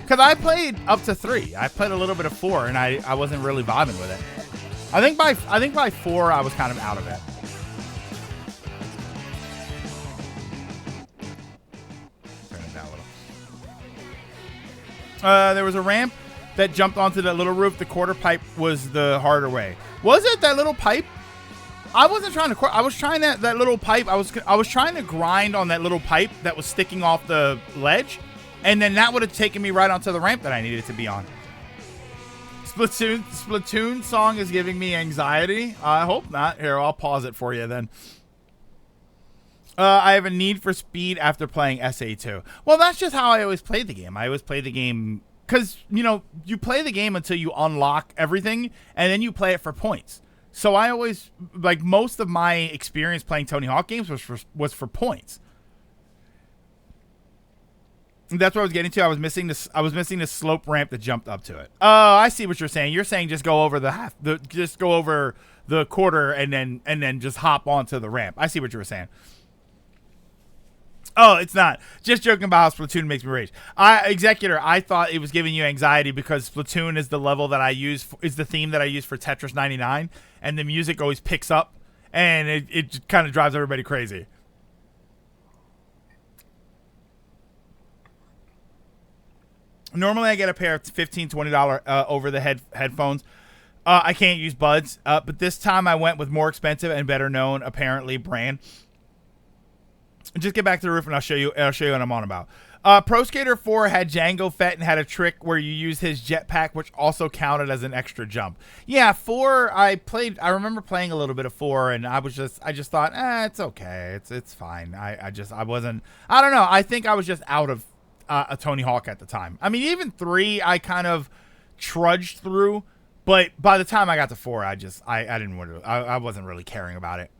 Because I played up to 3. I played a little bit of 4, and I wasn't really vibing with it. I think by 4 I was kind of out of it. Turn it down a little. There was a ramp that jumped onto that little roof. The quarter pipe was the harder way. Was it that little pipe? I wasn't trying to. I was trying that little pipe. I was trying to grind on that little pipe that was sticking off the ledge. And then that would have taken me right onto the ramp that I needed to be on. Splatoon song is giving me anxiety. I hope not. Here, I'll pause it for you then. I have a need for speed after playing SA2. Well, that's just how I always played the game. I always played the game because, you play the game until you unlock everything, and then you play it for points. So I always, like, most of my experience playing Tony Hawk games was for points. That's what I was getting to. I was missing this slope ramp that jumped up to it. Oh, I see what you're saying. You're saying just go over just go over the quarter and then just hop onto the ramp. I see what you were saying. Oh, it's not. Just joking about how Splatoon makes me rage. Executor, I thought it was giving you anxiety because Splatoon is the level that I use, is the theme that I use for Tetris 99, and the music always picks up, and it kind of drives everybody crazy. Normally, I get a pair of $15, $20 over-the-head headphones. I can't use buds, but this time I went with more expensive and better-known, apparently, brand. Just get back to the roof, and I'll show you what I'm on about. Pro Skater 4 had Django Fett and had a trick where you use his jetpack, which also counted as an extra jump. Yeah, 4, I remember playing a little bit of 4, and I just thought, it's okay. It's fine. I don't know. I think I was just out of a Tony Hawk at the time. I mean, even 3, I kind of trudged through, But by the time I got to 4, I didn't want to. I wasn't really caring about it.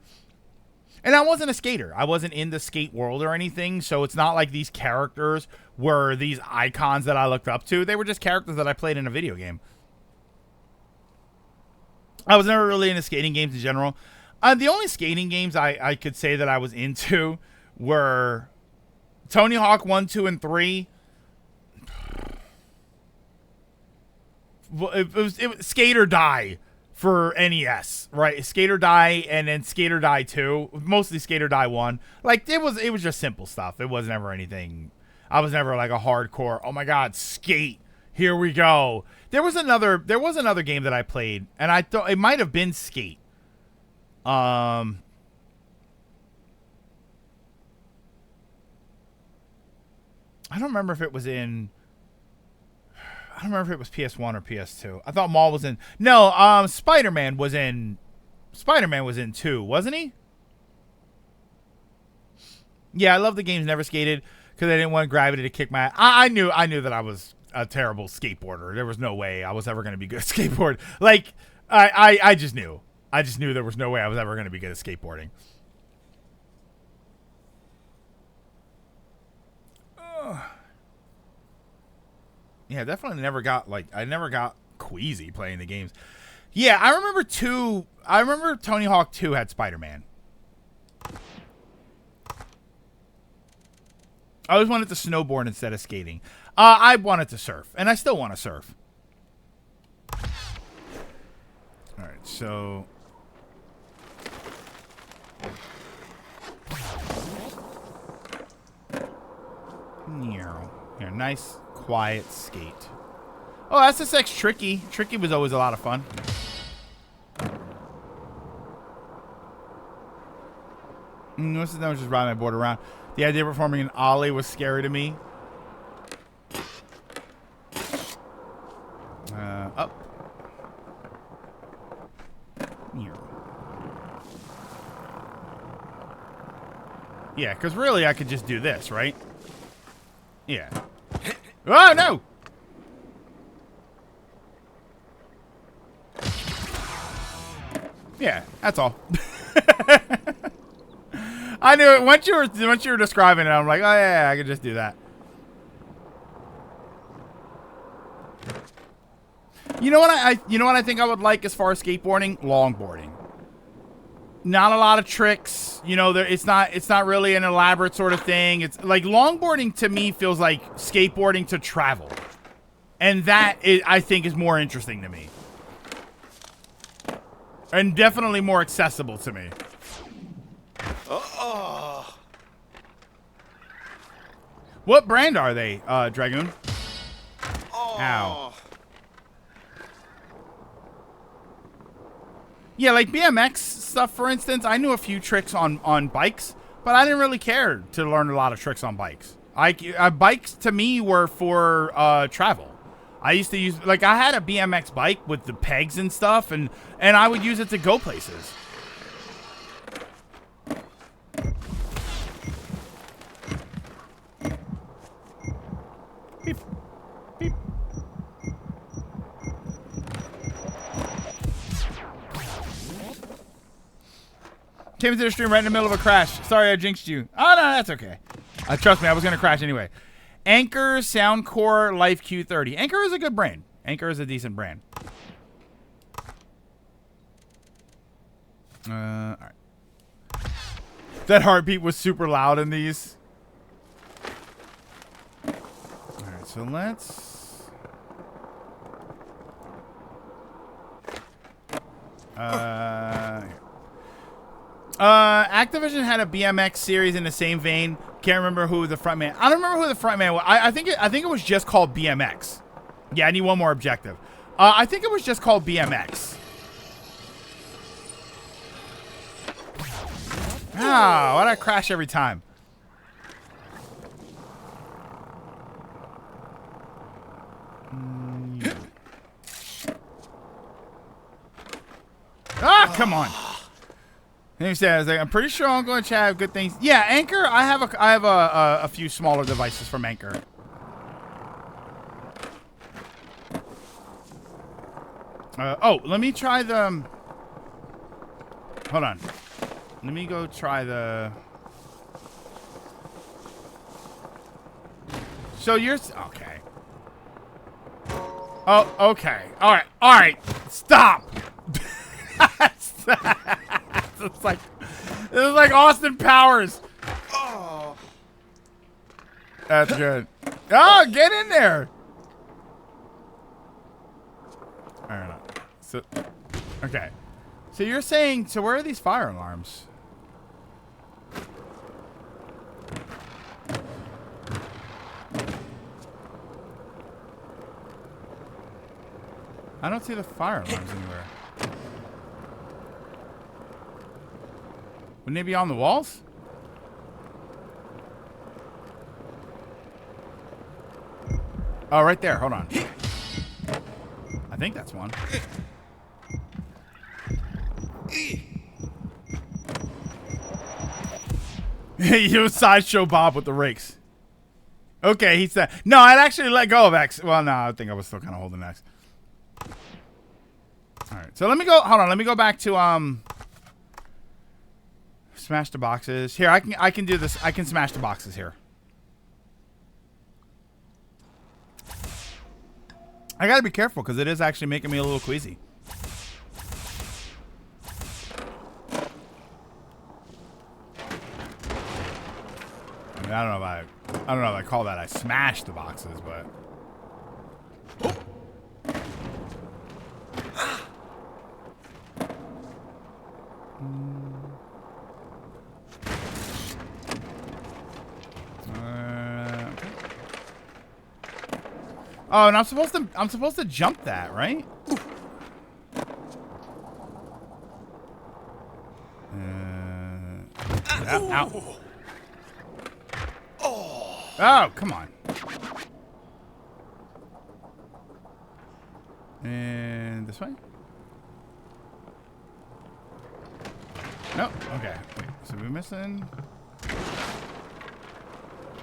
And I wasn't a skater. I wasn't in the skate world or anything. So it's not like these characters were these icons that I looked up to. They were just characters that I played in a video game. I was never really into skating games in general. The only skating games I could say that I was into were Tony Hawk 1, 2, and 3. It was Skate or Die for NES, right? Skate or Die, and then Skate or Die 2. Mostly Skate or Die 1. Like, it was just simple stuff. It was never anything. I was never like a hardcore, oh my god, skate. Here we go. There was another game that I played, and I thought it might have been Skate. I don't remember if it was in. I don't remember if it was PS1 or PS2. I thought Maul was in. No, Spider-Man was in 2, wasn't he? Yeah, I love the games Never Skated because I didn't want Gravity to kick my. I knew that I was a terrible skateboarder. There was no way I was ever going to be good at skateboard. Like I just knew. I just knew there was no way I was ever going to be good at skateboarding. Yeah, definitely never got queasy playing the games. Yeah, I remember Tony Hawk 2 had Spider-Man. I always wanted to snowboard instead of skating. I wanted to surf, and I still want to surf. All right, so here, nice quiet skate. Oh, SSX Tricky. Tricky was always a lot of fun. Most of them was just riding my board around. The idea of performing an ollie was scary to me. Up. Here. Yeah, because really I could just do this, right? Yeah. Oh, no! Yeah, that's all. I knew it. Once you were describing it, I'm like, oh yeah, I could just do that. You know what I think I would like as far as skateboarding? Longboarding. Not a lot of tricks. You know, it's not really an elaborate sort of thing. It's like longboarding to me feels like skateboarding to travel. And that I think is more interesting to me. And definitely more accessible to me. What brand are they, Dragoon? Ow. Yeah, like BMX stuff, for instance. I knew a few tricks on bikes, but I didn't really care to learn a lot of tricks on bikes. Bikes to me were for travel. I used to use, like, I had a BMX bike with the pegs and stuff, and I would use it to go places. Beep. Beep. Came into the stream right in the middle of a crash. Sorry I jinxed you. Oh, no, that's okay. Trust me, I was going to crash anyway. Anchor Soundcore Life Q30. Anchor is a good brand. Anchor is a decent brand. All right. That heartbeat was super loud in these. All right, so let's... Activision had a BMX series in the same vein. Can't remember who the front man. I don't remember who the front man was. I think it was just called BMX. Yeah, I need one more objective. I think it was just called BMX. Ah, why'd I crash every time? Ah, come on. He says, I'm pretty sure I'm going to have good things. Yeah, Anchor. I have a few smaller devices from Anchor. Oh, let me try the... hold on. Let me go try the... So you're... okay. Oh, okay. All right. All right. Stop. It's like... this is like Austin Powers. Oh. That's good. Oh, get in there. All right. So... okay. So you're saying... so where are these fire alarms? I don't see the fire alarms anywhere. Wouldn't they be on the walls? Oh, right there. Hold on. I think that's one. You sideshow Bob with the rakes. Okay, he said... no, I'd actually let go of X. Well, no, I think I was still kind of holding X. All right, so let me go... hold on, let me go back to... smash the boxes. Here, I can do this. I can smash the boxes here. I gotta be careful, because it is actually making me a little queasy. I mean, I don't know if I call that I smashed the boxes, but... oh, and I'm supposed to jump that, right? Ow. Oh, come on. And this way? No. Okay. Wait, so we're missing...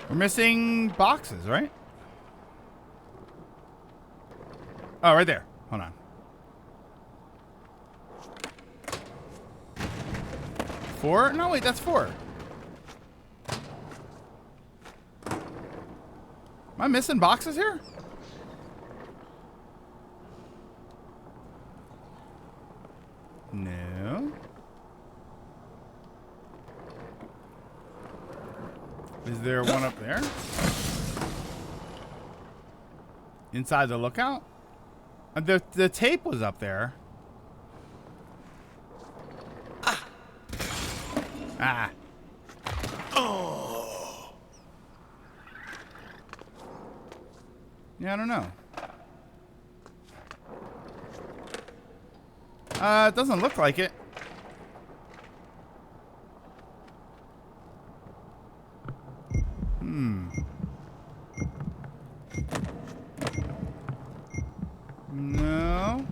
we're missing boxes, right? Oh, right there. Hold on. 4? No, wait, that's 4. Am I missing boxes here? No. Is there one up there? Inside the lookout? The tape was up there. Ah. Oh. Yeah, I don't know. It doesn't look like it. No.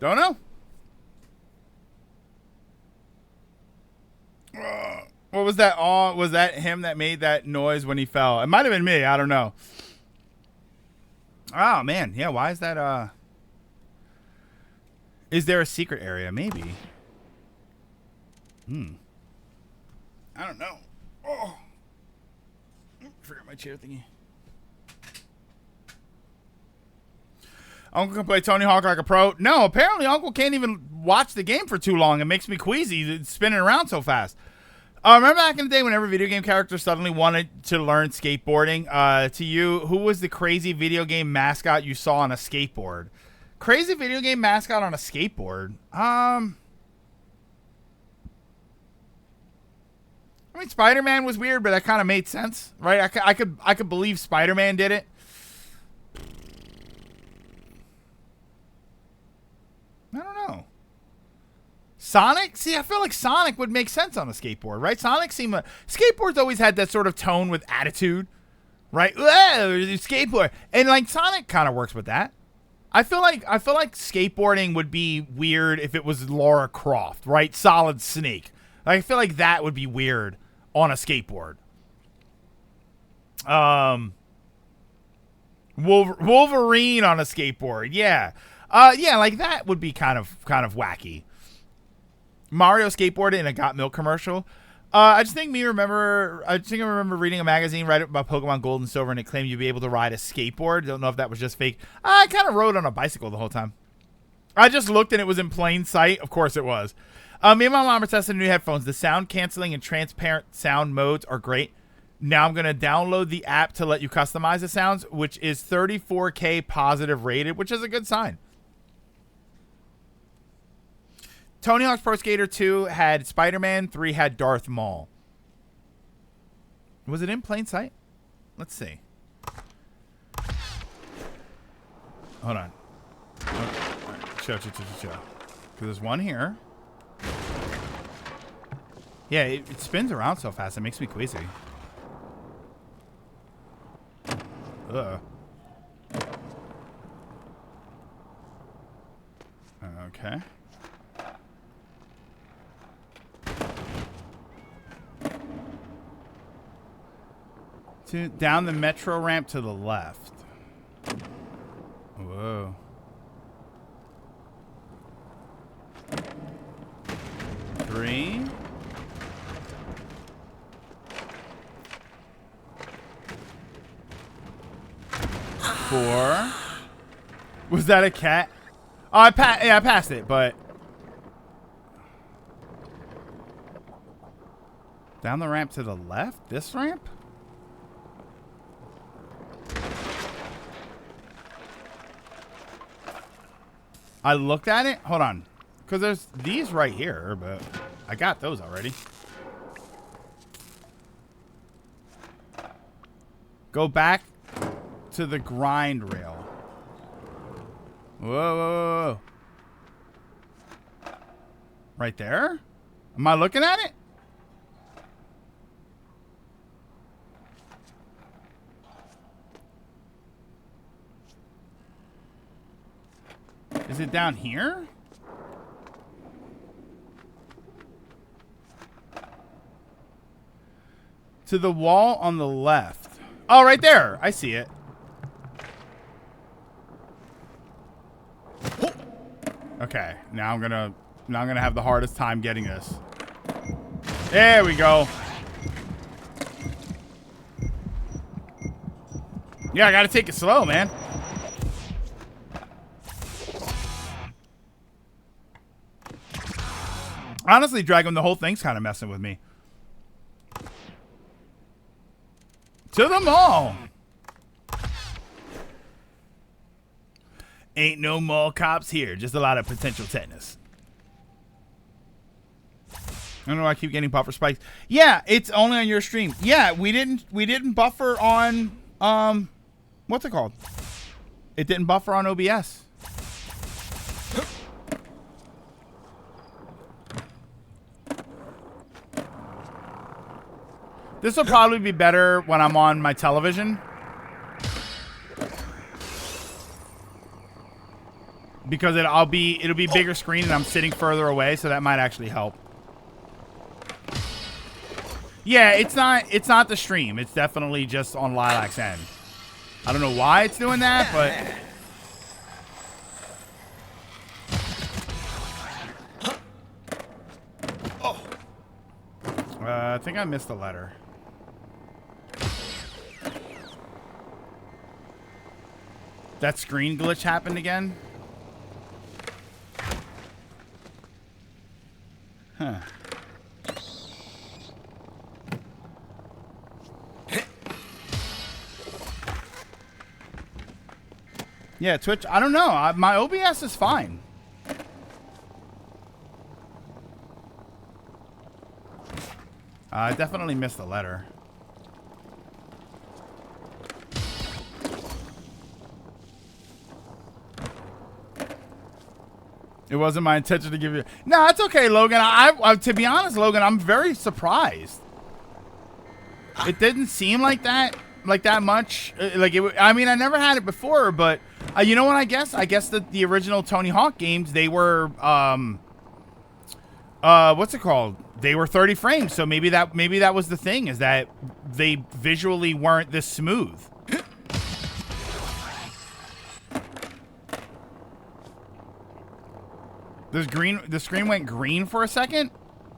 Don't know. What was that? Oh, was that him that made that noise when he fell? It might have been me. I don't know. Oh, man. Yeah, why is that? Is there a secret area? Maybe. I don't know. Oh. Forgot my chair thingy. Uncle can play Tony Hawk like a pro. No, apparently Uncle can't even watch the game for too long. It makes me queasy. It's spinning around so fast. Remember back in the day whenever video game characters suddenly wanted to learn skateboarding? To you, who was the crazy video game mascot you saw on a skateboard? Crazy video game mascot on a skateboard? I mean, Spider-Man was weird, but that kind of made sense, right? I could believe Spider-Man did it. I don't know. Sonic? See, I feel like Sonic would make sense on a skateboard, right? Skateboards always had that sort of tone with attitude, right? Skateboard. And like Sonic kind of works with that. I feel like skateboarding would be weird if it was Lara Croft, right? Solid Snake. I feel like that would be weird on a skateboard. Wolverine on a skateboard. Yeah. Yeah, like that would be kind of wacky. Mario skateboarded in a Got Milk commercial. I think I remember reading a magazine right about Pokemon Gold and Silver, and it claimed you'd be able to ride a skateboard. Don't know if that was just fake. I kind of rode on a bicycle the whole time. I just looked and it was in plain sight. Of course it was. Me and my mom are testing new headphones. The sound canceling and transparent sound modes are great. Now I'm going to download the app to let you customize the sounds, which is 34K positive rated, which is a good sign. Tony Hawk's Pro Skater 2 had Spider-Man, 3 had Darth Maul. Was it in plain sight? Let's see. Hold on. Chill. Because there's one here. Yeah, it spins around so fast, it makes me queasy. Ugh. Okay. Down the metro ramp to the left. Whoa. Three. Four. Was that a cat? Oh, I passed it, but down the ramp to the left? This ramp? I looked at it. Hold on. Because there's these right here, but I got those already. Go back to the grind rail. Whoa. Right there? Am I looking at it? Is it down here? To the wall on the left. Oh, right there. I see it. Okay, now I'm gonna have the hardest time getting this. There we go. Yeah, I gotta take it slow, man. Honestly, Dragon, the whole thing's kind of messing with me. To the mall. Ain't no mall cops here. Just a lot of potential tetanus. I don't know why I keep getting buffer spikes. Yeah, it's only on your stream. Yeah, we didn't buffer on what's it called? It didn't buffer on OBS. This will probably be better when I'm on my television. Because it'll be bigger screen and I'm sitting further away, so that might actually help. Yeah, it's not the stream. It's definitely just on Lilac's end. I don't know why it's doing that, but I think I missed a letter. That screen glitch happened again? Huh. Yeah, Twitch, I don't know. My OBS is fine. I definitely missed the letter. It wasn't my intention to give you... No, it's okay, Logan. I to be honest, Logan, I'm very surprised. It didn't seem like that much. I mean, I never had it before, but you know what? I guess that the original Tony Hawk games, they were what's it called? They were 30 frames. So maybe that was the thing, is that they visually weren't this smooth. The screen went green for a second?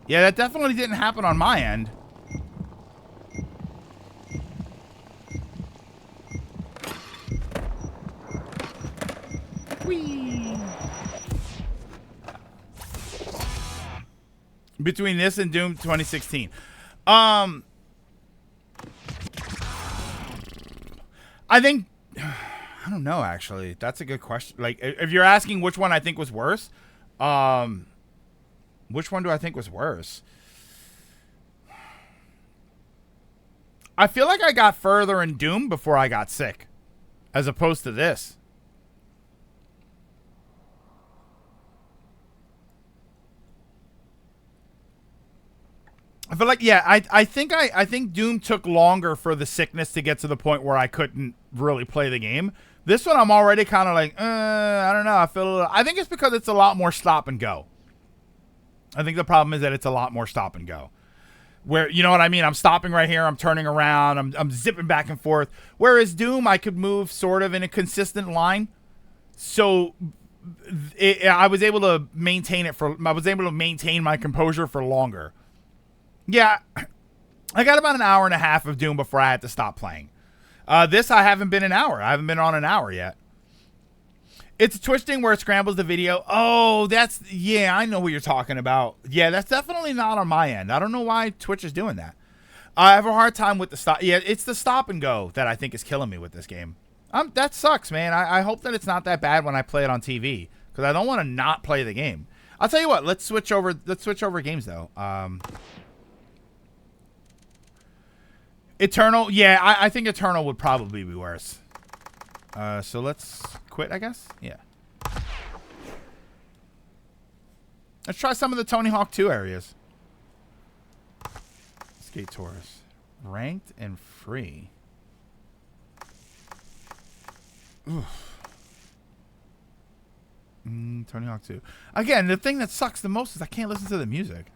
Yeah, that definitely didn't happen on my end. Whee! Between this and Doom 2016. I think... I don't know, actually. That's a good question. Like, if you're asking which one I think was worse, which one do I think was worse? I feel like I got further in Doom before I got sick, as opposed to this. I feel like, yeah, I think Doom took longer for the sickness to get to the point where I couldn't really play the game. This one, I'm already kind of like, I don't know. I think it's because it's a lot more stop and go. I think the problem is that it's a lot more stop and go. Where, you know what I mean? I'm stopping right here. I'm turning around. I'm zipping back and forth. Whereas Doom, I could move sort of in a consistent line. So I was able to maintain my composure for longer. Yeah, I got about an hour and a half of Doom before I had to stop playing. This, I haven't been an hour. I haven't been on an hour yet. It's a Twitch thing where it scrambles the video. Oh, yeah, I know what you're talking about. Yeah, that's definitely not on my end. I don't know why Twitch is doing that. I have a hard time with the stop. Yeah, it's the stop and go that I think is killing me with this game. That sucks, man. I hope that it's not that bad when I play it on TV, because I don't want to not play the game. I'll tell you what. Let's switch over games, though. Eternal. Yeah, I think Eternal would probably be worse. So let's quit, I guess. Yeah. Let's try some of the Tony Hawk 2 areas. Skate Tours. Ranked and free. Oof. Tony Hawk 2. Again, the thing that sucks the most is I can't listen to the music.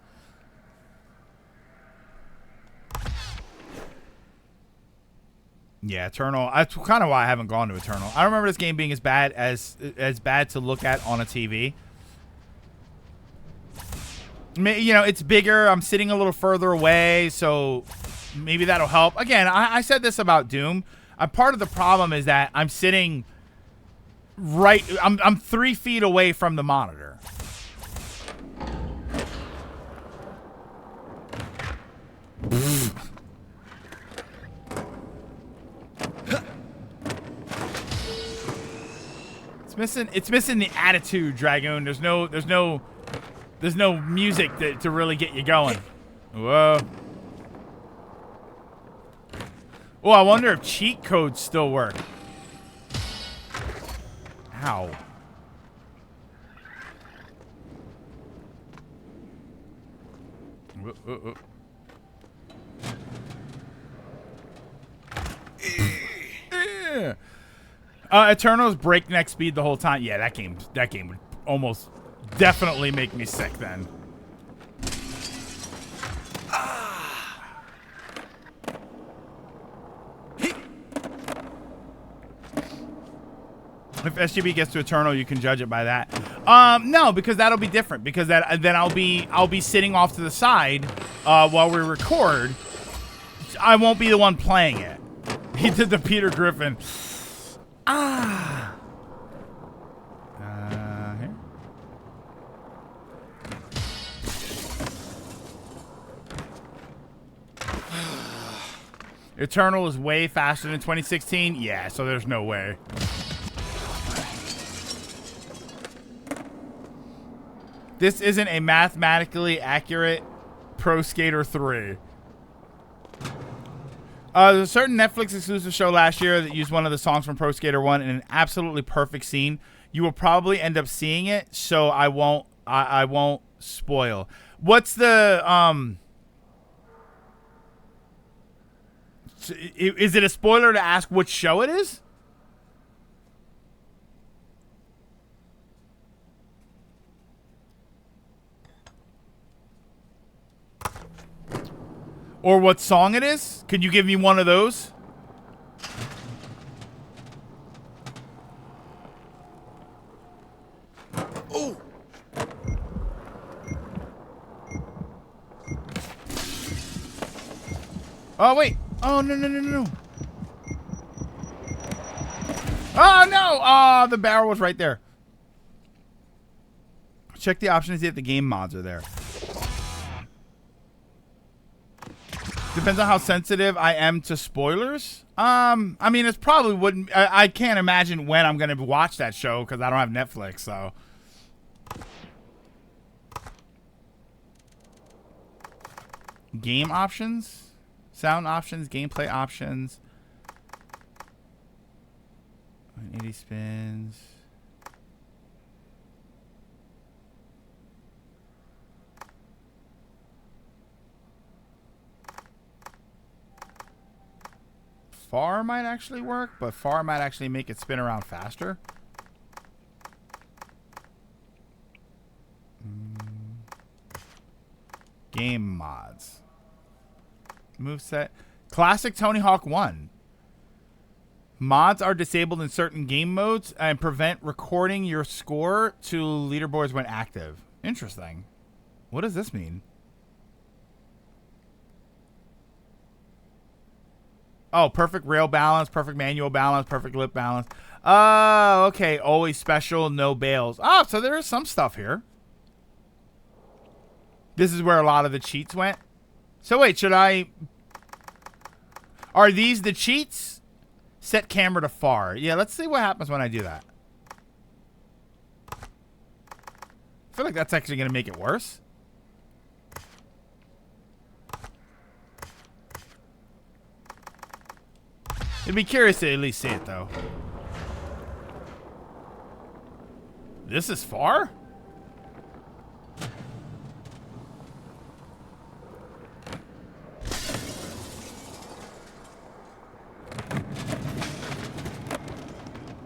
Yeah, Eternal. That's kind of why I haven't gone to Eternal. I remember this game being as bad to look at on a TV. You know, it's bigger. I'm sitting a little further away, so maybe that'll help. Again, I said this about Doom. Part of the problem is that I'm sitting right. I'm 3 feet away from the monitor. It's missing the attitude, Dragoon. There's no music to really get you going. Whoa. Oh, I wonder if cheat codes still work. Ow. Eternal's breakneck speed the whole time. Yeah, that game would almost definitely make me sick then. If SGB gets to Eternal, you can judge it by that. No, because that'll be different. Because then I'll be sitting off to the side while we record. I won't be the one playing it. He did the Peter Griffin. Here. Eternal is way faster than 2016. Yeah, so there's no way. This isn't a mathematically accurate Pro Skater 3. There's a certain Netflix exclusive show last year that used one of the songs from Pro Skater 1 in an absolutely perfect scene. You will probably end up seeing it, so I won't spoil. What's the is it a spoiler to ask which show it is? Or what song it is? Can you give me one of those? Oh! Oh, wait. Oh, no, no, no, no, no. Oh, no. Oh, the barrel was right there. Check the options to see if the game mods are there. Depends on how sensitive I am to spoilers. I mean, it's probably wouldn't. I can't imagine when I'm going to watch that show because I don't have Netflix, so. Game options, sound options, gameplay options. 80 spins. Far might actually work, but far might actually make it spin around faster. Game mods. Moveset. Classic Tony Hawk 1. Mods are disabled in certain game modes and prevent recording your score to leaderboards when active. Interesting. What does this mean? Oh, perfect rail balance, perfect manual balance, perfect lip balance. Oh, okay. Always special, no bails. Oh, so there is some stuff here. This is where a lot of the cheats went. So wait, should I... Are these the cheats? Set camera to far. Yeah, let's see what happens when I do that. I feel like that's actually going to make it worse. I'd be curious to at least see it, though. This is far?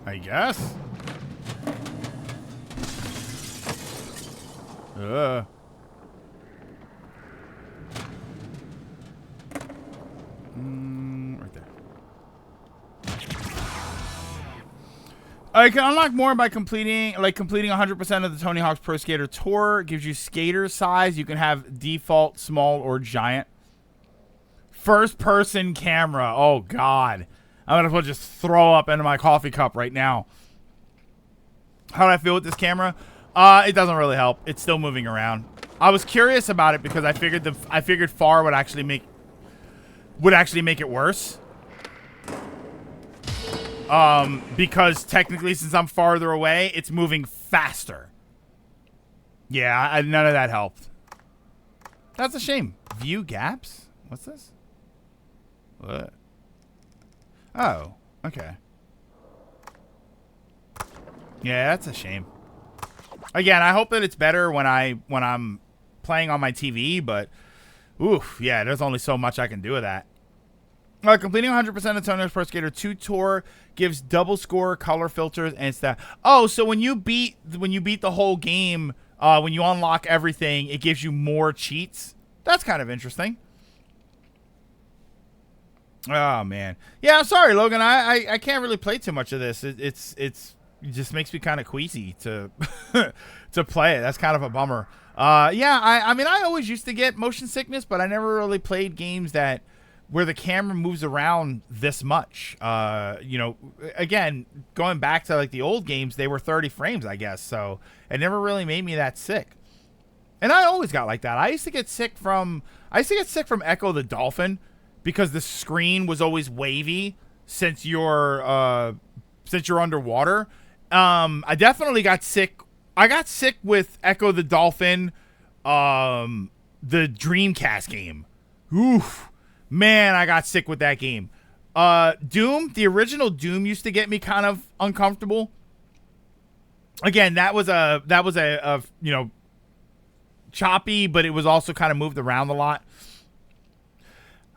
I guess. Right there. I can unlock more by completing 100% of the Tony Hawk's Pro Skater Tour. It gives you skater size. You can have default, small, or giant. First person camera. Oh, God. I'm going to just throw up into my coffee cup right now. How do I feel with this camera? It doesn't really help. It's still moving around. I was curious about it because I figured far would actually make it worse. Because technically, since I'm farther away, it's moving faster. Yeah, none of that helped. That's a shame. View gaps? What's this? What? Oh, okay. Yeah, that's a shame. Again, I hope that it's better when I'm playing on my TV, but oof, yeah, there's only so much I can do with that. Completing 100% of Tony Hawk's Pro Skater 2 Tour gives double score, color filters, and stuff. Oh, so when you beat the whole game, when you unlock everything, it gives you more cheats. That's kind of interesting. Oh man, yeah. I'm sorry, Logan. I can't really play too much of this. It just makes me kind of queasy to to play it. That's kind of a bummer. Yeah. I mean, I always used to get motion sickness, but I never really played games where the camera moves around this much. You know, again, going back to like the old games, they were 30 frames, I guess. So it never really made me that sick. And I always got like that. I used to get sick from Echo the Dolphin because the screen was always wavy since you're underwater. I definitely got sick. I got sick with Echo the Dolphin, the Dreamcast game. Oof. Man, I got sick with that game. Doom, the original Doom used to get me kind of uncomfortable. Again, that was a you know, choppy, but it was also kind of moved around a lot.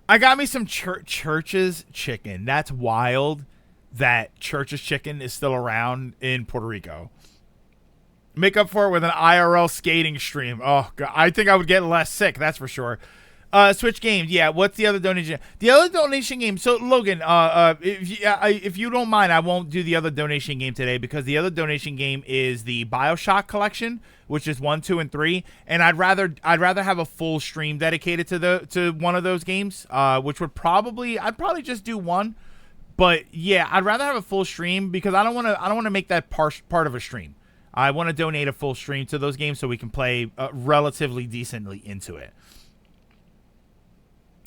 I got me some Church's chicken. That's wild that Church's chicken is still around in Puerto Rico. Make up for it with an IRL skating stream. Oh, God. I think I would get less sick, that's for sure. Switch games. Yeah. What's the other donation? The other donation game. So Logan, if you don't mind, I won't do the other donation game today because the other donation game is the BioShock collection, which is 1, 2, and 3. And I'd rather have a full stream dedicated to one of those games, which I'd probably just do one. But yeah, I'd rather have a full stream because I don't want to make that part of a stream. I want to donate a full stream to those games so we can play relatively decently into it.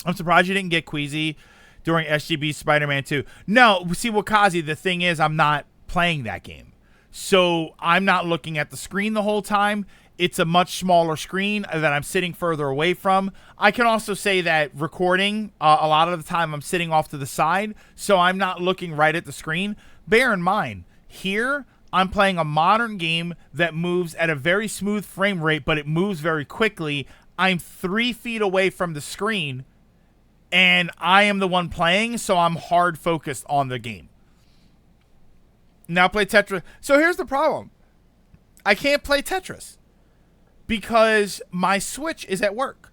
I'm surprised you didn't get queasy during SGB Spider-Man 2. No, see, Wakazi, the thing is I'm not playing that game. So I'm not looking at the screen the whole time. It's a much smaller screen that I'm sitting further away from. I can also say that recording, a lot of the time I'm sitting off to the side, so I'm not looking right at the screen. Bear in mind, here I'm playing a modern game that moves at a very smooth frame rate, but it moves very quickly. I'm 3 feet away from the screen, and I am the one playing, so I'm hard focused on the game. Now play Tetris. So here's the problem. I can't play Tetris because my Switch is at work.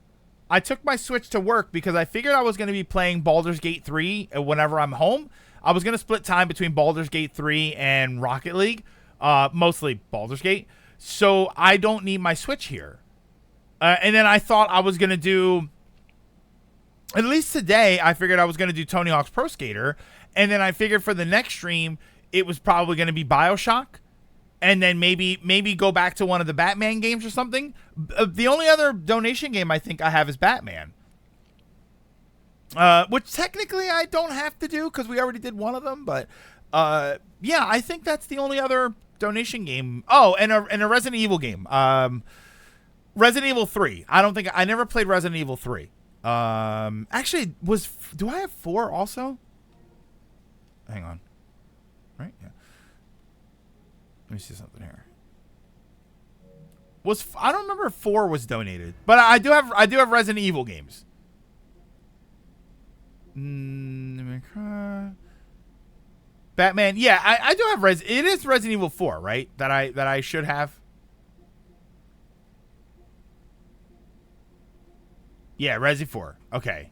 I took my Switch to work because I figured I was going to be playing Baldur's Gate 3 whenever I'm home. I was going to split time between Baldur's Gate 3 and Rocket League, mostly Baldur's Gate. So I don't need my Switch here. And then I thought I was going to do... At least today, I figured I was going to do Tony Hawk's Pro Skater, and then I figured for the next stream, it was probably going to be BioShock, and then maybe go back to one of the Batman games or something. The only other donation game I think I have is Batman, which technically I don't have to do because we already did one of them, but yeah, I think that's the only other donation game. Oh, and a Resident Evil game. Resident Evil 3. I never played Resident Evil 3. Actually, do I have 4 also? Hang on. Right? Yeah. Let me see something here. I don't remember if 4 was donated, but I do have Resident Evil games. Batman. Yeah, I do have it is Resident Evil 4, right? That I should have. Yeah, Resi 4. Okay.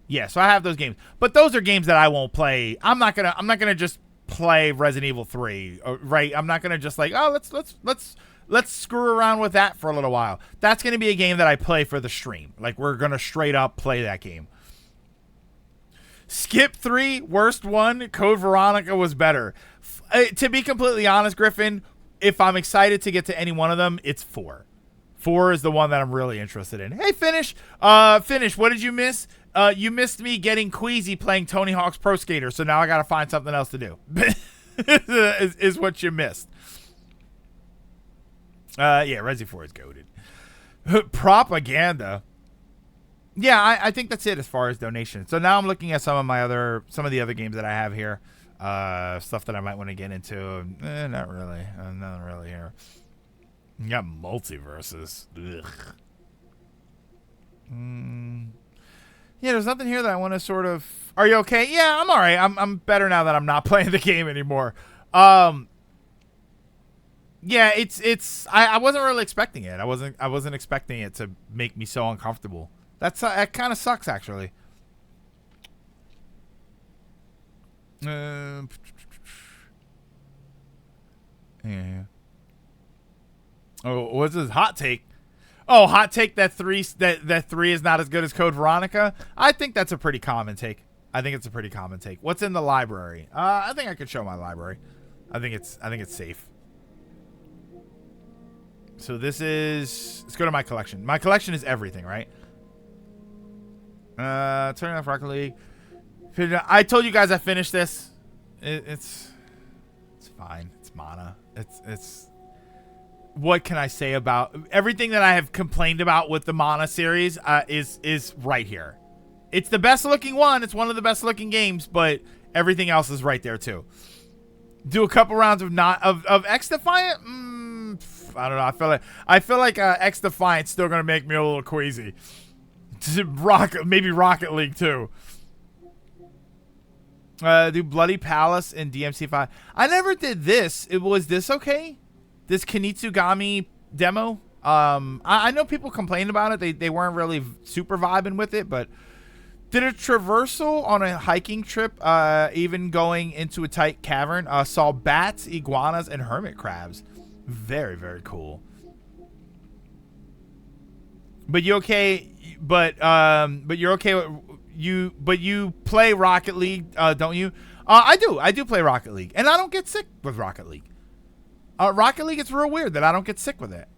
Yeah, so I have those games. But those are games that I won't play. I'm not gonna just play Resident Evil 3, right? I'm not gonna just like, oh, let's screw around with that for a little while. That's gonna be a game that I play for the stream. Like, we're gonna straight up play that game. Skip 3, worst one. Code Veronica was better. To be completely honest, Griffin, if I'm excited to get to any one of them, it's 4. 4 is the one that I'm really interested in. Hey, Finish. Finish, what did you miss? You missed me getting queasy playing Tony Hawk's Pro Skater, so now I gotta find something else to do. is what you missed. Yeah, Resi 4 is goated. Propaganda. Yeah, I think that's it as far as donations. So now I'm looking at some of the other games that I have here. Stuff that I might want to get into. Not really. Nothing really here. You got multiverses. Ugh. Yeah, there's nothing here that I want to sort of... Are you okay? Yeah, I'm all right. I'm better now that I'm not playing the game anymore. Yeah, I wasn't really expecting it. I wasn't expecting it to make me so uncomfortable. That kind of sucks, actually. Yeah. Oh, what's this hot take? Oh, hot take that 3 is not as good as Code Veronica. I think that's a pretty common take. What's in the library? I think I could show my library. I think it's safe. So let's go to my collection. My collection is everything, right? Turning off Rocket League. I told you guys I finished this. It's fine. It's mana. It's what can I say about everything that I have complained about with the Mana series? Is right here. It's the best looking one. It's one of the best looking games, but everything else is right there too. Do a couple rounds of X Defiant. I don't know. I feel like X Defiant's still gonna make me a little queasy. Maybe Rocket League too. Do Bloody Palace and DMC5. I never did this. Was this okay? This Kinitsugami demo? I know people complained about it. They weren't really super vibing with it, but did a traversal on a hiking trip, even going into a tight cavern. Saw bats, iguanas, and hermit crabs. Very, very cool. But you okay? But you're okay with you? But you play Rocket League, don't you? I do. I do play Rocket League, and I don't get sick with Rocket League. Rocket League, it's real weird that I don't get sick with it.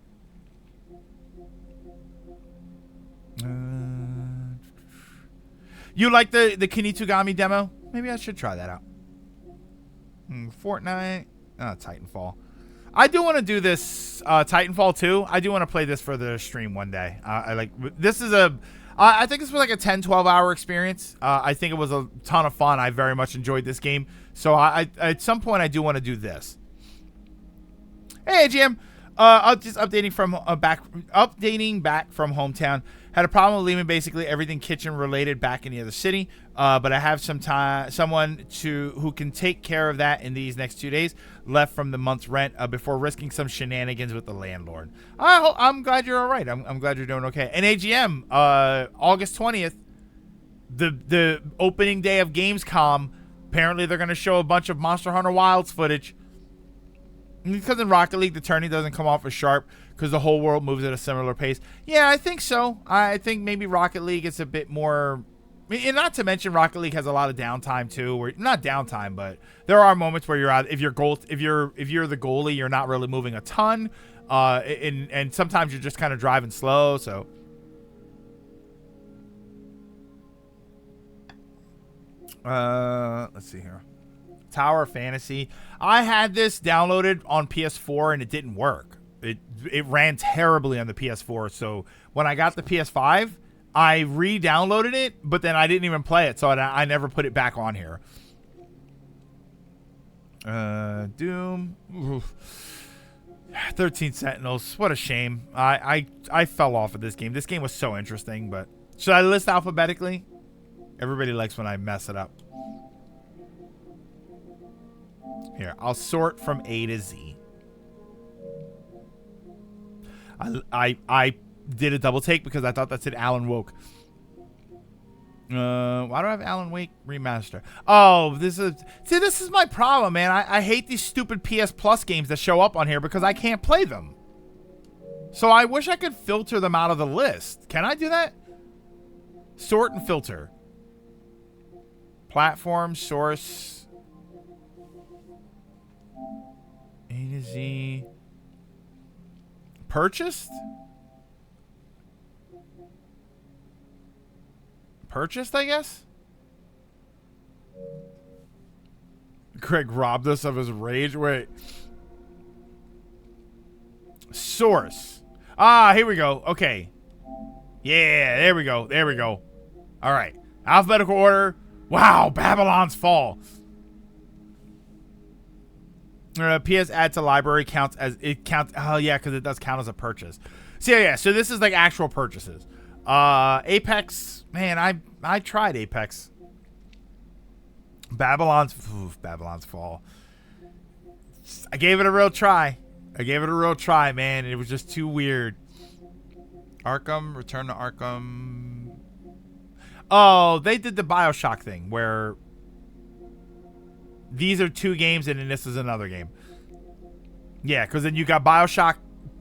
You like the Kinitugami demo? Maybe I should try that out. Fortnite, Titanfall. I do want to do this Titanfall 2. I do want to play this for the stream one day. I like this is I think this was like a 10-12 hour experience. I think it was a ton of fun. I very much enjoyed this game. So I at some point I do want to do this. Hey GM, just updating back from hometown. Had a problem with leaving basically everything kitchen related back in the other city, but I have someone who can take care of that in these next 2 days. Left from the month's rent before risking some shenanigans with the landlord. I'm glad you're all right. I'm glad you're doing okay. And AGM, August 20th, the opening day of Gamescom. Apparently they're going to show a bunch of Monster Hunter Wilds footage. Because in Rocket League, the turning doesn't come off as sharp because the whole world moves at a similar pace. Yeah, I think so. I think maybe Rocket League is a bit more... And not to mention Rocket League has a lot of downtime too. Or not downtime, but there are moments where you're out. If you're the goalie, you're not really moving a ton. And sometimes you're just kind of driving slow. So let's see here. Tower Fantasy. I had this downloaded on PS4 and it didn't work. It ran terribly on the PS4. So when I got the PS5, I re-downloaded it, but then I didn't even play it, so I never put it back on here. Doom. Oof. 13 Sentinels. What a shame. I fell off of this game. This game was so interesting, but should I list alphabetically? Everybody likes when I mess it up. Here, I'll sort from A to Z. I did a double take because I thought that said Alan Wake. Why do I have Alan Wake remaster? Oh, this is my problem, man. I hate these stupid PS Plus games that show up on here because I can't play them. So I wish I could filter them out of the list. Can I do that? Sort and filter. Platform, source. A to Z. Purchased? Purchased, I guess? Craig robbed us of his rage. Wait. Source. Ah, here we go. Okay. Yeah, there we go. There we go. All right. Alphabetical order. Wow, Babylon's Fall. PS add to library counts as it counts. Oh yeah, because it does count as a purchase. So yeah, so this is like actual purchases. Apex, man, I tried Apex. Babylon's Fall. I gave it a real try. Man. It was just too weird. Arkham, Return to Arkham. Oh, they did the BioShock thing where these are two games and then this is another game. Yeah, because then you got BioShock.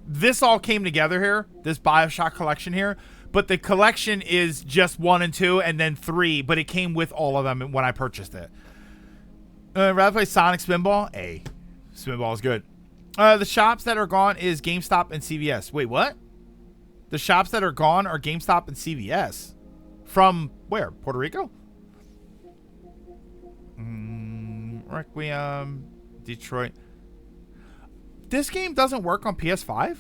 This all came together here, this BioShock collection here. But the collection is just 1 and 2 and then 3, but it came with all of them when I purchased it. Rather play Sonic Spinball? A. Spinball is good. The shops that are gone is GameStop and CVS. Wait, what? The shops that are gone are GameStop and CVS. From where? Puerto Rico? Requiem, Detroit. This game doesn't work on PS5?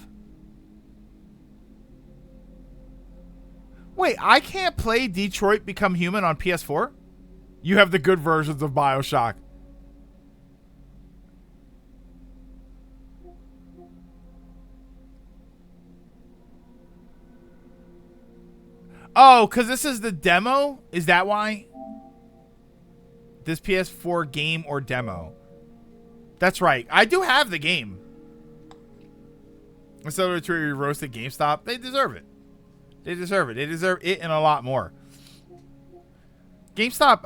Wait, I can't play Detroit Become Human on PS4? You have the good versions of BioShock. Oh, because this is the demo? Is that why? This PS4 game or demo? That's right. I do have the game. A celebratory roasted GameStop. They deserve it. They deserve it. They deserve it and a lot more. GameStop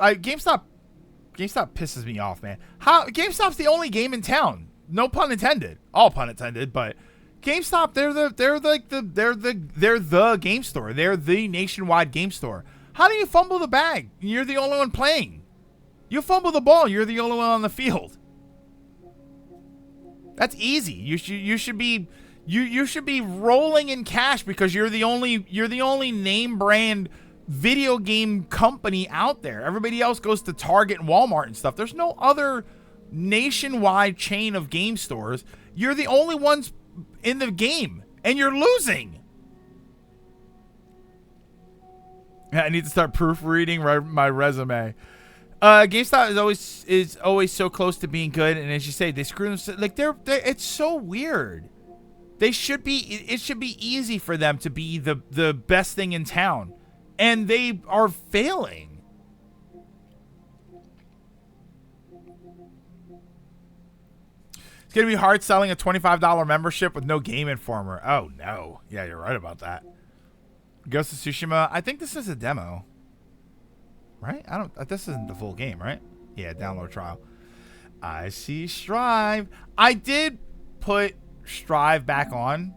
pisses me off, man. How GameStop's the only game in town. No pun intended. All pun intended, but GameStop, they're the game store. They're the nationwide game store. How do you fumble the bag? You're the only one playing. You fumble the ball, you're the only one on the field. That's easy. You should be rolling in cash because you're the only name brand video game company out there. Everybody else goes to Target and Walmart and stuff. There's no other nationwide chain of game stores. You're the only ones in the game, and you're losing. I need to start proofreading my resume. GameStop is always so close to being good, and as you say, they screw them. Like they're it's so weird. It should be easy for them to be the best thing in town, and they are failing. It's gonna be hard selling a $25 membership with no Game Informer. Oh no, yeah, you're right about that. Ghost of Tsushima. I think this is a demo, right? This isn't the full game, right? Yeah, download trial. I see Strive. I did put Strive back on,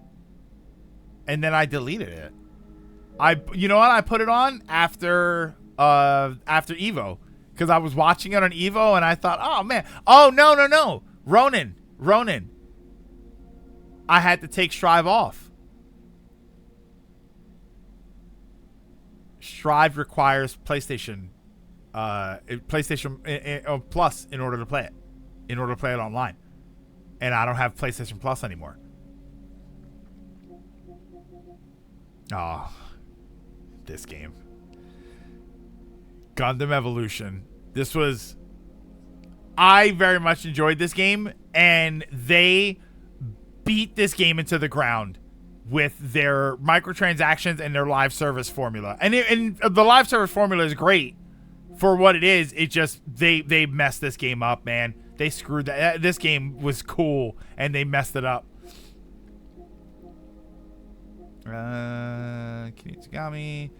and then I deleted it. You know what? I put it on after Evo, because I was watching it on Evo, and I thought, oh man, oh no, Ronin. I had to take Strive off. Strive requires PlayStation Plus in order to play it online, and I don't have PlayStation Plus anymore. Oh, this game, Gundam Evolution. I very much enjoyed this game, and they beat this game into the ground with their microtransactions and their live service formula. And the live service formula is great for what it is. It just they messed this game up, man. They screwed that. This game was cool, and they messed it up. Kinitsugami.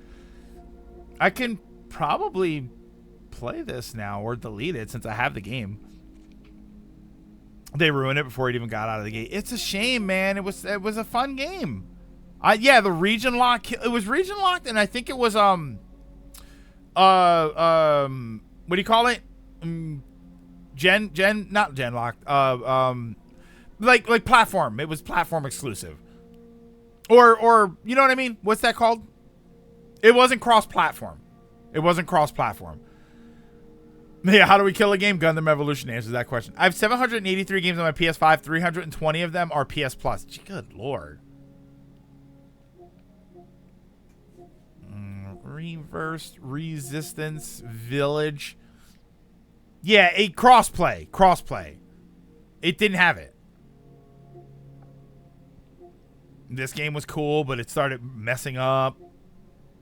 I can probably play this now or delete it since I have the game. They ruined it before it even got out of the gate. It's a shame, man. It was a fun game. The region lock. It was region locked, and I think it was what do you call it? Not gen locked. Like platform. It was platform exclusive. Or you know what I mean? What's that called? It wasn't cross-platform. Yeah, how do we kill a game? Gundam Evolution answers that question. I have 783 games on my PS5. 320 of them are PS Plus. Good lord. Reversed Resistance Village. Yeah, a crossplay. It didn't have it. This game was cool, but it started messing up.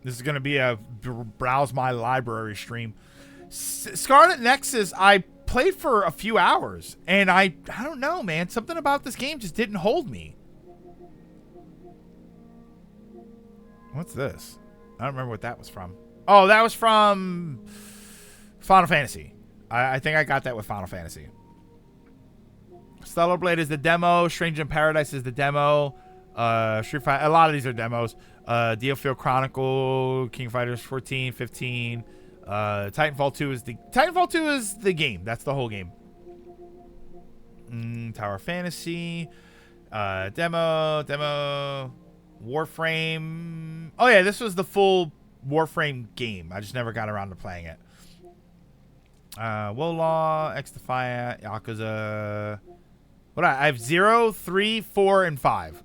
This is going to be a browse my library stream. Scarlet Nexus, I played for a few hours, and I don't know, man. Something about this game just didn't hold me. What's this? I don't remember what that was from. Oh, that was from Final Fantasy. I think I got that with Final Fantasy. Stellar Blade is the demo. Strange in Paradise is the demo. Street Fighter, a lot of these are demos. DioField Chronicle, King of Fighters 14, 15. Titanfall 2 is the game. That's the whole game. Tower Fantasy, demo, Warframe. Oh yeah, this was the full Warframe game. I just never got around to playing it. Wolaw, X-Defiant, Yakuza. I have 0, 3, 4, and 5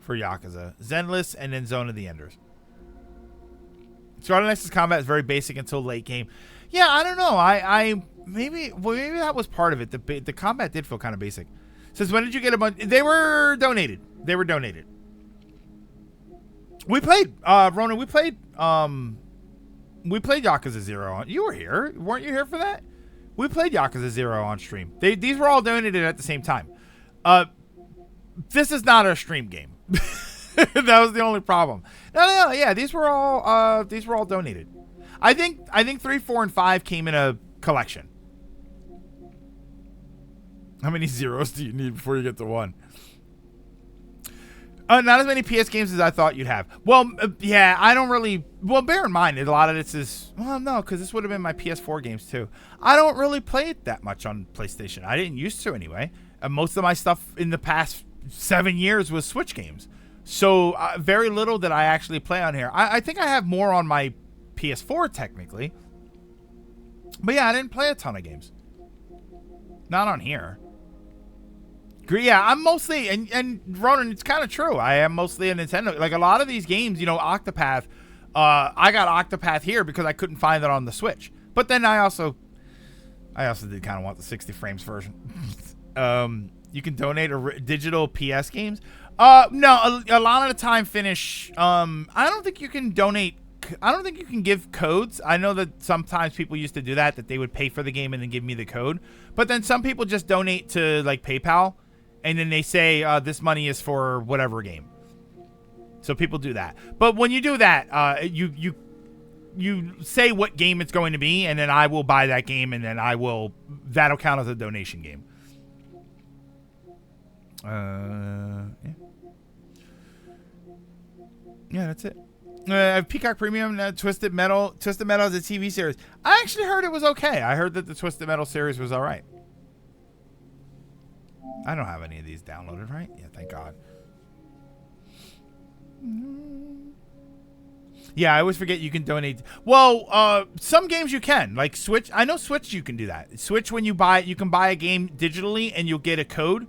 for Yakuza. Zenless, and then Zone of the Enders. Scarlet Nexus combat is very basic until late game. Yeah, I don't know. Maybe that was part of it. The combat did feel kind of basic. Says, when did you get a bunch? They were donated. We played, Ronan. We played Yakuza 0 on. You were here, weren't you here for that? We played Yakuza 0 on stream. These were all donated at the same time. This is not a stream game. That was the only problem. No, yeah, these were all donated. I think 3, 4, and 5 came in a collection. How many zeros do you need before you get to 1? Not as many PS games as I thought you'd have. Well, yeah, I don't really. Well, bear in mind that a lot of this is. Well, no, because this would have been my PS4 games too. I don't really play it that much on PlayStation. I didn't used to anyway. Most of my stuff in the past 7 years was Switch games. So very little that I actually play on here. I think I have more on my PS4 technically. But yeah, I didn't play a ton of games. Not on here. Yeah, I'm mostly, and Ronan, it's kind of true. I am mostly a Nintendo. Like a lot of these games, you know, Octopath. I got Octopath here because I couldn't find it on the Switch. But then I also did kind of want the 60 frames version. You can donate digital PS games. No, a lot of the time Finish. I don't think you can donate. I don't think you can give codes. I know that sometimes people used to do that they would pay for the game and then give me the code. But then some people just donate to like PayPal, and then they say this money is for whatever game. So people do that. But when you do that, you say what game it's going to be, and then I will buy that game, and then that'll count as a donation game. Yeah, that's it. Peacock Premium, Twisted Metal. Twisted Metal is a TV series. I actually heard it was okay. I heard that the Twisted Metal series was all right. I don't have any of these downloaded, right? Yeah, thank God. Yeah, I always forget you can donate. Well, some games you can, like Switch. I know Switch you can do that. Switch, when you can buy a game digitally and you'll get a code.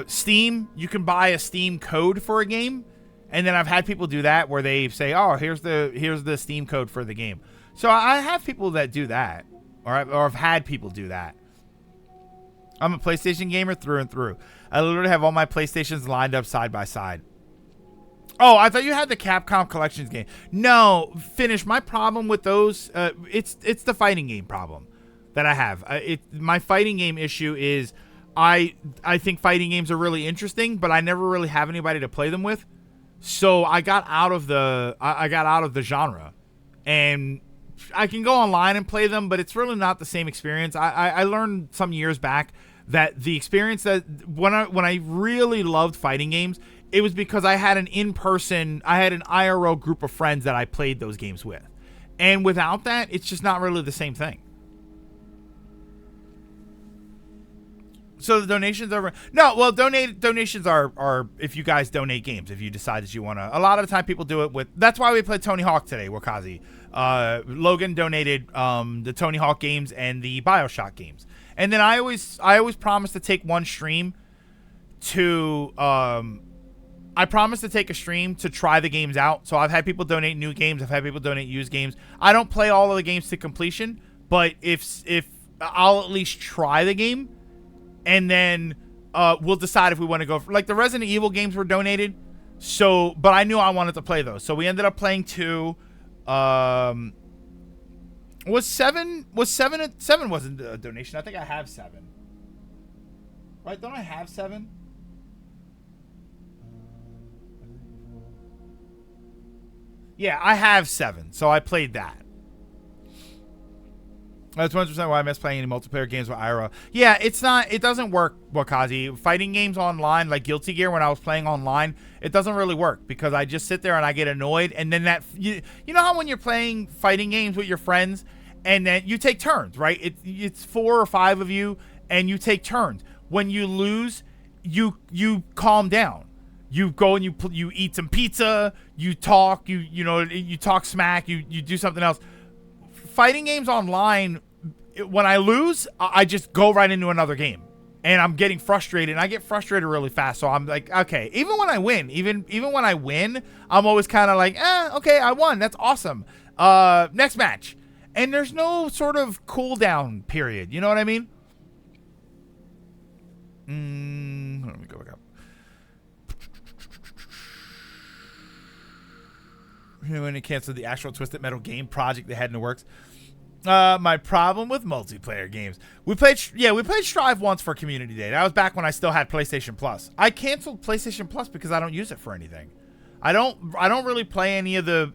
Steam, you can buy a Steam code for a game. And then I've had people do that where they say, "Oh, here's the Steam code for the game." So I have people that do that, or I've had people do that. I'm a PlayStation gamer through and through. I literally have all my PlayStations lined up side by side. Oh, I thought you had the Capcom Collections game. No, Finish. My problem with those, it's the fighting game problem that I have. My fighting game issue is I think fighting games are really interesting, but I never really have anybody to play them with. So I got out of the genre, and I can go online and play them, but it's really not the same experience. I learned some years back that the experience that when I really loved fighting games, it was because I had an IRL group of friends that I played those games with, and without that, it's just not really the same thing. So the donations are donations are if you guys donate games, if you decide that you want to. A lot of the time people do it with. That's why we played Tony Hawk today, Wakazi. Logan donated the Tony Hawk games and the BioShock games, and then I always promise to take one stream to I promise to take a stream to try the games out. So I've had people donate new games, I've had people donate used games. I don't play all of the games to completion, but if I'll at least try the game. And then we'll decide if we want to go for, like, the Resident Evil games were donated. So, but I knew I wanted to play those. So we ended up playing 2. Was 7 wasn't a donation. I think I have 7. Right? Don't I have 7? Yeah, I have 7. So I played that. That's 100% why I miss playing any multiplayer games with IRL. Yeah, it doesn't work, Wakazi. Fighting games online, like Guilty Gear, when I was playing online, it doesn't really work because I just sit there and I get annoyed. And then you know how when you're playing fighting games with your friends and then you take turns, right? It's 4 or 5 of you and you take turns. When you lose, you calm down. You go and you eat some pizza, you talk, you talk smack, you do something else. Fighting games online, when I lose, I just go right into another game, and I'm getting frustrated, and I get frustrated really fast. So I'm like, okay, even when I win, even when I win, I'm always kind of like, okay, I won, that's awesome. Next match, and there's no sort of cooldown period. You know what I mean? Let me go back up. When they canceled the actual Twisted Metal game project they had in the works. My problem with multiplayer games. We played Strive once for Community Day. That was back when I still had PlayStation Plus. I canceled PlayStation Plus because I don't use it for anything. I don't really play any of the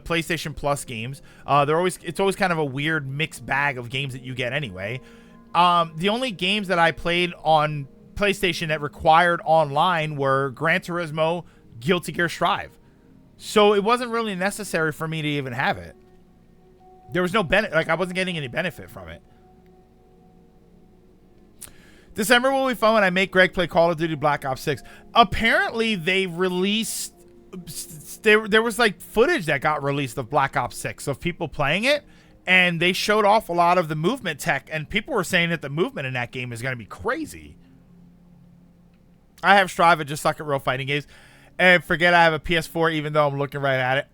PlayStation Plus games. It's always kind of a weird mixed bag of games that you get anyway. The only games that I played on PlayStation that required online were Gran Turismo, Guilty Gear Strive. So it wasn't really necessary for me to even have it. There was no benefit. Like, I wasn't getting any benefit from it. December will be fun when I make Greg play Call of Duty Black Ops 6. Apparently, they released... There was, like, footage that got released of Black Ops 6 of people playing it, and they showed off a lot of the movement tech, and people were saying that the movement in that game is going to be crazy. I have Strive and just suck at real fighting games. And forget I have a PS4, even though I'm looking right at it.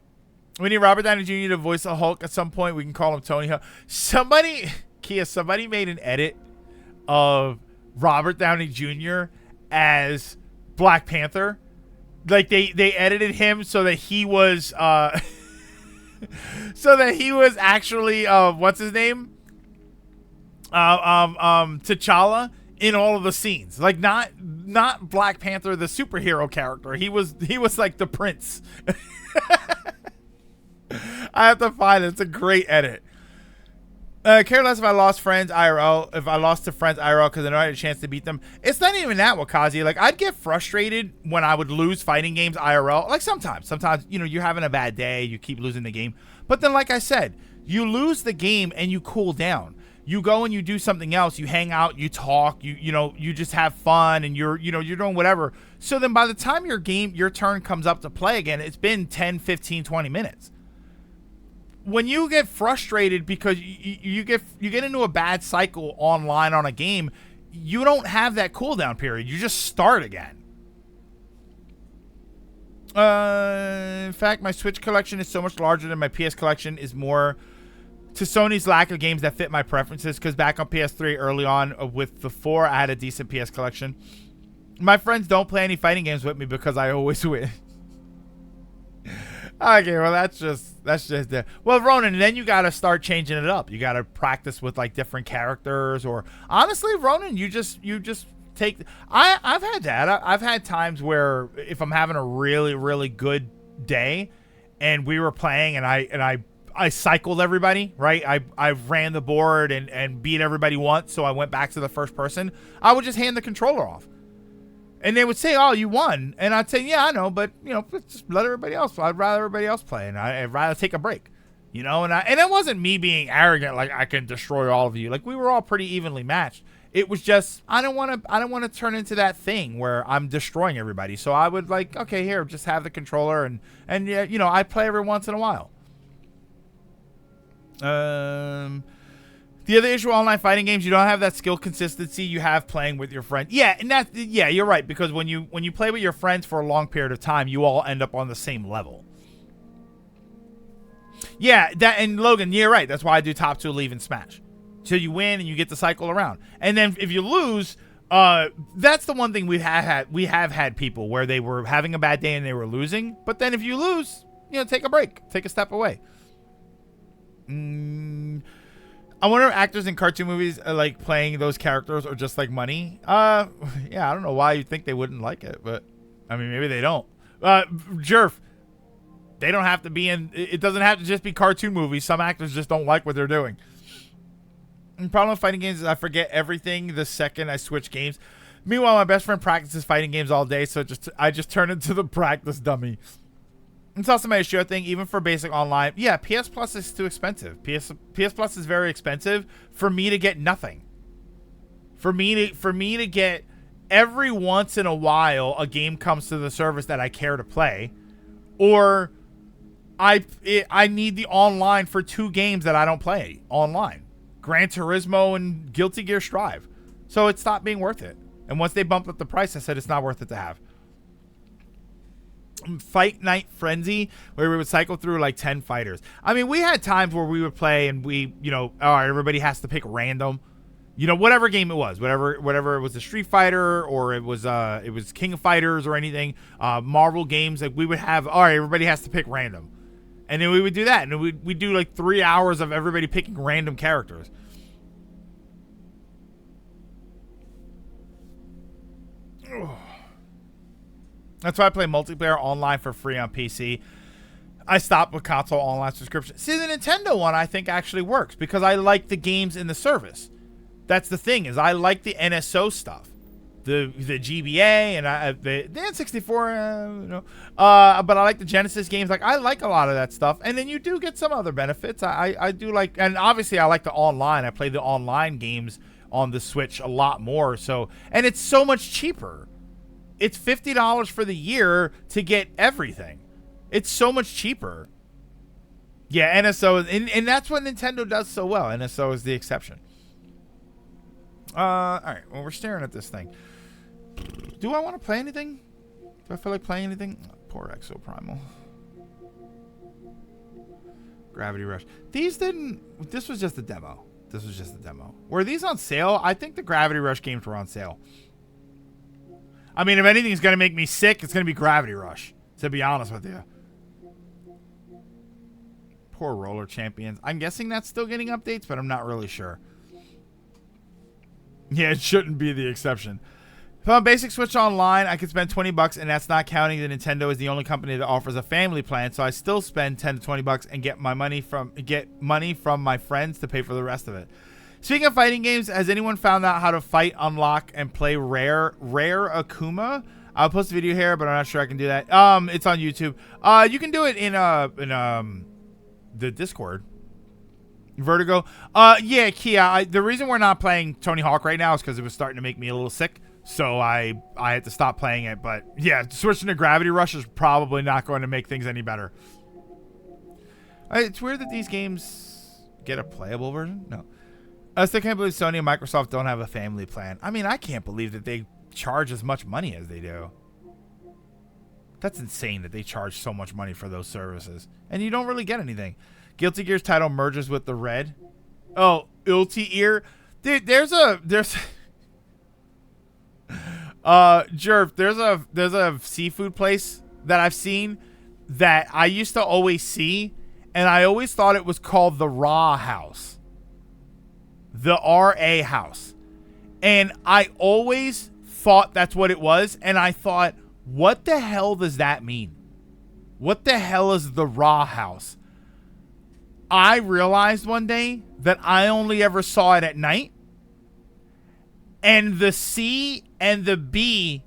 We need Robert Downey Jr. to voice the Hulk at some point. We can call him Tony Hawk. Somebody made an edit of Robert Downey Jr. as Black Panther. Like they edited him so that he was actually what's his name? T'Challa in all of the scenes. Like not Black Panther the superhero character. He was like the prince. I have to find it. It's a great edit. Care less if I lost friends IRL, if I lost to friends IRL because I know I had a chance to beat them. It's not even that, Wakazi. Like, I'd get frustrated when I would lose fighting games IRL. Like, sometimes, you know, you're having a bad day, you keep losing the game. But then, like I said, you lose the game and you cool down. You go and you do something else. You hang out, you talk, you just have fun, and you're doing whatever. So then by the time your turn comes up to play again, it's been 10, 15, 20 minutes. When you get frustrated because you get into a bad cycle online on a game, you don't have that cooldown period. You just start again. In fact, my Switch collection is so much larger than my PS collection is more to Sony's lack of games that fit my preferences, because back on PS3 early on with the 4, I had a decent PS collection. My friends don't play any fighting games with me because I always win. Okay, well that's just it. Well, Ronan, then you got to start changing it up. You got to practice with like different characters, or honestly, Ronan, you just take. I've had that. I've had times where if I'm having a really really good day, and we were playing, and I cycled everybody, right? I ran the board and beat everybody once, so I went back to the first person. I would just hand the controller off. And they would say, "Oh, you won," and I'd say, "Yeah, I know, but just let everybody else. I'd rather everybody else play, and I'd rather take a break, And it wasn't me being arrogant, like I can destroy all of you. Like we were all pretty evenly matched. It was just I don't want to turn into that thing where I'm destroying everybody. So I would like, okay, here, just have the controller, and I play every once in a while. The other issue with online fighting games, you don't have that skill consistency you have playing with your friend. Yeah, and you're right, because when you play with your friends for a long period of time, you all end up on the same level. Yeah, and Logan, you're right. That's why I do top 2 leave and smash. So you win and you get to cycle around. And then if you lose, that's the one thing we have had people where they were having a bad day and they were losing. But then if you lose, take a break, take a step away. I wonder if actors in cartoon movies are like playing those characters or just like money. Yeah, I don't know why you think they wouldn't like it, but I mean, maybe they don't. Jerf, they don't have to be in. It doesn't have to just be cartoon movies. Some actors just don't like what they're doing. The problem with fighting games is I forget everything the second I switch games. Meanwhile, my best friend practices fighting games all day, so I just turn into the practice dummy. It's also my issue, I think, even for basic online. Yeah, PS Plus is too expensive. PS Plus is very expensive for me to get nothing. For me to get every once in a while a game comes to the service that I care to play, or I need the online for 2 games that I don't play online. Gran Turismo and Guilty Gear Strive. So it stopped being worth it. And once they bumped up the price, I said it's not worth it to have. Fight Night Frenzy, where we would cycle through like 10 fighters. I mean, we had times where we would play and we, all right, everybody has to pick random, whatever game it was, whatever it was, a Street Fighter, or it was King of Fighters or anything, Marvel games, like we would have, all right, everybody has to pick random. And then we would do that. And we'd do like 3 hours of everybody picking random characters. That's why I play multiplayer online for free on PC. I stopped with console online subscription. See, the Nintendo one I think actually works because I like the games in the service. That's the thing, is I like the NSO stuff. The GBA and the N64, but I like the Genesis games. Like, I like a lot of that stuff. And then you do get some other benefits. I do like, and obviously I like the online. I play the online games on the Switch a lot more. So, and it's so much cheaper. It's $50 for the year to get everything. It's so much cheaper. Yeah, NSO, and that's what Nintendo does so well. NSO is the exception. All right, well, we're staring at this thing. Do I want to play anything? Do I feel like playing anything? Oh, poor Exo Primal. Gravity Rush. These didn't, this was just a demo. This was just a demo. Were these on sale? I think the Gravity Rush games were on sale. I mean, if anything's going to make me sick, it's going to be Gravity Rush, to be honest with you. Poor Roller Champions. I'm guessing that's still getting updates, but I'm not really sure. Yeah, it shouldn't be the exception. If I'm on Basic Switch Online, I could spend $20, and that's not counting that Nintendo is the only company that offers a family plan, so I still spend $10 to $20 and get money from my friends to pay for the rest of it. Speaking of fighting games, has anyone found out how to fight, unlock, and play Rare Akuma? I'll post a video here, but I'm not sure I can do that. It's on YouTube. You can do it in the Discord. Vertigo. Yeah, Kia. The reason we're not playing Tony Hawk right now is because it was starting to make me a little sick. So I had to stop playing it. But yeah, switching to Gravity Rush is probably not going to make things any better. It's weird that these games get a playable version. No. I still can't believe Sony and Microsoft don't have a family plan. I mean, I can't believe that they charge as much money as they do. That's insane that they charge so much money for those services. And you don't really get anything. Guilty Gear's title merges with the Red. Oh, Ulti Ear. Dude, there's Jerv, there's a seafood place that I've seen that I used to always see, and I always thought it was called the Raw House. The RA House. And I always thought that's what it was, and I thought, what the hell does that mean? What the hell is the Raw House? I realized one day that I only ever saw it at night. And the C and the B,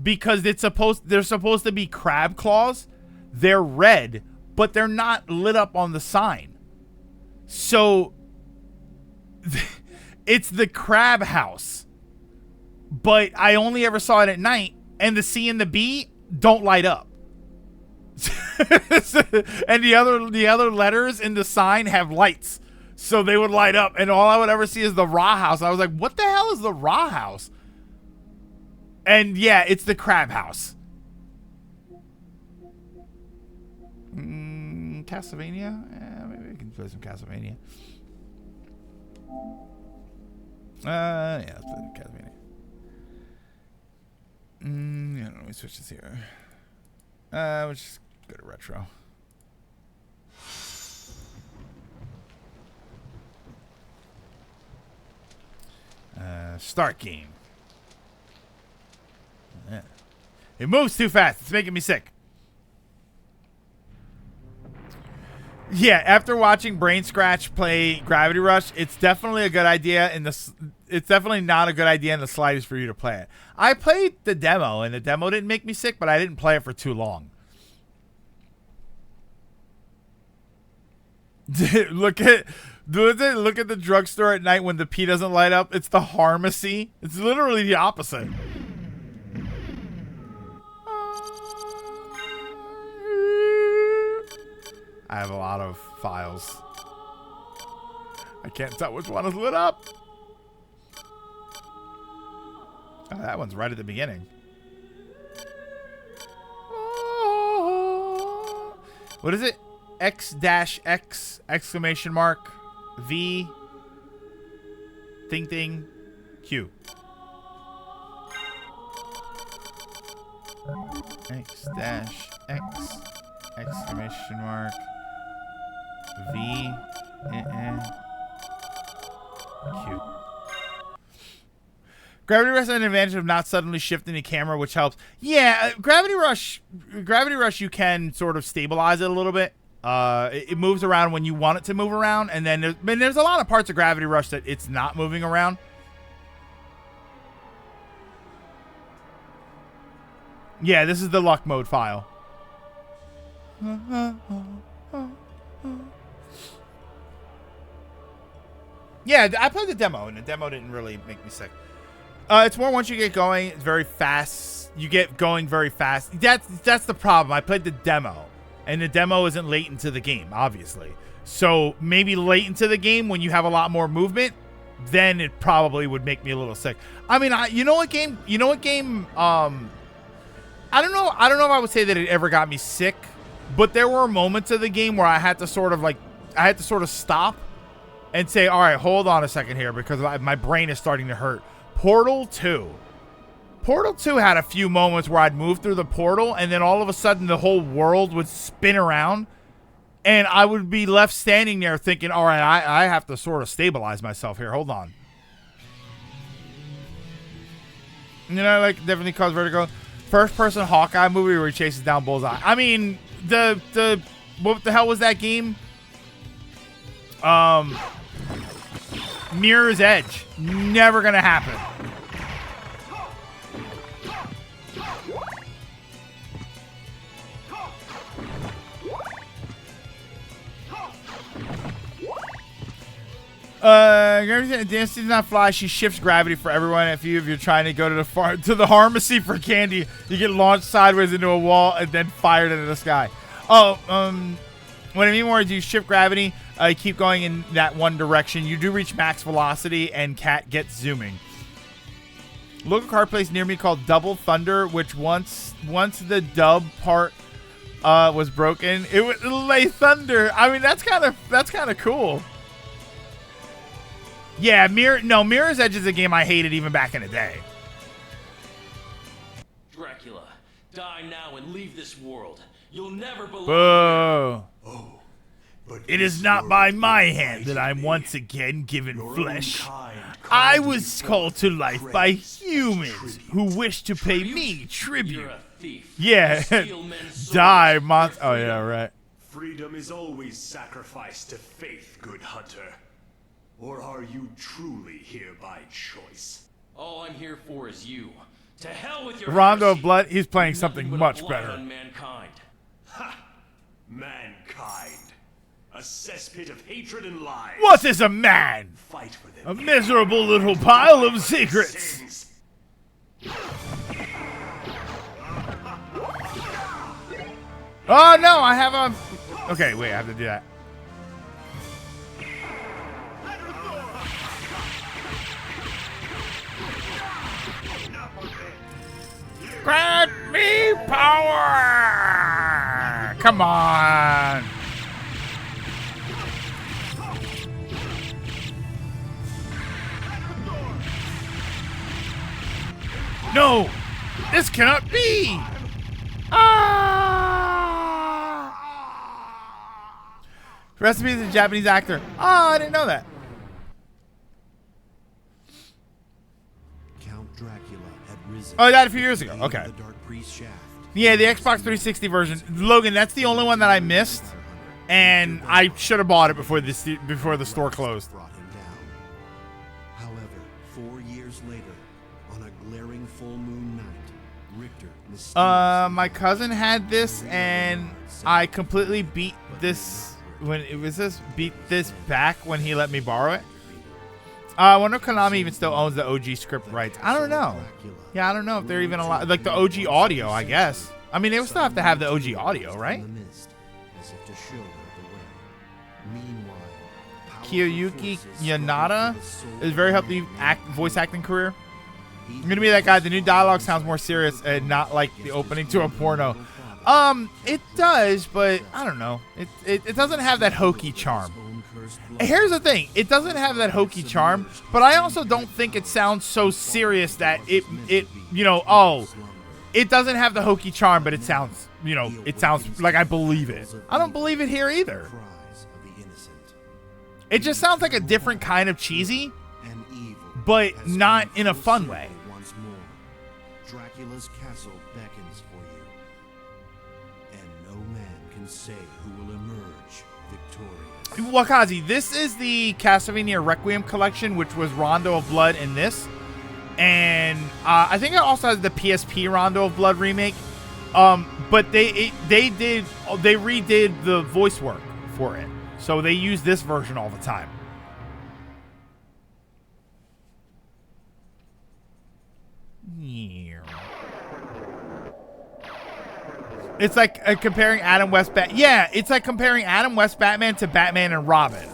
because they're supposed to be crab claws, they're red, but they're not lit up on the sign. So it's the Crab House. But I only ever saw it at night, and the C and the B don't light up. And the other letters in the sign have lights, so they would light up, and all I would ever see is the Raw House. I was like, what the hell is the Raw House? And yeah, it's the Crab House. Castlevania? Yeah, maybe we can play some Castlevania. Yeah, let's play some Castlevania. Yeah, let me switch this here. We'll just go to retro. Start game. Yeah. It moves too fast. It's making me sick. Yeah, after watching Brain Scratch play Gravity Rush, it's definitely a good idea. It's definitely not a good idea in the slightest for you to play it. I played the demo, and the demo didn't make me sick, but I didn't play it for too long. Look at the drugstore at night when the P doesn't light up. It's the pharmacy. It's literally the opposite. I have a lot of files. I can't tell which one is lit up. Oh, that one's right at the beginning. What is it? X-X exclamation mark V thing Q. X-X exclamation mark V. Cute. Gravity Rush has an advantage of not suddenly shifting the camera, which helps. Yeah, Gravity Rush, you can sort of stabilize it a little bit. It moves around when you want it to move around, and then there's a lot of parts of Gravity Rush that it's not moving around. Yeah, this is the luck mode file. Yeah, I played the demo, and the demo didn't really make me sick. It's more once you get going, it's very fast. You get going very fast. That's the problem. I played the demo, and the demo isn't late into the game, obviously. So maybe late into the game when you have a lot more movement, then it probably would make me a little sick. I mean, I don't know if I would say that it ever got me sick, but there were moments of the game where I had to sort of stop and say, all right, hold on a second here, because my brain is starting to hurt. Portal 2 had a few moments where I'd move through the portal, and then all of a sudden the whole world would spin around, and I would be left standing there thinking, all right, I have to sort of stabilize myself here. Hold on. You know, like, definitely cause vertigo. First-person Hawkeye movie where he chases down Bullseye. I mean, what the hell was that game? Mirror's Edge. Never gonna happen. Dance does not fly. She shifts gravity for everyone. If you're trying to go to the pharmacy for candy, you get launched sideways into a wall and then fired into the sky. What I mean more is you shift gravity. You keep going in that one direction. You do reach max velocity, and Cat gets zooming. Local car place near me called Double Thunder, which once the dub part was broken, it would lay thunder. I mean, that's kind of cool. Yeah, Mirror's Edge is a game I hated even back in the day. Dracula, die now and leave this world. You'll never belong. Boo. Oh, but It is not by my hand that I'm once again given flesh. I was called to life by humans who wish to pay me You're tribute. a thief. Yeah, You steal men's souls die, for monster. Oh freedom. yeah, right. Freedom is always sacrificed to faith, good hunter. Or are you truly here by choice? All I'm here for is you. To hell with your Rondo of heresy. Blood. He's playing Nothing something but a much blight better. on mankind. Ha! Mankind. A cesspit of hatred and lies. What is a man? Fight for them. A miserable little pile of secrets. Sins. Oh no, I have a. Okay, wait, I have to do that. Grant me power! Come on! No! This cannot be! Ah! Recipe is a Japanese actor. Oh, I didn't know that. Count Dracula had risen. Oh, he died a few years ago. Okay. The Dark Priest shaft. Yeah, the Xbox 360 version. Logan, that's the only one that I missed, and I should have bought it before the store closed. Brought him down. However, 4 years later, on a glaring full moon night, Richter mysteriously My cousin had this, and I completely beat this back when he let me borrow it. I wonder if Konami even still owns the OG script rights. I don't know. Yeah, I don't know if they're even allowed, like the OG audio, I guess. I mean, they would still have to have the OG audio, right? in the mist, as if to show her the way. Meanwhile, powerful Kiyoyuki forces Yanada struggle for the soul is very healthy voice acting career. I'm gonna be that guy. The new dialogue sounds more serious and not like the opening to a porno. It does, but I don't know. It doesn't have that hokey charm. Here's the thing. It doesn't have that hokey charm, but I also don't think it sounds so serious that it doesn't have the hokey charm, but it sounds like I believe it. I don't believe it here either. Cries of the innocent. It just sounds like a different kind of cheesy, and evil but has not come in a full fun circle way. Once more, Dracula's castle beckons for you, and no man can say who will emerge victorious. Wakazi, this is the Castlevania Requiem collection, which was Rondo of Blood in this. And I think it also has the PSP Rondo of Blood remake. But they redid the voice work for it. So they use this version all the time. It's like comparing Adam West Yeah, it's like comparing Adam West Batman to Batman and Robin.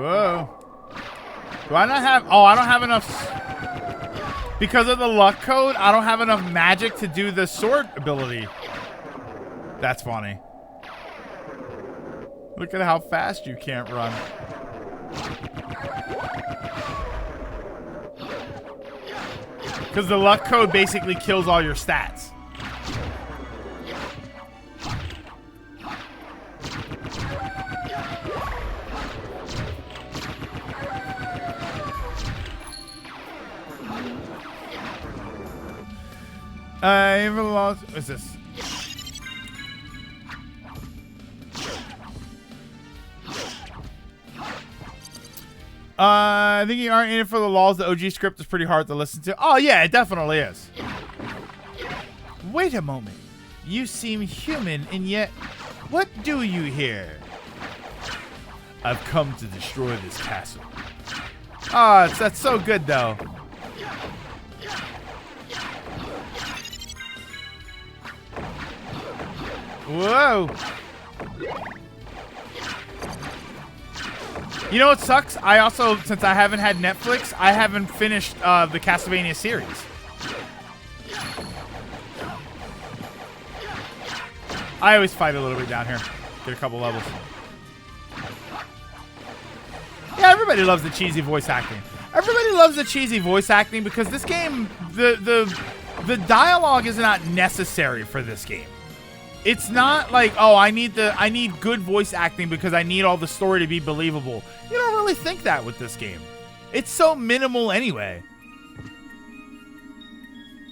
Whoa. Do I not have... Oh, I don't have enough... Because of the luck code, I don't have enough magic to do the sword ability. That's funny. Look at how fast you can't run. Because the luck code basically kills all your stats. What is this? I think you aren't in it for the laws. The OG script is pretty hard to listen to. Oh, yeah, it definitely is. Wait a moment. You seem human, and yet, what do you here? I've come to destroy this castle. Oh, that's so good, though. Whoa. You know what sucks? I also, since I haven't had Netflix, I haven't finished the Castlevania series. I always fight a little bit down here. Get a couple levels. Yeah, everybody loves the cheesy voice acting. Everybody loves the cheesy voice acting because this game, the dialogue is not necessary for this game. It's not like, oh, I need good voice acting because I need all the story to be believable. You don't really think that with this game. It's so minimal anyway.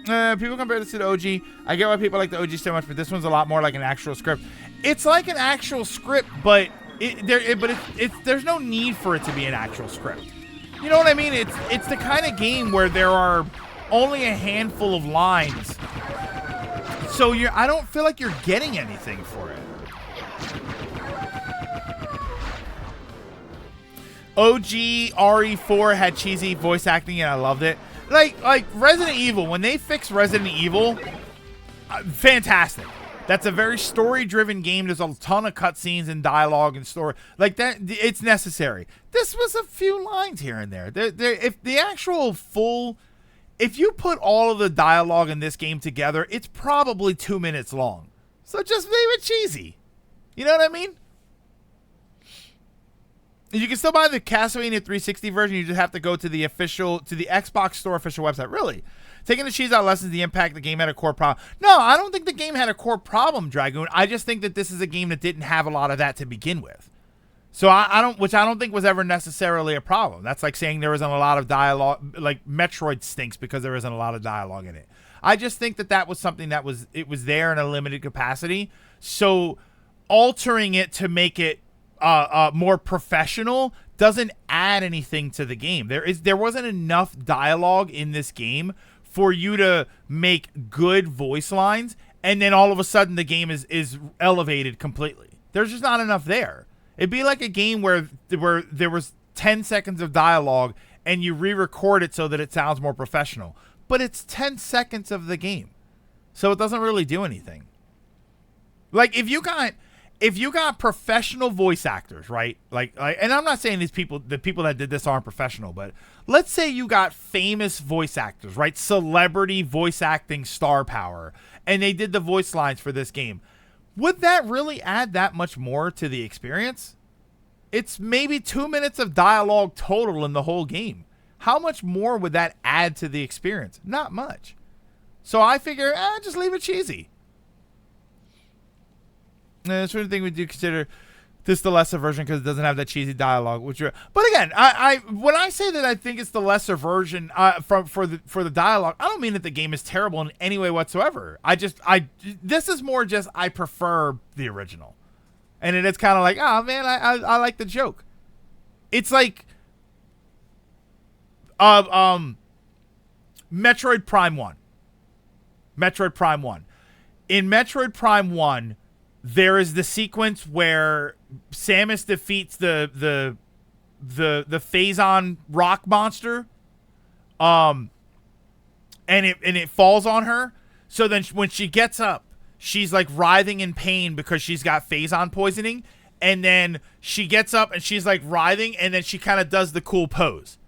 People compare this to the OG. I get why people like the OG so much, but this one's a lot more like an actual script. It's like an actual script, but there's no need for it to be an actual script. You know what I mean? It's the kind of game where there are only a handful of lines. So I don't feel like you're getting anything for it. OG RE4 had cheesy voice acting and I loved it. Like Resident Evil, when they fixed Resident Evil, fantastic. That's a very story-driven game. There's a ton of cutscenes and dialogue and story. Like that, it's necessary. This was a few lines here and there. If the actual full... If you put all of the dialogue in this game together, it's probably 2 minutes long. So just leave it cheesy. You know what I mean? You can still buy the Castlevania 360 version. You just have to go to the Xbox Store official website. Really? Taking the cheese out lessens the impact the game had a core problem. No, I don't think the game had a core problem, Dragoon. I just think that this is a game that didn't have a lot of that to begin with. So I don't think was ever necessarily a problem. That's like saying there isn't a lot of dialogue, like Metroid stinks because there isn't a lot of dialogue in it. I just think that was something that was there in a limited capacity. So altering it to make it more professional doesn't add anything to the game. There wasn't enough dialogue in this game for you to make good voice lines, and then all of a sudden the game is elevated completely. There's just not enough there. It'd be like a game where there was 10 seconds of dialogue and you re-record it so that it sounds more professional. But it's 10 seconds of the game. So it doesn't really do anything. Like if you got professional voice actors, right? Like and I'm not saying the people that did this aren't professional, but let's say you got famous voice actors, right? Celebrity voice acting star power, and they did the voice lines for this game. Would that really add that much more to the experience? It's maybe 2 minutes of dialogue total in the whole game. How much more would that add to the experience? Not much. So I figure, just leave it cheesy. And that's one thing we do consider this the lesser version because it doesn't have that cheesy dialogue. But again, I when I say that I think it's the lesser version for the dialogue, I don't mean that the game is terrible in any way whatsoever. This is more just I prefer the original, and it is kind of like, oh man, I like the joke. It's like Metroid Prime 1. Metroid Prime 1. In Metroid Prime 1, there is the sequence where Samus defeats the Phazon rock monster. And it falls on her. So then when she gets up, she's like writhing in pain because she's got Phazon poisoning. And then she gets up and she's like writhing, and then she kind of does the cool pose.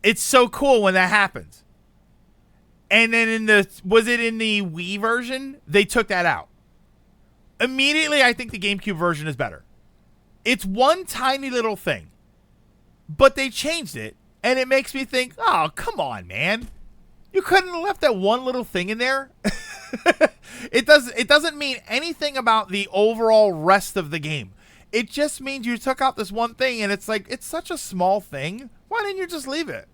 It's so cool when that happens. And then was it in the Wii version? They took that out. Immediately, I think the GameCube version is better. It's one tiny little thing, but they changed it, and it makes me think, oh, come on, man. You couldn't have left that one little thing in there? It doesn't mean anything about the overall rest of the game. It just means you took out this one thing, and it's like, it's such a small thing. Why didn't you just leave it?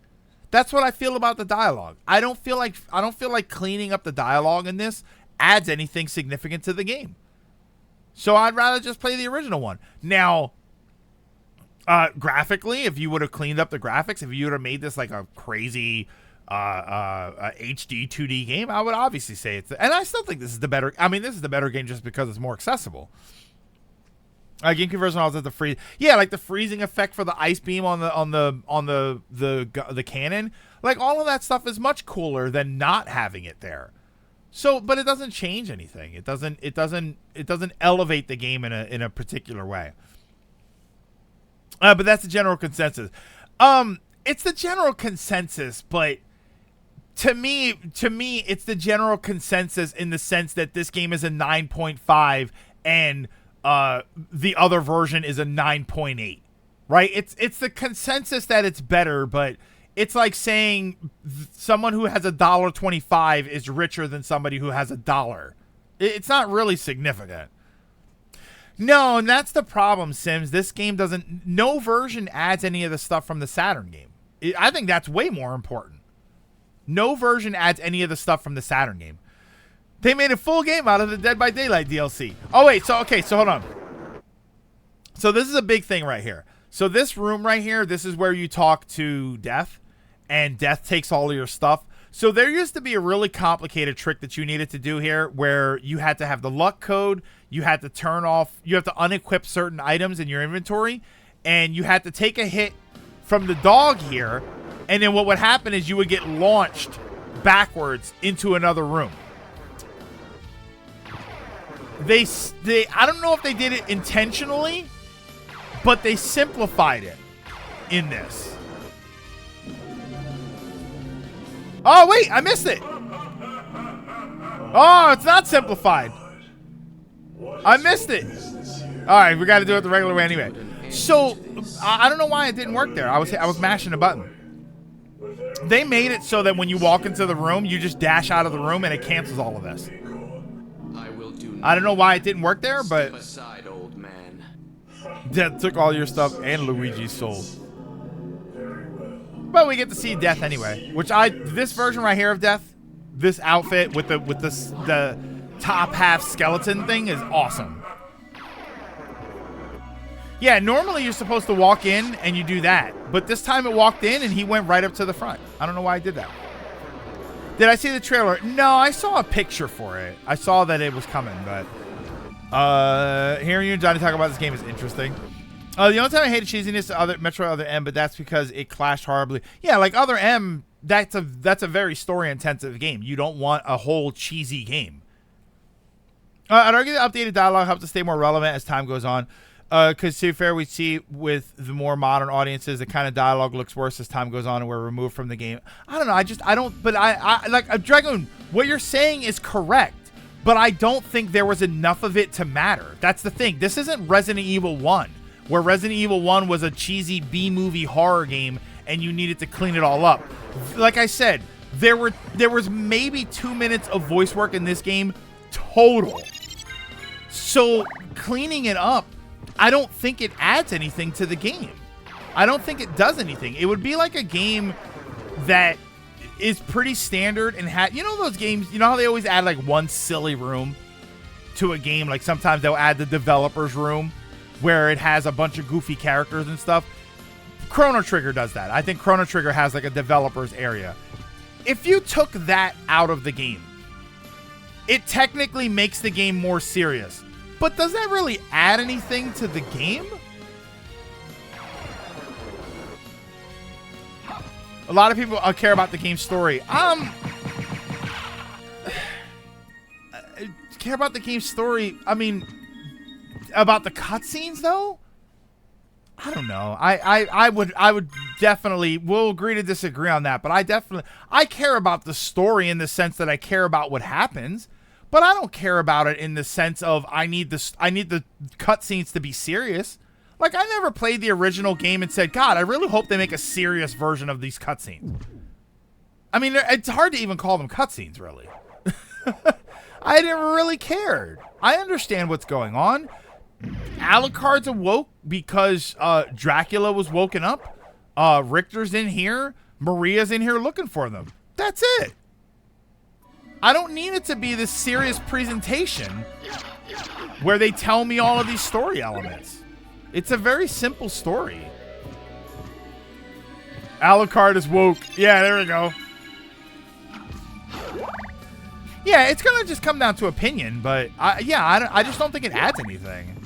That's what I feel about the dialogue. I don't feel like cleaning up the dialogue in this adds anything significant to the game. So I'd rather just play the original one. Now, graphically, if you would have cleaned up the graphics, if you would have made this like a crazy HD 2D game, I would obviously say it's. And I still think this is the better. I mean, this is the better game just because it's more accessible. GameCube version also has the freeze. Yeah, like the freezing effect for the ice beam on the cannon. Like all of that stuff is much cooler than not having it there. So, but it doesn't change anything. It doesn't elevate the game in a particular way. But that's the general consensus. It's the general consensus, but to me, it's the general consensus in the sense that this game is a 9.5 and the other version is a 9.8, right? It's the consensus that it's better, but it's like saying someone who has $1.25 is richer than somebody who has $1. It's not really significant. No, and that's the problem, Sims. This game no version adds any of the stuff from the Saturn game. I think that's way more important. No version adds any of the stuff from the Saturn game. They made a full game out of the Dead by Daylight DLC. Oh, wait. So hold on. So this is a big thing right here. So this room right here, this is where you talk to Death, and Death takes all of your stuff. So there used to be a really complicated trick that you needed to do here where you had to have the luck code, you had to turn off, you have to unequip certain items in your inventory, and you had to take a hit from the dog here, and then what would happen is you would get launched backwards into another room. They I don't know if they did it intentionally, but they simplified it in this. Oh, wait, I missed it. Oh, it's not simplified. I missed it. All right, we got to do it the regular way anyway. So, I don't know why it didn't work there. I was mashing a button. They made it so that when you walk into the room, you just dash out of the room and it cancels all of this. I don't know why it didn't work there, but Aside, old man. Death took all your stuff and Luigi's soul. But we get to see Death anyway, which this version right here of Death, this outfit with the top half skeleton thing is awesome. Yeah, normally you're supposed to walk in and you do that, but this time it walked in and he went right up to the front. I don't know why I did that. Did I see the trailer? No, I saw a picture for it. I saw that it was coming, but hearing you and Johnny talk about this game is interesting. The only time I hated cheesiness to Metroid Other M, but that's because it clashed horribly. Yeah, like Other M, that's a very story-intensive game. You don't want a whole cheesy game. I'd argue the updated dialogue helps to stay more relevant as time goes on. Because to be fair, we see with the more modern audiences, the kind of dialogue looks worse as time goes on and we're removed from the game. I don't know. But I like Dragoon, what you're saying is correct, but I don't think there was enough of it to matter. That's the thing. This isn't Resident Evil 1, where Resident Evil 1 was a cheesy B-movie horror game and you needed to clean it all up. Like I said, There was maybe 2 minutes of voice work in this game total. So cleaning it up, I don't think it adds anything to the game. I don't think it does anything. It would be like a game that is pretty standard and you know those games, you know how they always add like one silly room to a game? Like sometimes they'll add the developer's room where it has a bunch of goofy characters and stuff. Chrono Trigger does that. I think Chrono Trigger has like a developer's area. If you took that out of the game, it technically makes the game more serious. But does that really add anything to the game? A lot of people care about the game's story. Care about the game's story. I mean, about the cutscenes though? I don't know. I would definitely, we'll agree to disagree on that, but I care about the story in the sense that I care about what happens, but I don't care about it in the sense of I need the cutscenes to be serious. Like, I never played the original game and said, God, I really hope they make a serious version of these cutscenes. I mean, it's hard to even call them cutscenes, really. I never really cared. I understand what's going on. Alucard's awoke because Dracula was woken up. Richter's in here. Maria's in here looking for them. That's it. I don't need it to be this serious presentation where they tell me all of these story elements. It's a very simple story. Alucard is woke. Yeah, there we go. Yeah, it's gonna just come down to opinion, but I just don't think it adds anything.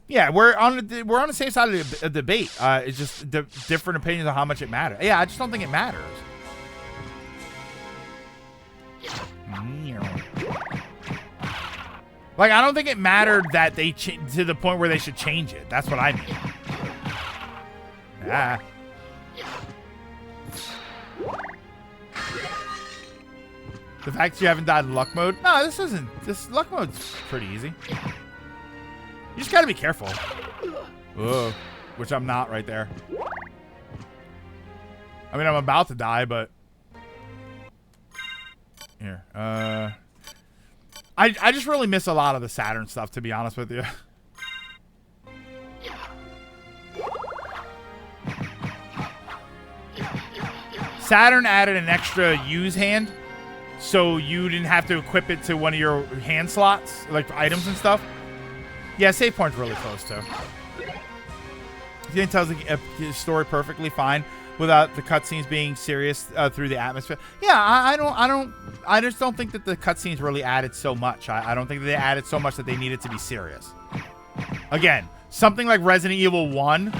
Yeah, we're on the same side of the debate. It's just different opinions on how much it matters. Yeah, I just don't think it matters. Like, I don't think it mattered that they to the point where they should change it. That's what I mean. Ah. The fact that you haven't died in luck mode? No, this luck mode's pretty easy. You just gotta be careful. Whoa. Which I'm not right there. I mean, I'm about to die, but... Here. I just really miss a lot of the Saturn stuff, to be honest with you. Saturn added an extra use hand, so you didn't have to equip it to one of your hand slots, like items and stuff. Yeah, save point's really close too. It tells the story perfectly fine without the cutscenes being serious through the atmosphere. Yeah, I just don't think that the cutscenes really added so much. I don't think that they added so much that they needed to be serious. Again, something like Resident Evil 1,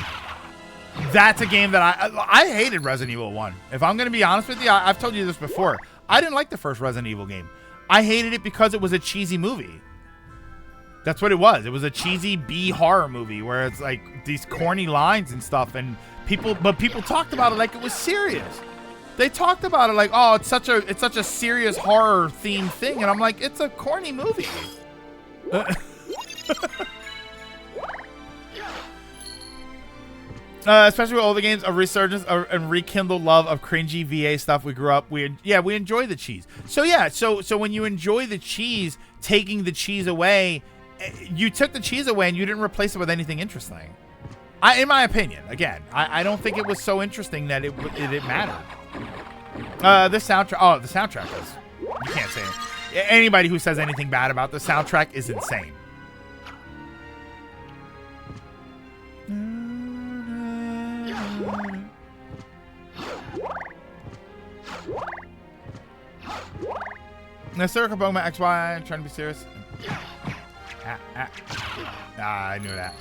that's a game that I hated Resident Evil 1. If I'm going to be honest with you, I've told you this before. I didn't like the first Resident Evil game. I hated it because it was a cheesy movie. That's what it was. It was a cheesy B horror movie where it's like these corny lines and stuff, and people talked about it like it was serious. They talked about it like, oh, it's such a serious horror themed thing, and I'm like, it's a corny movie. Especially with all the games, a resurgence and rekindled love of cringy VA stuff we grew up. We enjoy the cheese. So yeah, so when you enjoy the cheese, taking the cheese away, you took the cheese away and you didn't replace it with anything interesting. In my opinion, again, I don't think it was so interesting that it mattered. The soundtrack. Oh, the soundtrack is. You can't say it. Anybody who says anything bad about the soundtrack is insane. Now, Circle Pokemon XY, trying to be serious. I knew that.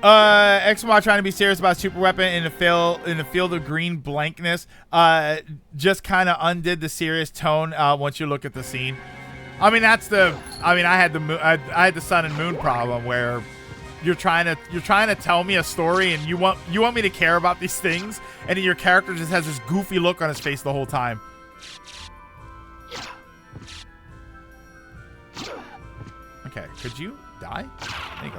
XY trying to be serious about super weapon in the field of green blankness. Just kind of undid the serious tone once you look at the scene. I mean, I had the sun and moon problem where you're trying to tell me a story and you want me to care about these things, and then your character just has this goofy look on his face the whole time. Okay, could you die? There you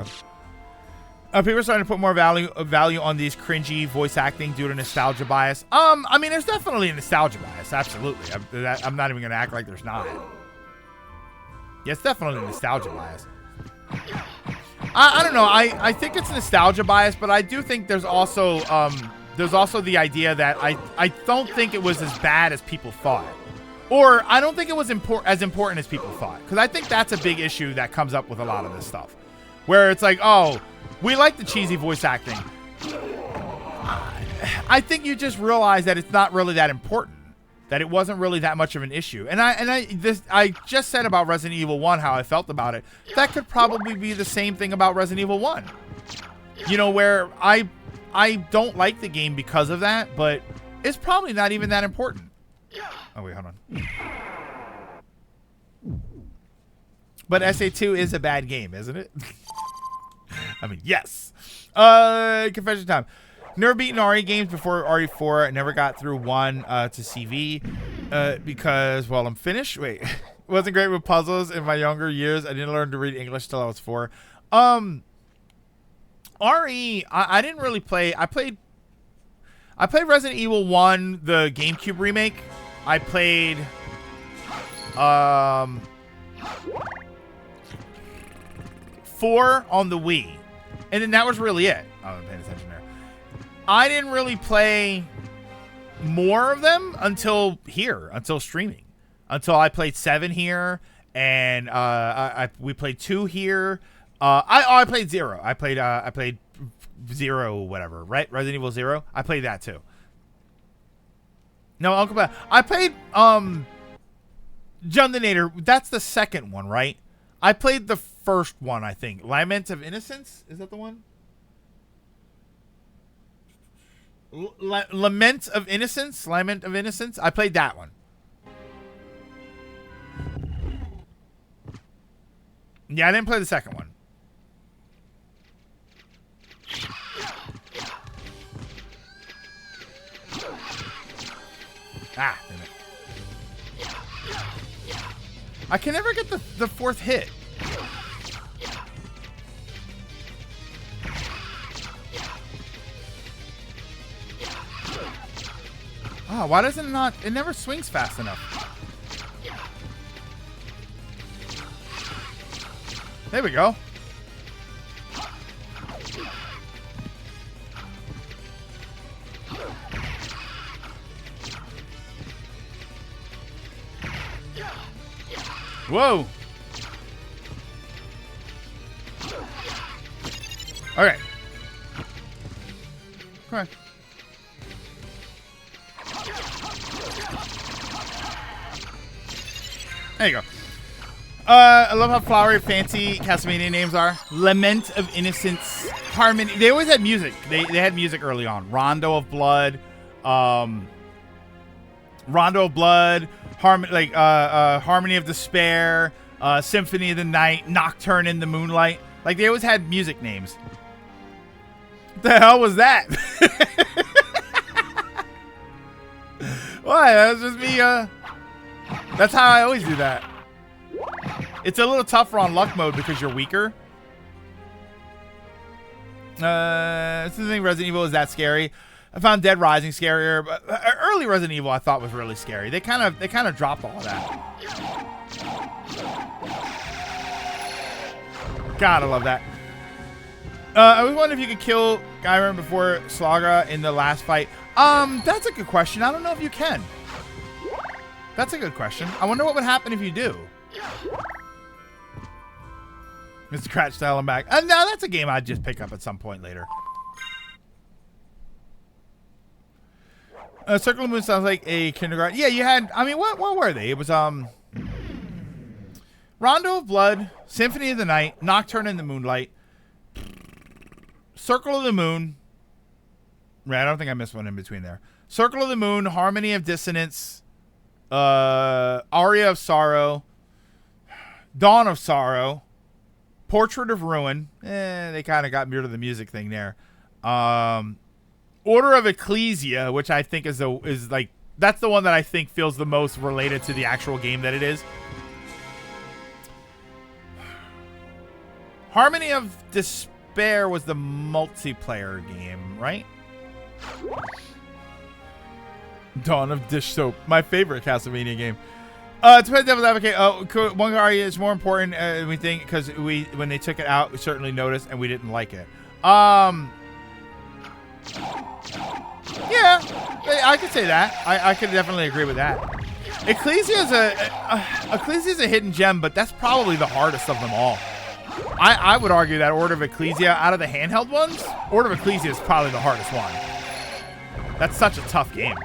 People are starting to put more value on these cringy voice acting due to nostalgia bias. I mean, there's definitely a nostalgia bias. Absolutely. I'm not even going to act like there's not. Yeah, it's definitely a nostalgia bias. I don't know. I think it's nostalgia bias, but I do think there's also the idea that I don't think it was as bad as people thought. Or I don't think it was as important as people thought. Because I think that's a big issue that comes up with a lot of this stuff. Where it's like, oh, we like the cheesy voice acting. I think you just realize that it's not really that important. That it wasn't really that much of an issue. And I just said about Resident Evil 1 how I felt about it. That could probably be the same thing about Resident Evil 1. You know, where I don't like the game because of that, but it's probably not even that important. Oh, wait, hold on. But SA2 is a bad game, isn't it? I mean, yes. Confession time. Never beaten RE games before RE4. I never got through 1 to CV because, well, I'm Finnish. Wait. Wasn't great with puzzles in my younger years. I didn't learn to read English till I was 4. RE, I didn't really play. I played Resident Evil 1, the GameCube remake. I played 4 on the Wii. And then that was really it. I wasn't paying attention there. I didn't really play more of them until streaming. Until I played 7 here, and we played 2 here. I played 0. I played 0, whatever, right? Resident Evil 0. I played that too. No, Uncle Bad. I played Jundinator. That's the second one, right? I played the first one, I think. Lament of Innocence? Is that the one? Lament of Innocence? Lament of Innocence? I played that one. Yeah, I didn't play the second one. Ah, damn it. I can never get the fourth hit. Oh, why does it not? It never swings fast enough. There we go. Whoa. Okay. Come on. There you go. I love how flowery, fancy Castlevania names are. Lament of Innocence, Harmony. They always had music. They had music early on. Rondo of Blood, Harmony of Despair, Symphony of the Night, Nocturne in the Moonlight. Like, they always had music names. What the hell was that? Why? That was just me. That's how I always do that. It's a little tougher on luck mode because you're weaker. This is the thing. Resident Evil is that scary. I found Dead Rising scarier, but early Resident Evil I thought was really scary. They kind of dropped all of that. God, I love that. I was wondering if you could kill Skyrim before Slaga in the last fight. That's a good question. I don't know if you can. That's a good question. I wonder what would happen if you do. Mr. Cratch style, I'm back. No, that's a game I'd just pick up at some point later. Circle of the Moon sounds like a kindergarten. Yeah, you had. I mean, what were they? It was Rondo of Blood, Symphony of the Night, Nocturne in the Moonlight, Circle of the Moon. Right, I don't think I missed one in between there. Circle of the Moon, Harmony of Dissonance, Aria of Sorrow, Dawn of Sorrow, Portrait of Ruin. They kind of got me rid of the music thing there. Order of Ecclesia, which I think is like that's the one that I think feels the most related to the actual game that it is. Harmony of Despair was the multiplayer game, right? Dawn of Dish Soap, my favorite Castlevania game. To play devil's advocate, one area is more important, we think, because when they took it out, we certainly noticed, and we didn't like it. Yeah, I could say that. I could definitely agree with that. Ecclesia is a hidden gem, but that's probably the hardest of them all. I would argue that Order of Ecclesia, out of the handheld ones, Order of Ecclesia is probably the hardest one. That's such a tough game.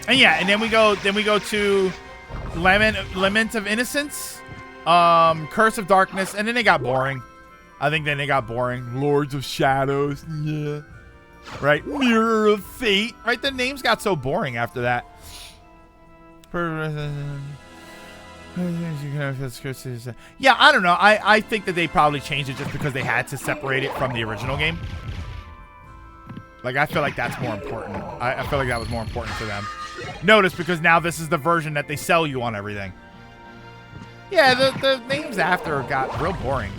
And yeah, and then we go to Lament of Innocence, Curse of Darkness, and then they got boring. I think then they got boring. Lords of Shadows, yeah. Right? Mirror of Fate. Right? The names got so boring after that. Yeah, I don't know. I think that they probably changed it just because they had to separate it from the original game. Like, I feel like that's more important. I feel like that was more important to them. Notice, because now this is the version that they sell you on everything. Yeah, the names after got real boring.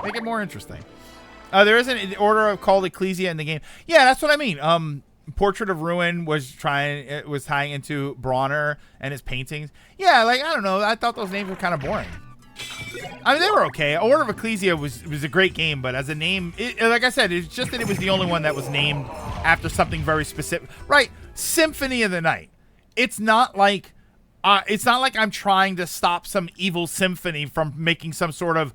Make it more interesting. There is an order called Ecclesia in the game. Yeah, that's what I mean. Portrait of Ruin was tying into Bronner and his paintings. Yeah, like, I don't know. I thought those names were kind of boring. I mean, they were okay. Order of Ecclesia was a great game, but as a name, like I said, it's just that it was the only one that was named after something very specific. Right? Symphony of the Night. It's not like I'm trying to stop some evil symphony from making some sort of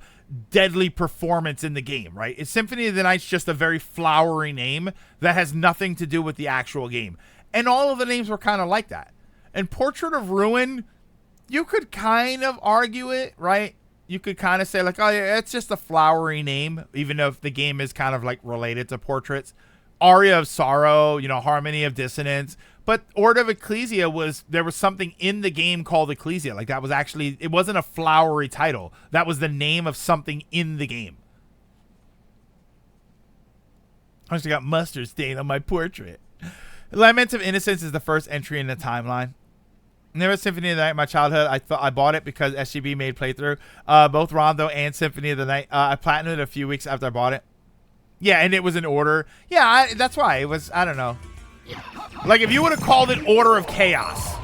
deadly performance in the game, right? Symphony of the Night's just a very flowery name that has nothing to do with the actual game. And all of the names were kind of like that. And Portrait of Ruin, you could kind of argue it, right? You could kind of say like, oh yeah, it's just a flowery name, even if the game is kind of like related to portraits. Aria of Sorrow, Harmony of Dissonance. But Order of Ecclesia there was something in the game called Ecclesia. Like, that was actually, it wasn't a flowery title. That was the name of something in the game. I just got mustard stain on my portrait. Lament of Innocence is the first entry in the timeline. Never Symphony of the Night in my childhood. I bought it because SGB made playthrough. Both Rondo and Symphony of the Night. I platinumed it a few weeks after I bought it. Yeah, and it was in order. Yeah, that's why. It was, I don't know. Like, if you would have called it Order of Chaos,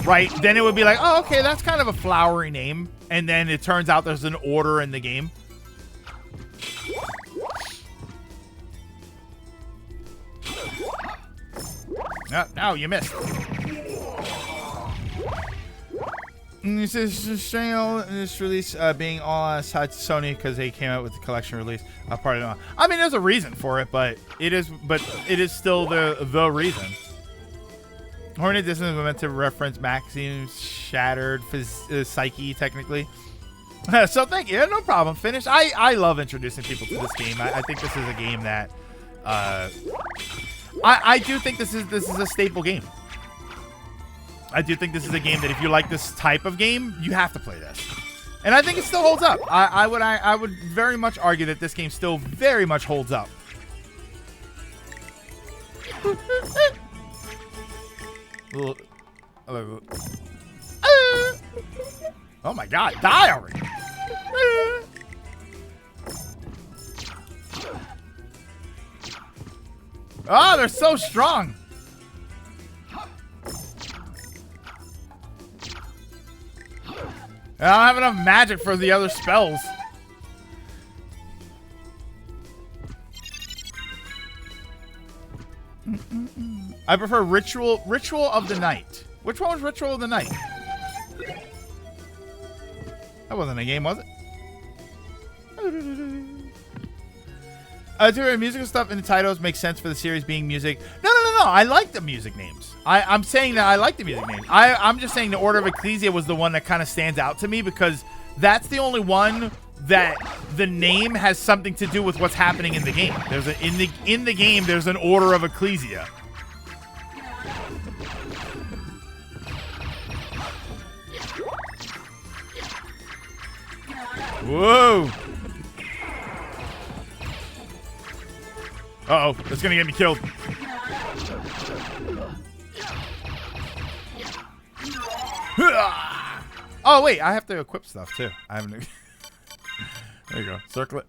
right, then it would be like, oh, okay, that's kind of a flowery name. And then it turns out there's an order in the game. No, you missed. This is showing this release being on side to Sony because they came out with the collection release. I mean, there's a reason for it, but it is still the reason. Hornet Distance was meant to reference Maxine's shattered psyche, technically. So thank you. No problem. Finish. I love introducing people to this game. I think this is a game that I do think this is a staple game. I do think this is a game that if you like this type of game, you have to play this. And I think it still holds up. I would very much argue that this game still very much holds up. Oh my god, die already. Oh, they're so strong. I don't have enough magic for the other spells. I prefer Ritual of the Night. Which one was Ritual of the Night? That wasn't a game, was it? Musical stuff in the titles makes sense for the series being music. No. I like the music names. I'm saying that I like the music names. I'm just saying the Order of Ecclesia was the one that kind of stands out to me because that's the only one that the name has something to do with what's happening in the game. There's in the game there's an Order of Ecclesia. Whoa. Uh-oh, that's gonna get me killed. Oh wait, I have to equip stuff too. I haven't. There you go. Circle it.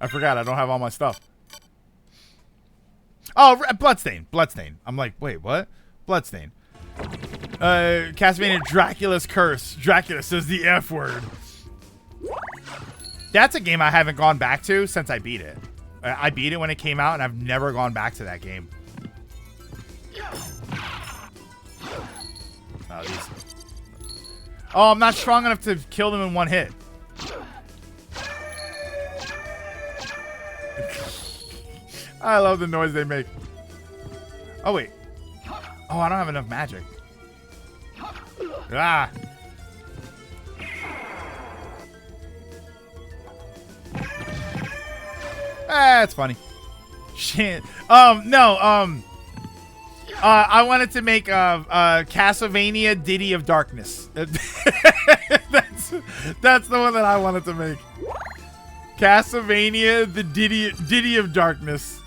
I forgot. I don't have all my stuff. Oh, Bloodstain. Bloodstain. I'm like, wait, what? Bloodstain. Castlevania Dracula's Curse. Dracula says the F word. That's a game I haven't gone back to since I beat it. I beat it when it came out, and I've never gone back to that game. Oh, these. Oh, I'm not strong enough to kill them in one hit. I love the noise they make. Oh, wait. Oh, I don't have enough magic. Ah. That's funny. Shit. No, I wanted to make Castlevania Ditty of Darkness. that's the one that I wanted to make. Castlevania the Ditty of Darkness.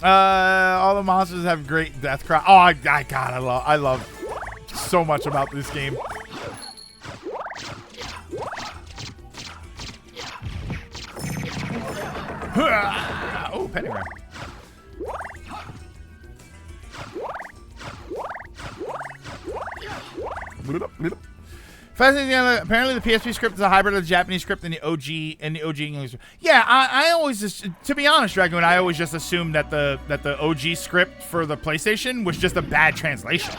All the monsters have great death cry. Oh, God, I love so much about this game. Oh, pentagram. Apparently the PSP script is a hybrid of the Japanese script and the OG English. Yeah, I always just, to be honest, Dragoon, I always just assumed that the OG script for the PlayStation was just a bad translation.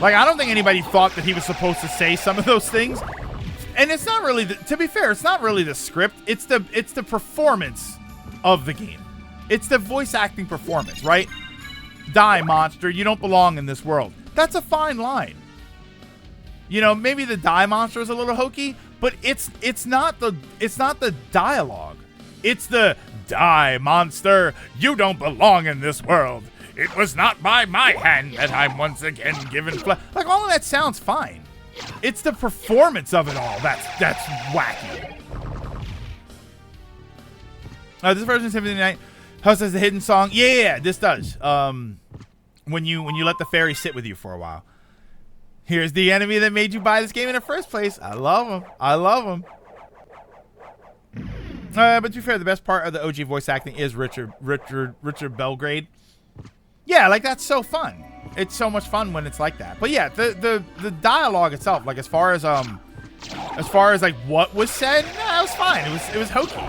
Like, I don't think anybody thought that he was supposed to say some of those things. And it's not really, to be fair, it's not really the script. It's the performance of the game. It's the voice acting performance, right? Die, monster. You don't belong in this world. That's a fine line. You know, maybe the die monster is a little hokey, but it's not the dialogue. It's the die monster. You don't belong in this world. It was not by my hand that I'm once again given flesh. Like, all of that sounds fine. It's the performance of it all that's wacky. This version of Symphony of the Night House has a hidden song. Yeah, this does. When you let the fairy sit with you for a while. Here's the enemy that made you buy this game in the first place. I love him. I love him. But to be fair, the best part of the OG voice acting is Richard Belgrade. Yeah, like, that's so fun. It's so much fun when it's like that. But yeah, the dialogue itself, like, as far as like what was said, nah, it was fine. It was hokey.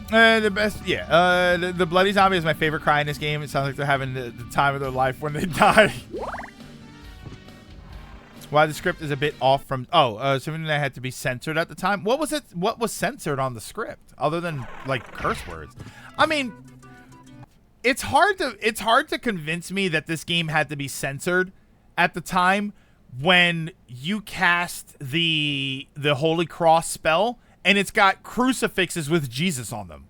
The best, yeah. The bloody zombie is my favorite cry in this game. It sounds like they're having the time of their life when they die. Why the script is a bit off from... Oh, something that had to be censored at the time. What was it? What was censored on the script other than, like, curse words? I mean, it's hard to convince me that this game had to be censored at the time when you cast the Holy Cross spell and it's got crucifixes with Jesus on them.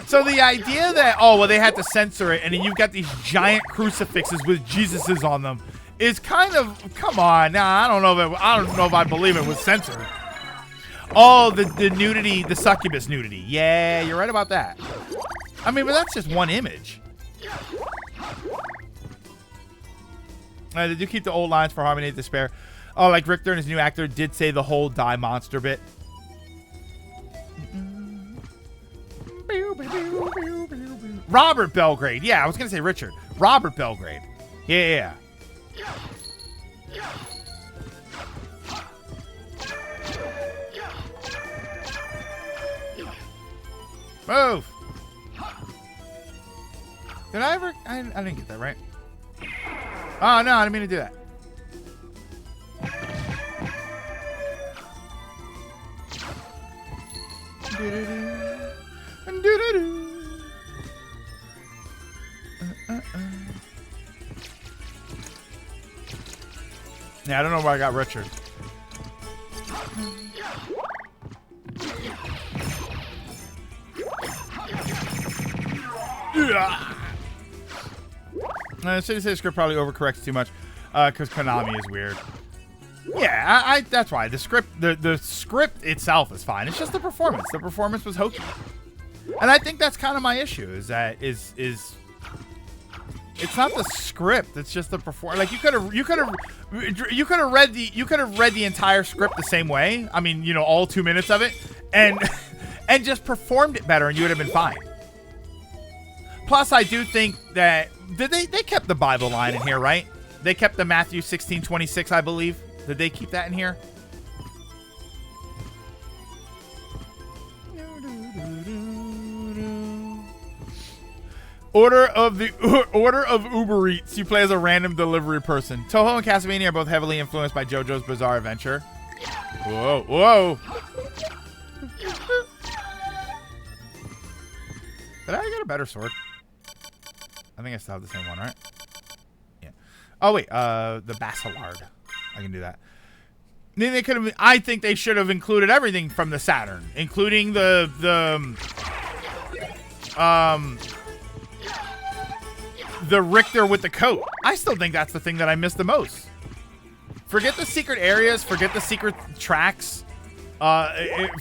So the idea that, oh, well, they had to censor it and then you've got these giant crucifixes with Jesuses on them is kind of, come on. Nah, I don't know if I believe it was censored. Oh, the nudity, the succubus nudity. Yeah, you're right about that. I mean, but that's just one image. They do keep the old lines for Harmony of Despair. Oh, like Richter and his new actor did say the whole die monster bit. Robert Belgrade. Yeah, I was going to say Richard. Robert Belgrade. Yeah. Move. Did I ever? I didn't get that right. Oh, no, I didn't mean to do that. Yeah, I don't know where I got Richard. City State script probably overcorrects too much because Konami is weird. Yeah, that's why the script, the script itself is fine. It's just the performance. The performance was hokey. And I think that's kind of my issue, is that it's not the script, it's just the performance. Like you could have read the entire script the same way. I mean, you know, all 2 minutes of it, and and just performed it better, and you would have been fine. Plus, I do think that they kept the Bible line in here, right? They kept the Matthew 16:26, I believe. Did they keep that in here? Order of Uber Eats. You play as a random delivery person. Toho and Castlevania are both heavily influenced by JoJo's Bizarre Adventure. Whoa, whoa. Did I get a better sword? I think I still have the same one, right? Yeah. Oh wait, the Basilard. I can do that. Then they could have. I think they should have included everything from the Saturn, including the Richter with the coat. I still think that's the thing that I missed the most. Forget the secret areas. Forget the secret tracks.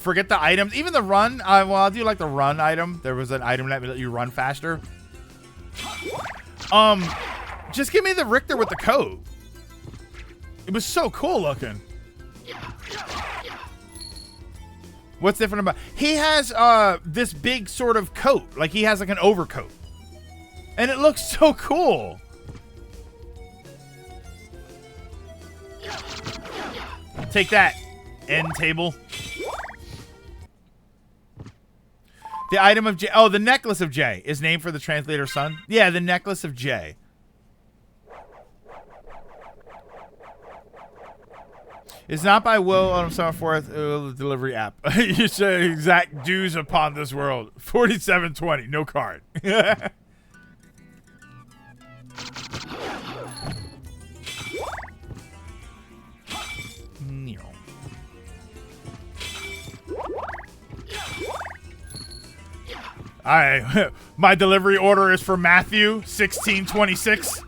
Forget the items. Even the run. Well, I do like the run item. There was an item that let you run faster. Just give me the Richter with the coat. It was so cool looking. What's different about? He has this big sort of coat. Like he has like an overcoat. And it looks so cool. Take that, end table. The item of J. Oh, the necklace of J is named for the translator's son. Yeah, the necklace of J. It's not by will on summer 4th delivery app. You say exact dues upon this world. 47.20, no card. Alright, my delivery order is for Matthew 16:26.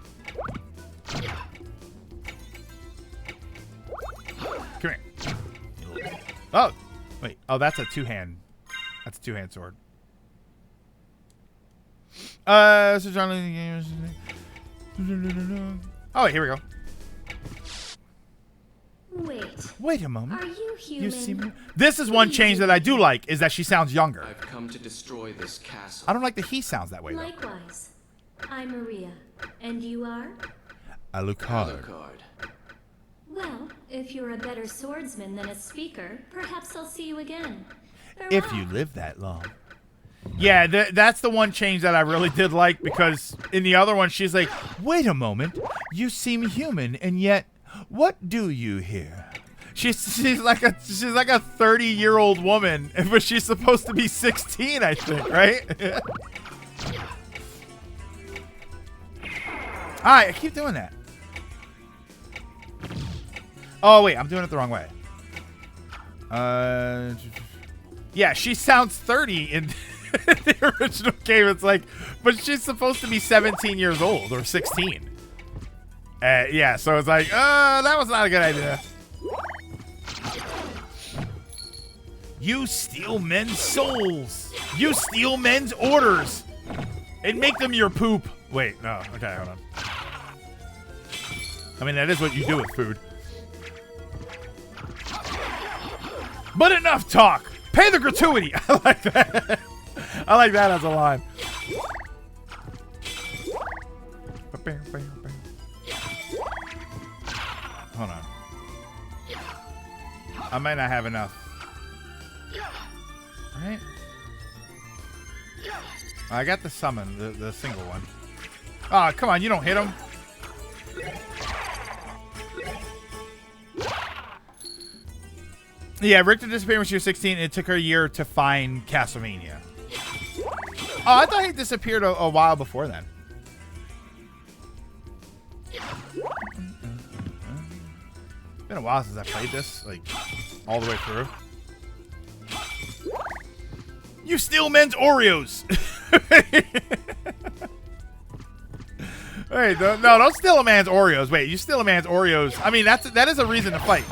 Come here. Oh, wait. Oh, that's a two-hand. That's a two-hand sword. So John. Oh, wait, here we go. Wait a moment. Are you human? You see me? This is one change that I do like, is that she sounds younger. I've come to destroy this castle. I don't like that he sounds that way, though. Likewise. I'm Maria. And you are? Alucard. Alucard. Well, if you're a better swordsman than a speaker, perhaps I'll see you again. If Farewell. you live that long. Yeah, that's the one change that I really did like, because in the other one, she's like, wait a moment. You seem human, and yet, what do you here? She's like a 30-year-old woman, but she's supposed to be 16, I think, right? Alright, I keep doing that. Oh wait, I'm doing it the wrong way. Yeah, she sounds 30 in the original game. It's like, but she's supposed to be 17 years old or 16. Yeah, so it's like, that was not a good idea. You steal men's souls. You steal men's orders and make them your poop. Wait, no. Okay, hold on. I mean, that is what you do with food. But enough talk. Pay the gratuity. I like that. I like that as a line. Hold on. I might not have enough. Right? I got the summon, the single one. Oh, come on, you don't hit him. Yeah, Richter disappeared when she was 16. It took her a year to find Castlevania. Oh, I thought he disappeared a while before then. It's been a while since I played this, like, all the way through. You steal men's Oreos! Wait, no, don't steal a man's Oreos. Wait, you steal a man's Oreos. I mean, that is a reason to fight.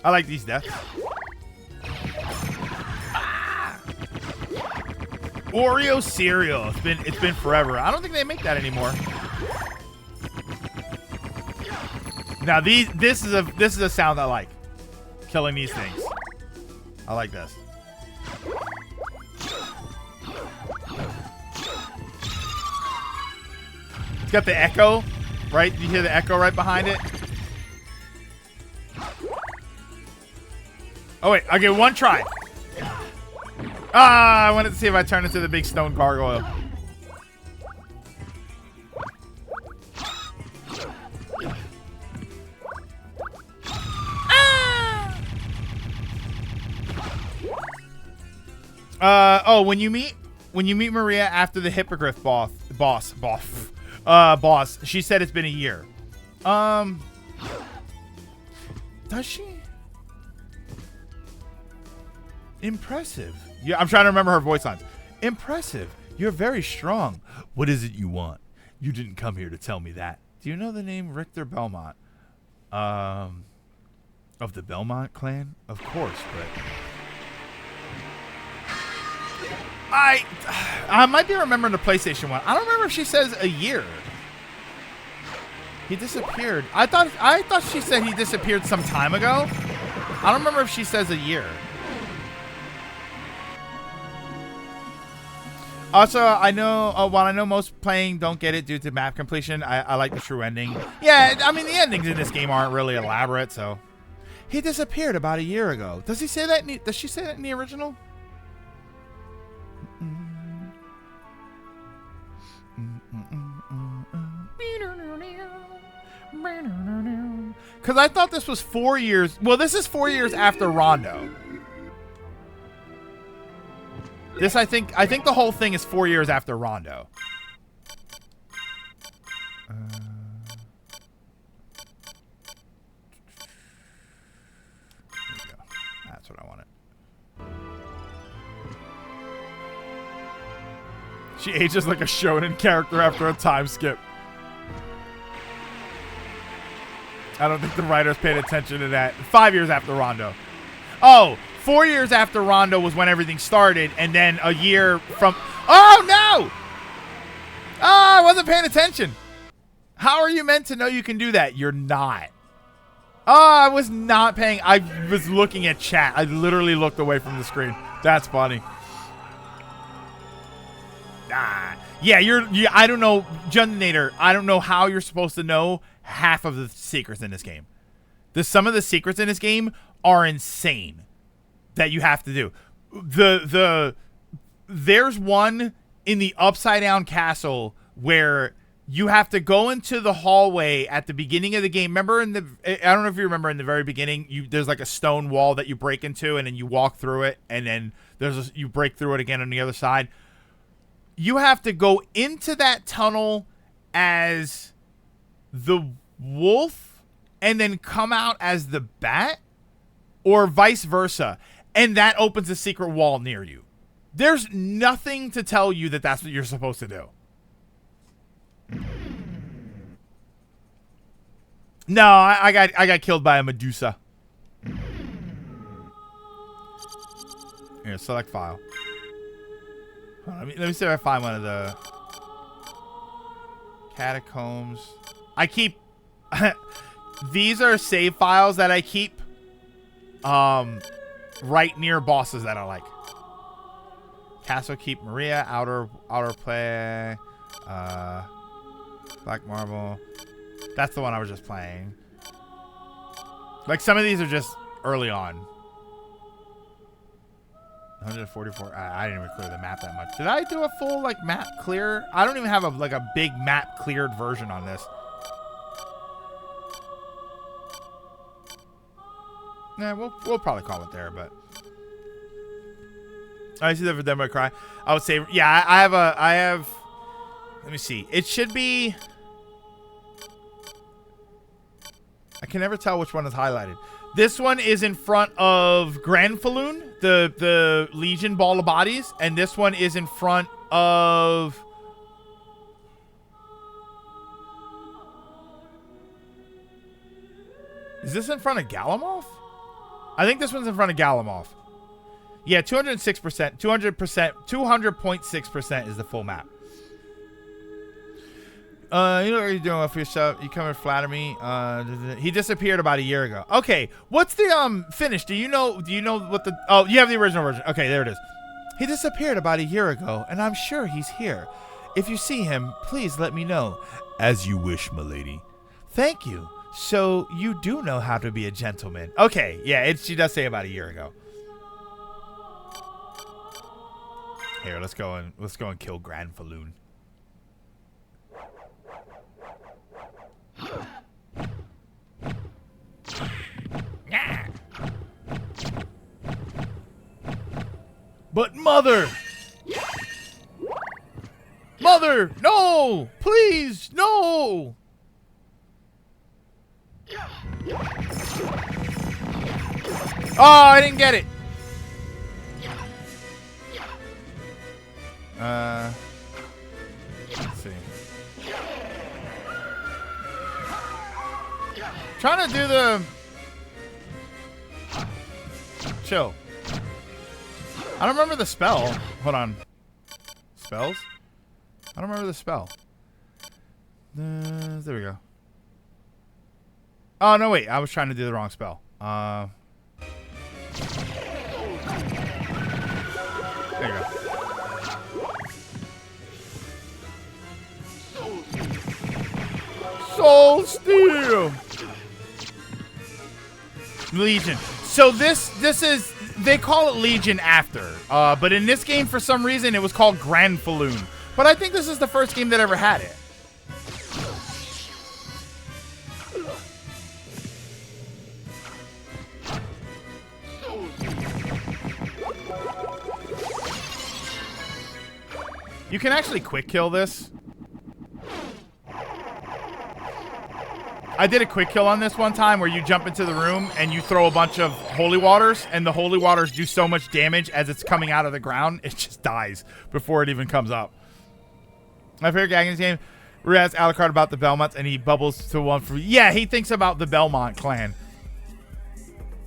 I like these deaths. Oreo cereal. It's been forever. I don't think they make that anymore. Now this is a sound I like. Killing these things. I like this. It's got the echo, right? You hear the echo right behind it? Oh wait, I'll get one try. I wanted to see if I turn into the big stone gargoyle. Oh, when you meet Maria after the hippogriff boss, she said it's been a year. Does she? Impressive. Yeah, I'm trying to remember her voice lines. Impressive. You're very strong. What is it you want? You didn't come here to tell me that. Do you know the name Richter Belmont? Of the Belmont clan? Of course, but I might be remembering the PlayStation one. I don't remember if she says a year. He disappeared. I thought she said he disappeared some time ago. I don't remember if she says a year. Also, I know while I know most playing don't get it due to map completion, I like the true ending. Yeah, I mean the endings in this game aren't really elaborate, so he disappeared about a year ago. Does he say that? Does she say that in the original? Because I thought this was 4 years. Well, this is 4 years after Rondo. This, I think the whole thing is 4 years after Rondo. There we go. That's what I wanted. She ages like a shonen character after a time skip. I don't think the writers paid attention to that. 5 years after Rondo. Oh, 4 years after Rondo was when everything started, and then a year from... Oh, no! Oh, I wasn't paying attention. How are you meant to know you can do that? You're not. Oh, I was not paying... I was looking at chat. I literally looked away from the screen. That's funny. Yeah, I don't know, Jundinator, I don't know how you're supposed to know half of the secrets in this game. Some of the secrets in this game are insane that you have to do. There's one in the upside down castle where you have to go into the hallway at the beginning of the game. Remember I don't know if you remember in the very beginning, there's like a stone wall that you break into and then you walk through it and then you break through it again on the other side. You have to go into that tunnel as the wolf and then come out as the bat, or vice versa, and that opens a secret wall near you. There's nothing to tell you that that's what you're supposed to do. No, I got killed by a Medusa. Here, select file. Let me see if I find one of the catacombs. I keep these are save files that I keep right near bosses that I like. Castle Keep Maria, outer play, Black Marble. That's the one I was just playing. Like some of these are just early on. 144. I didn't even clear the map that much. Did I do a full like map clear? I don't even have a big map cleared version on this. Yeah, we'll probably call it there, but I see that for Devil May Cry. I would say, yeah, I have. Let me see. It should be. I can never tell which one is highlighted. This one is in front of Granfaloon, the Legion Ball of Bodies, and this one is in front of. Is this in front of Galamoth? I think this one's in front of Galamoth. Yeah, 206%, 200%, 200.6% is the full map. You know what you're doing for yourself. You come and flatter me. He disappeared about a year ago. Okay, what's the finish? Do you know what the? Oh, you have the original version. Okay, there it is. He disappeared about a year ago, and I'm sure he's here. If you see him, please let me know. As you wish, milady. Thank you. So you do know how to be a gentleman. Okay, yeah, she does say about a year ago. Here, let's go and kill Granfaloon. But mother, no, please, no. Oh, I didn't get it. Let's see. Trying to do the chill. I don't remember the spell. Hold on. Spells? I don't remember the spell. There we go. Oh, no, wait. I was trying to do the wrong spell. There you go. Soul Steel! Legion. So this is, they call it Legion after, but in this game for some reason it was called Granfaloon. But I think this is the first game that ever had it. You can actually quick kill this. I did a quick kill on this one time where you jump into the room and you throw a bunch of holy waters, and the holy waters do so much damage as it's coming out of the ground, it just dies before it even comes up. My favorite gag in this game, we asked Alucard about the Belmonts, and he bubbles to one for... Yeah, he thinks about the Belmont clan.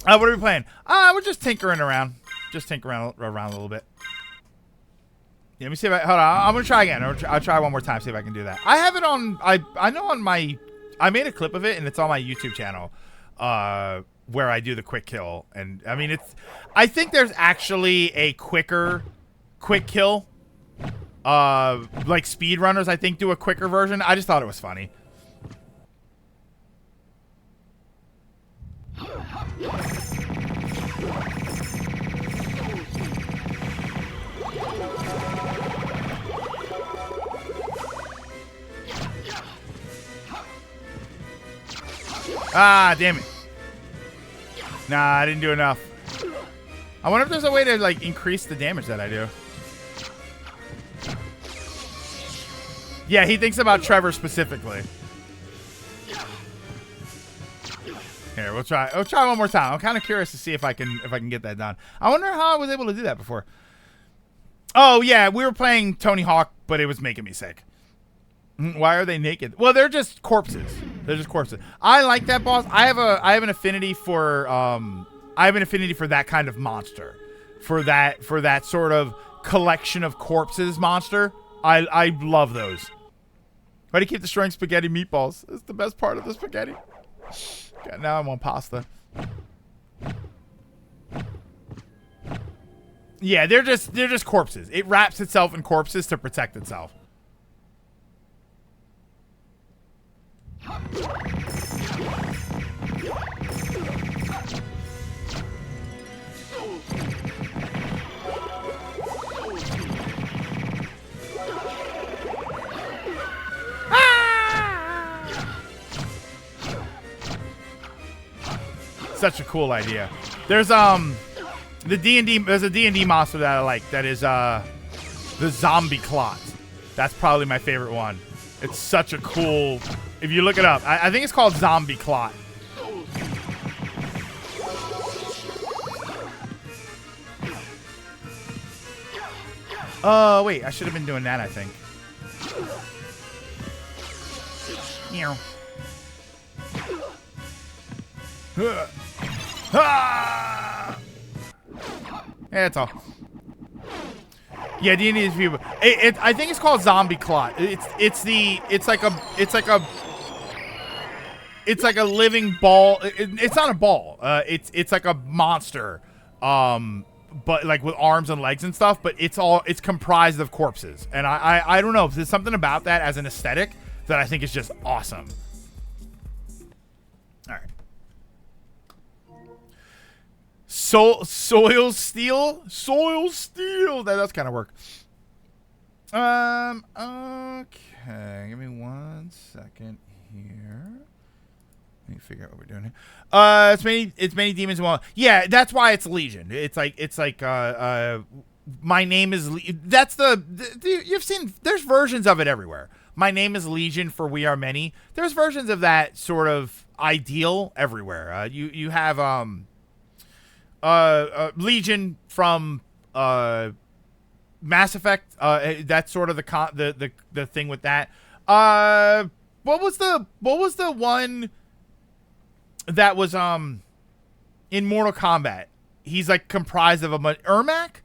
What are we playing? We're just tinkering around. Just tinkering around a little bit. Yeah, let me see if I... Hold on, I'm going to try again. I'll try one more time, see if I can do that. I have it on... I know on my... I made a clip of it, and it's on my YouTube channel, where I do the quick kill. And I mean, it's. I think there's actually a quicker quick kill. Like speedrunners, I think, do a quicker version. I just thought it was funny. Ah, damn it. Nah, I didn't do enough. I wonder if there's a way to, like, increase the damage that I do. Yeah, he thinks about Trevor specifically. Here, we'll try one more time. I'm kind of curious to see if I can get that done. I wonder how I was able to do that before. Oh, yeah, we were playing Tony Hawk, but it was making me sick. Why are they naked? Well, they're just corpses. They're just corpses. I like that boss. I have an affinity for that kind of monster. For that sort of collection of corpses monster. I love those. Why do you keep destroying spaghetti meatballs? It's the best part of the spaghetti. Okay, now I want pasta. Yeah, they're just corpses. It wraps itself in corpses to protect itself. Such a cool idea. There's the D&D, there's a D&D monster that I like that is the zombie clot. That's probably my favorite one. It's such a cool, if you look it up, I think it's called Zombie Clot. Oh, wait, I should have been doing that, I think. Meow. Ah! Yeah, that's all. Yeah, D&D is people. I think it's called Zombie Clot. It's like a living ball. It's not a ball. It's like a monster. But like with arms and legs and stuff. But it's comprised of corpses. And I don't know. There's something about that as an aesthetic that I think is just awesome. All right. Soil steel. That does kind of work. Okay. Give me 1 second here. Let me figure out what we're doing here. It's many demons. Well, yeah, that's why it's Legion. It's like my name is. That's you've seen. There's versions of it everywhere. My name is Legion, for we are many. There's versions of that sort of ideal everywhere. You have Legion from Mass Effect. That's sort of the thing with that. What was the one that was in Mortal Kombat? He's like comprised of Ermac.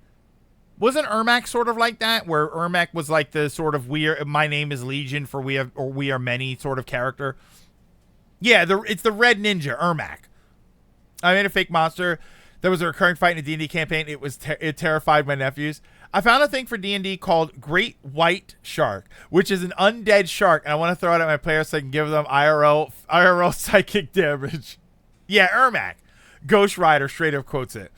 Wasn't Ermac sort of like that, where Ermac was like the sort of my name is Legion, for we are many sort of character? Yeah, it's the Red Ninja, Ermac. I made a fake monster. There was a recurring fight in a D&D campaign. It terrified my nephews. I found a thing for D&D called Great White Shark, which is an undead shark, and I want to throw it at my players so I can give them IRL psychic damage. Yeah, Ermac. Ghost Rider straight up quotes it.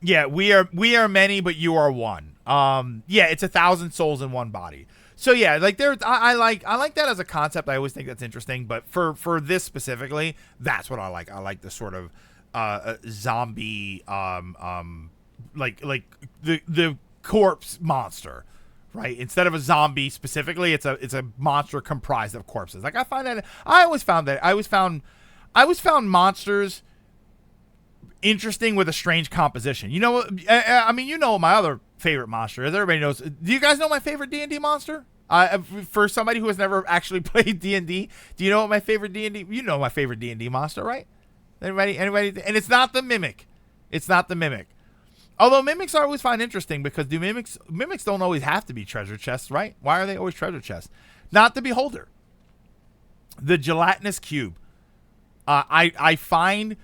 Yeah, we are many, but you are one. Yeah, it's 1,000 souls in one body. So yeah, like I like that as a concept. I always think that's interesting, but for this specifically, that's what I like. I like the sort of zombie like the corpse monster, right? Instead of a zombie specifically, it's a monster comprised of corpses. Like I always found monsters interesting with a strange composition. You know, I mean, you know what my other favorite monster is. Everybody knows. Do you guys know my favorite D&D monster? For somebody who has never actually played D&D, do you know what my favorite D&D? You know my favorite D&D monster, right? Anybody? And it's not the Mimic. It's not the Mimic. Although mimics I always find interesting, because mimics don't always have to be treasure chests, right? Why are they always treasure chests? Not the Beholder. The gelatinous cube. I find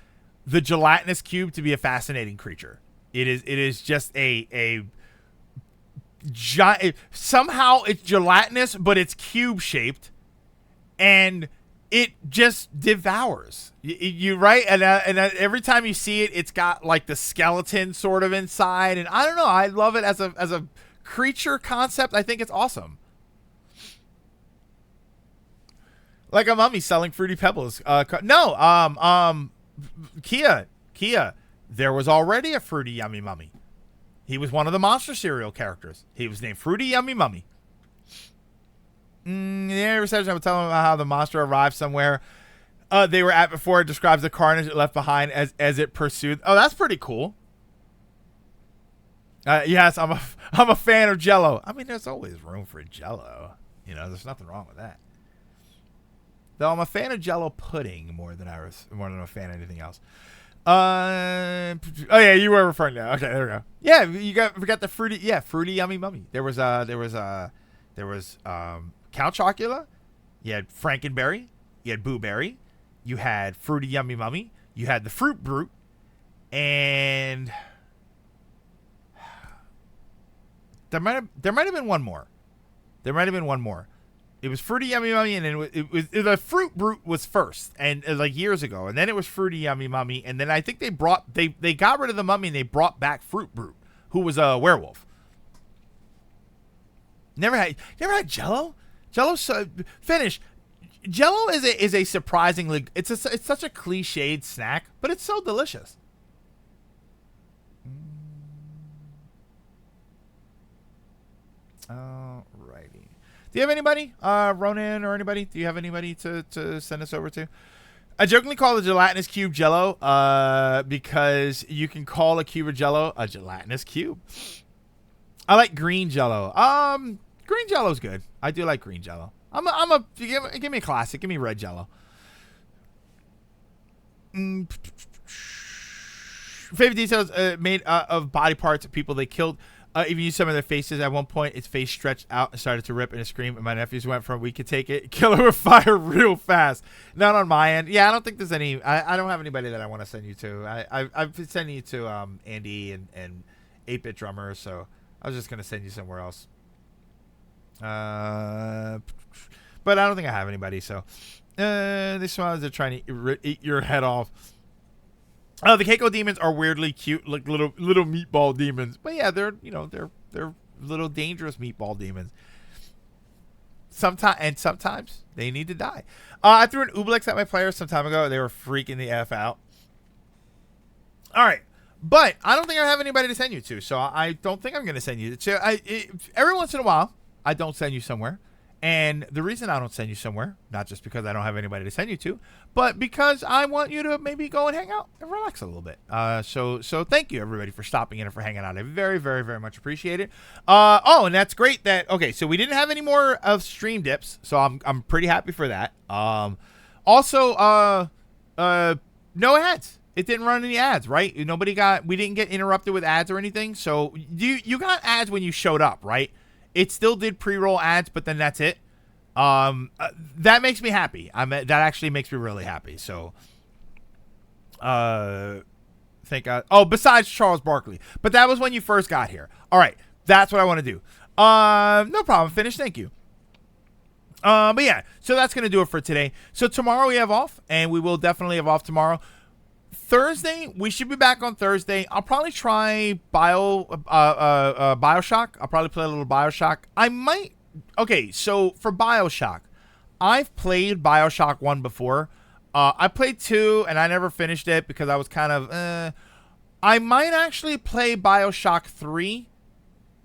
the gelatinous cube to be a fascinating creature. It is just a giant. Somehow it's gelatinous, but it's cube shaped, and it just devours you, right? And every time you see it, it's got like the skeleton sort of inside, and I don't know. I love it as a creature concept. I think it's awesome. Like a mummy selling Fruity Pebbles. Kia. There was already a Fruity Yummy Mummy. He was one of the monster cereal characters. He was named Fruity Yummy Mummy. The reception will tell them about how the monster arrived somewhere they were at before. It describes the carnage it left behind as it pursued. Oh, that's pretty cool. Yes, I'm a fan of Jello. I mean, there's always room for Jello. You know, there's nothing wrong with that. Though I'm a fan of Jello pudding more than I'm a fan of anything else. Oh yeah, you were referring to. Okay, there we go. Yeah, we got the fruity Yummy Mummy. There was Count Chocula. You had Frankenberry. You had Boo Berry. You had Fruity Yummy Mummy. You had the Fruit Brute, and there might have been one more. It was Fruity Yummy Mummy, and then the Fruit Brute was first, and like years ago, and then it was Fruity Yummy Mummy, and then I think they got rid of the mummy and they brought back Fruit Brute, who was a werewolf. Never had Jello. Jello's finish. Jello is a surprisingly it's such a cliched snack, but it's so delicious. Alrighty. Do you have anybody, Ronan or anybody? Do you have anybody to send us over to? I jokingly call the gelatinous cube Jello because you can call a cube of Jello a gelatinous cube. I like green Jello. Green Jello's good. I do like green Jello. Give me a classic. Give me red Jello. favorite details made of body parts of people they killed. Even used some of their faces. At one point, its face stretched out and started to rip in a scream. And my nephews went from "we could take it," killer with fire real fast. Not on my end. Yeah, I don't think there's any. I don't have anybody that I want to send you to. I've been sending you to Andy and 8-Bit Drummer. So I was just gonna send you somewhere else. But I don't think I have anybody. So this one is trying to eat your head off. The Keiko demons are weirdly cute, like little meatball demons. But yeah, they're little dangerous meatball demons. Sometimes they need to die. I threw an Ublex at my players some time ago. They were freaking the F out. All right. But I don't think I have anybody to send you to. So I don't think I'm going to send you to. Every once in a while, I don't send you somewhere. And the reason I don't send you somewhere, not just because I don't have anybody to send you to, but because I want you to maybe go and hang out and relax a little bit. So thank you, everybody, for stopping in and for hanging out. I very, very, very much appreciate it. And that's great that, okay, so we didn't have any more of stream dips, so I'm pretty happy for that. Also, no ads. It didn't run any ads, right? We didn't get interrupted with ads or anything. So you got ads when you showed up, right? It still did pre-roll ads, but then that's it. That makes me happy. That actually makes me really happy. So, besides Charles Barkley, but that was when you first got here. All right, that's what I want to do. No problem. Finish. Thank you. But yeah, so that's gonna do it for today. So tomorrow we have off, and we will definitely have off tomorrow. Thursday, we should be back on Thursday. I'll probably try Bioshock. I'll probably play a little Bioshock. Okay, so for Bioshock, I've played Bioshock 1 before. I played 2, and I never finished it because I was kind of, I might actually play Bioshock 3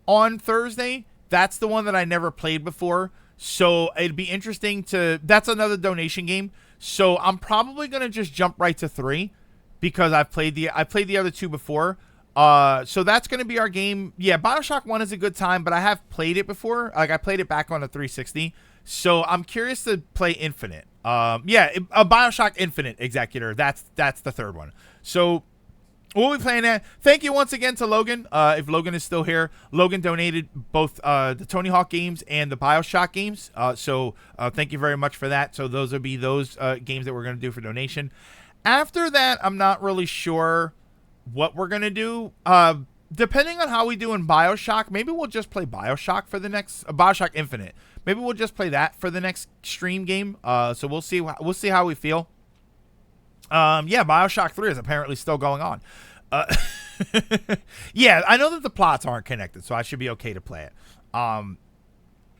on Thursday. That's the one that I never played before. So it'd be interesting that's another donation game. So I'm probably going to just jump right to 3. Because I played the other 2 before. So that's going to be our game. Yeah, Bioshock 1 is a good time, but I have played it before. Like, I played it back on the 360. So I'm curious to play Infinite. A Bioshock Infinite Executor. That's the third one. So we'll be playing that. Thank you once again to Logan. If Logan is still here, Logan donated both the Tony Hawk games and the Bioshock games. So thank you very much for that. So those will be those games that we're going to do for donation. After that, I'm not really sure what we're going to do. Depending on how we do in Bioshock, maybe we'll just play Bioshock for the next Bioshock Infinite. Maybe we'll just play that for the next stream game. So we'll see how we feel. Bioshock 3 is apparently still going on. Yeah, I know that the plots aren't connected, so I should be okay to play it.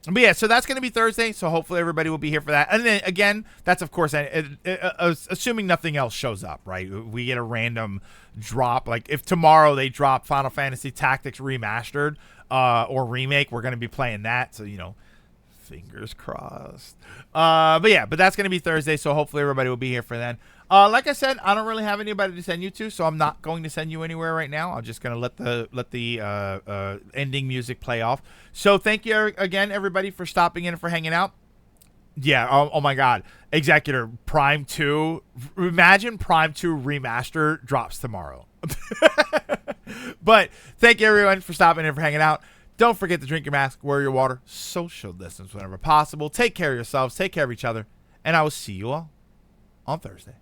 But yeah, so that's going to be Thursday, so hopefully everybody will be here for that. And then, again, that's, of course, assuming nothing else shows up, right? We get a random drop. Like, if tomorrow they drop Final Fantasy Tactics Remastered or Remake, we're going to be playing that. So, fingers crossed. But that's going to be Thursday, so hopefully everybody will be here for then. Like I said, I don't really have anybody to send you to, so I'm not going to send you anywhere right now. I'm just going to let the ending music play off. So thank you again, everybody, for stopping in and for hanging out. Yeah, oh my God. Executor, Prime 2. Imagine Prime 2 Remaster drops tomorrow. But thank you, everyone, for stopping in and for hanging out. Don't forget to drink your mask, wear your water, social distance whenever possible. Take care of yourselves, take care of each other, and I will see you all on Thursday.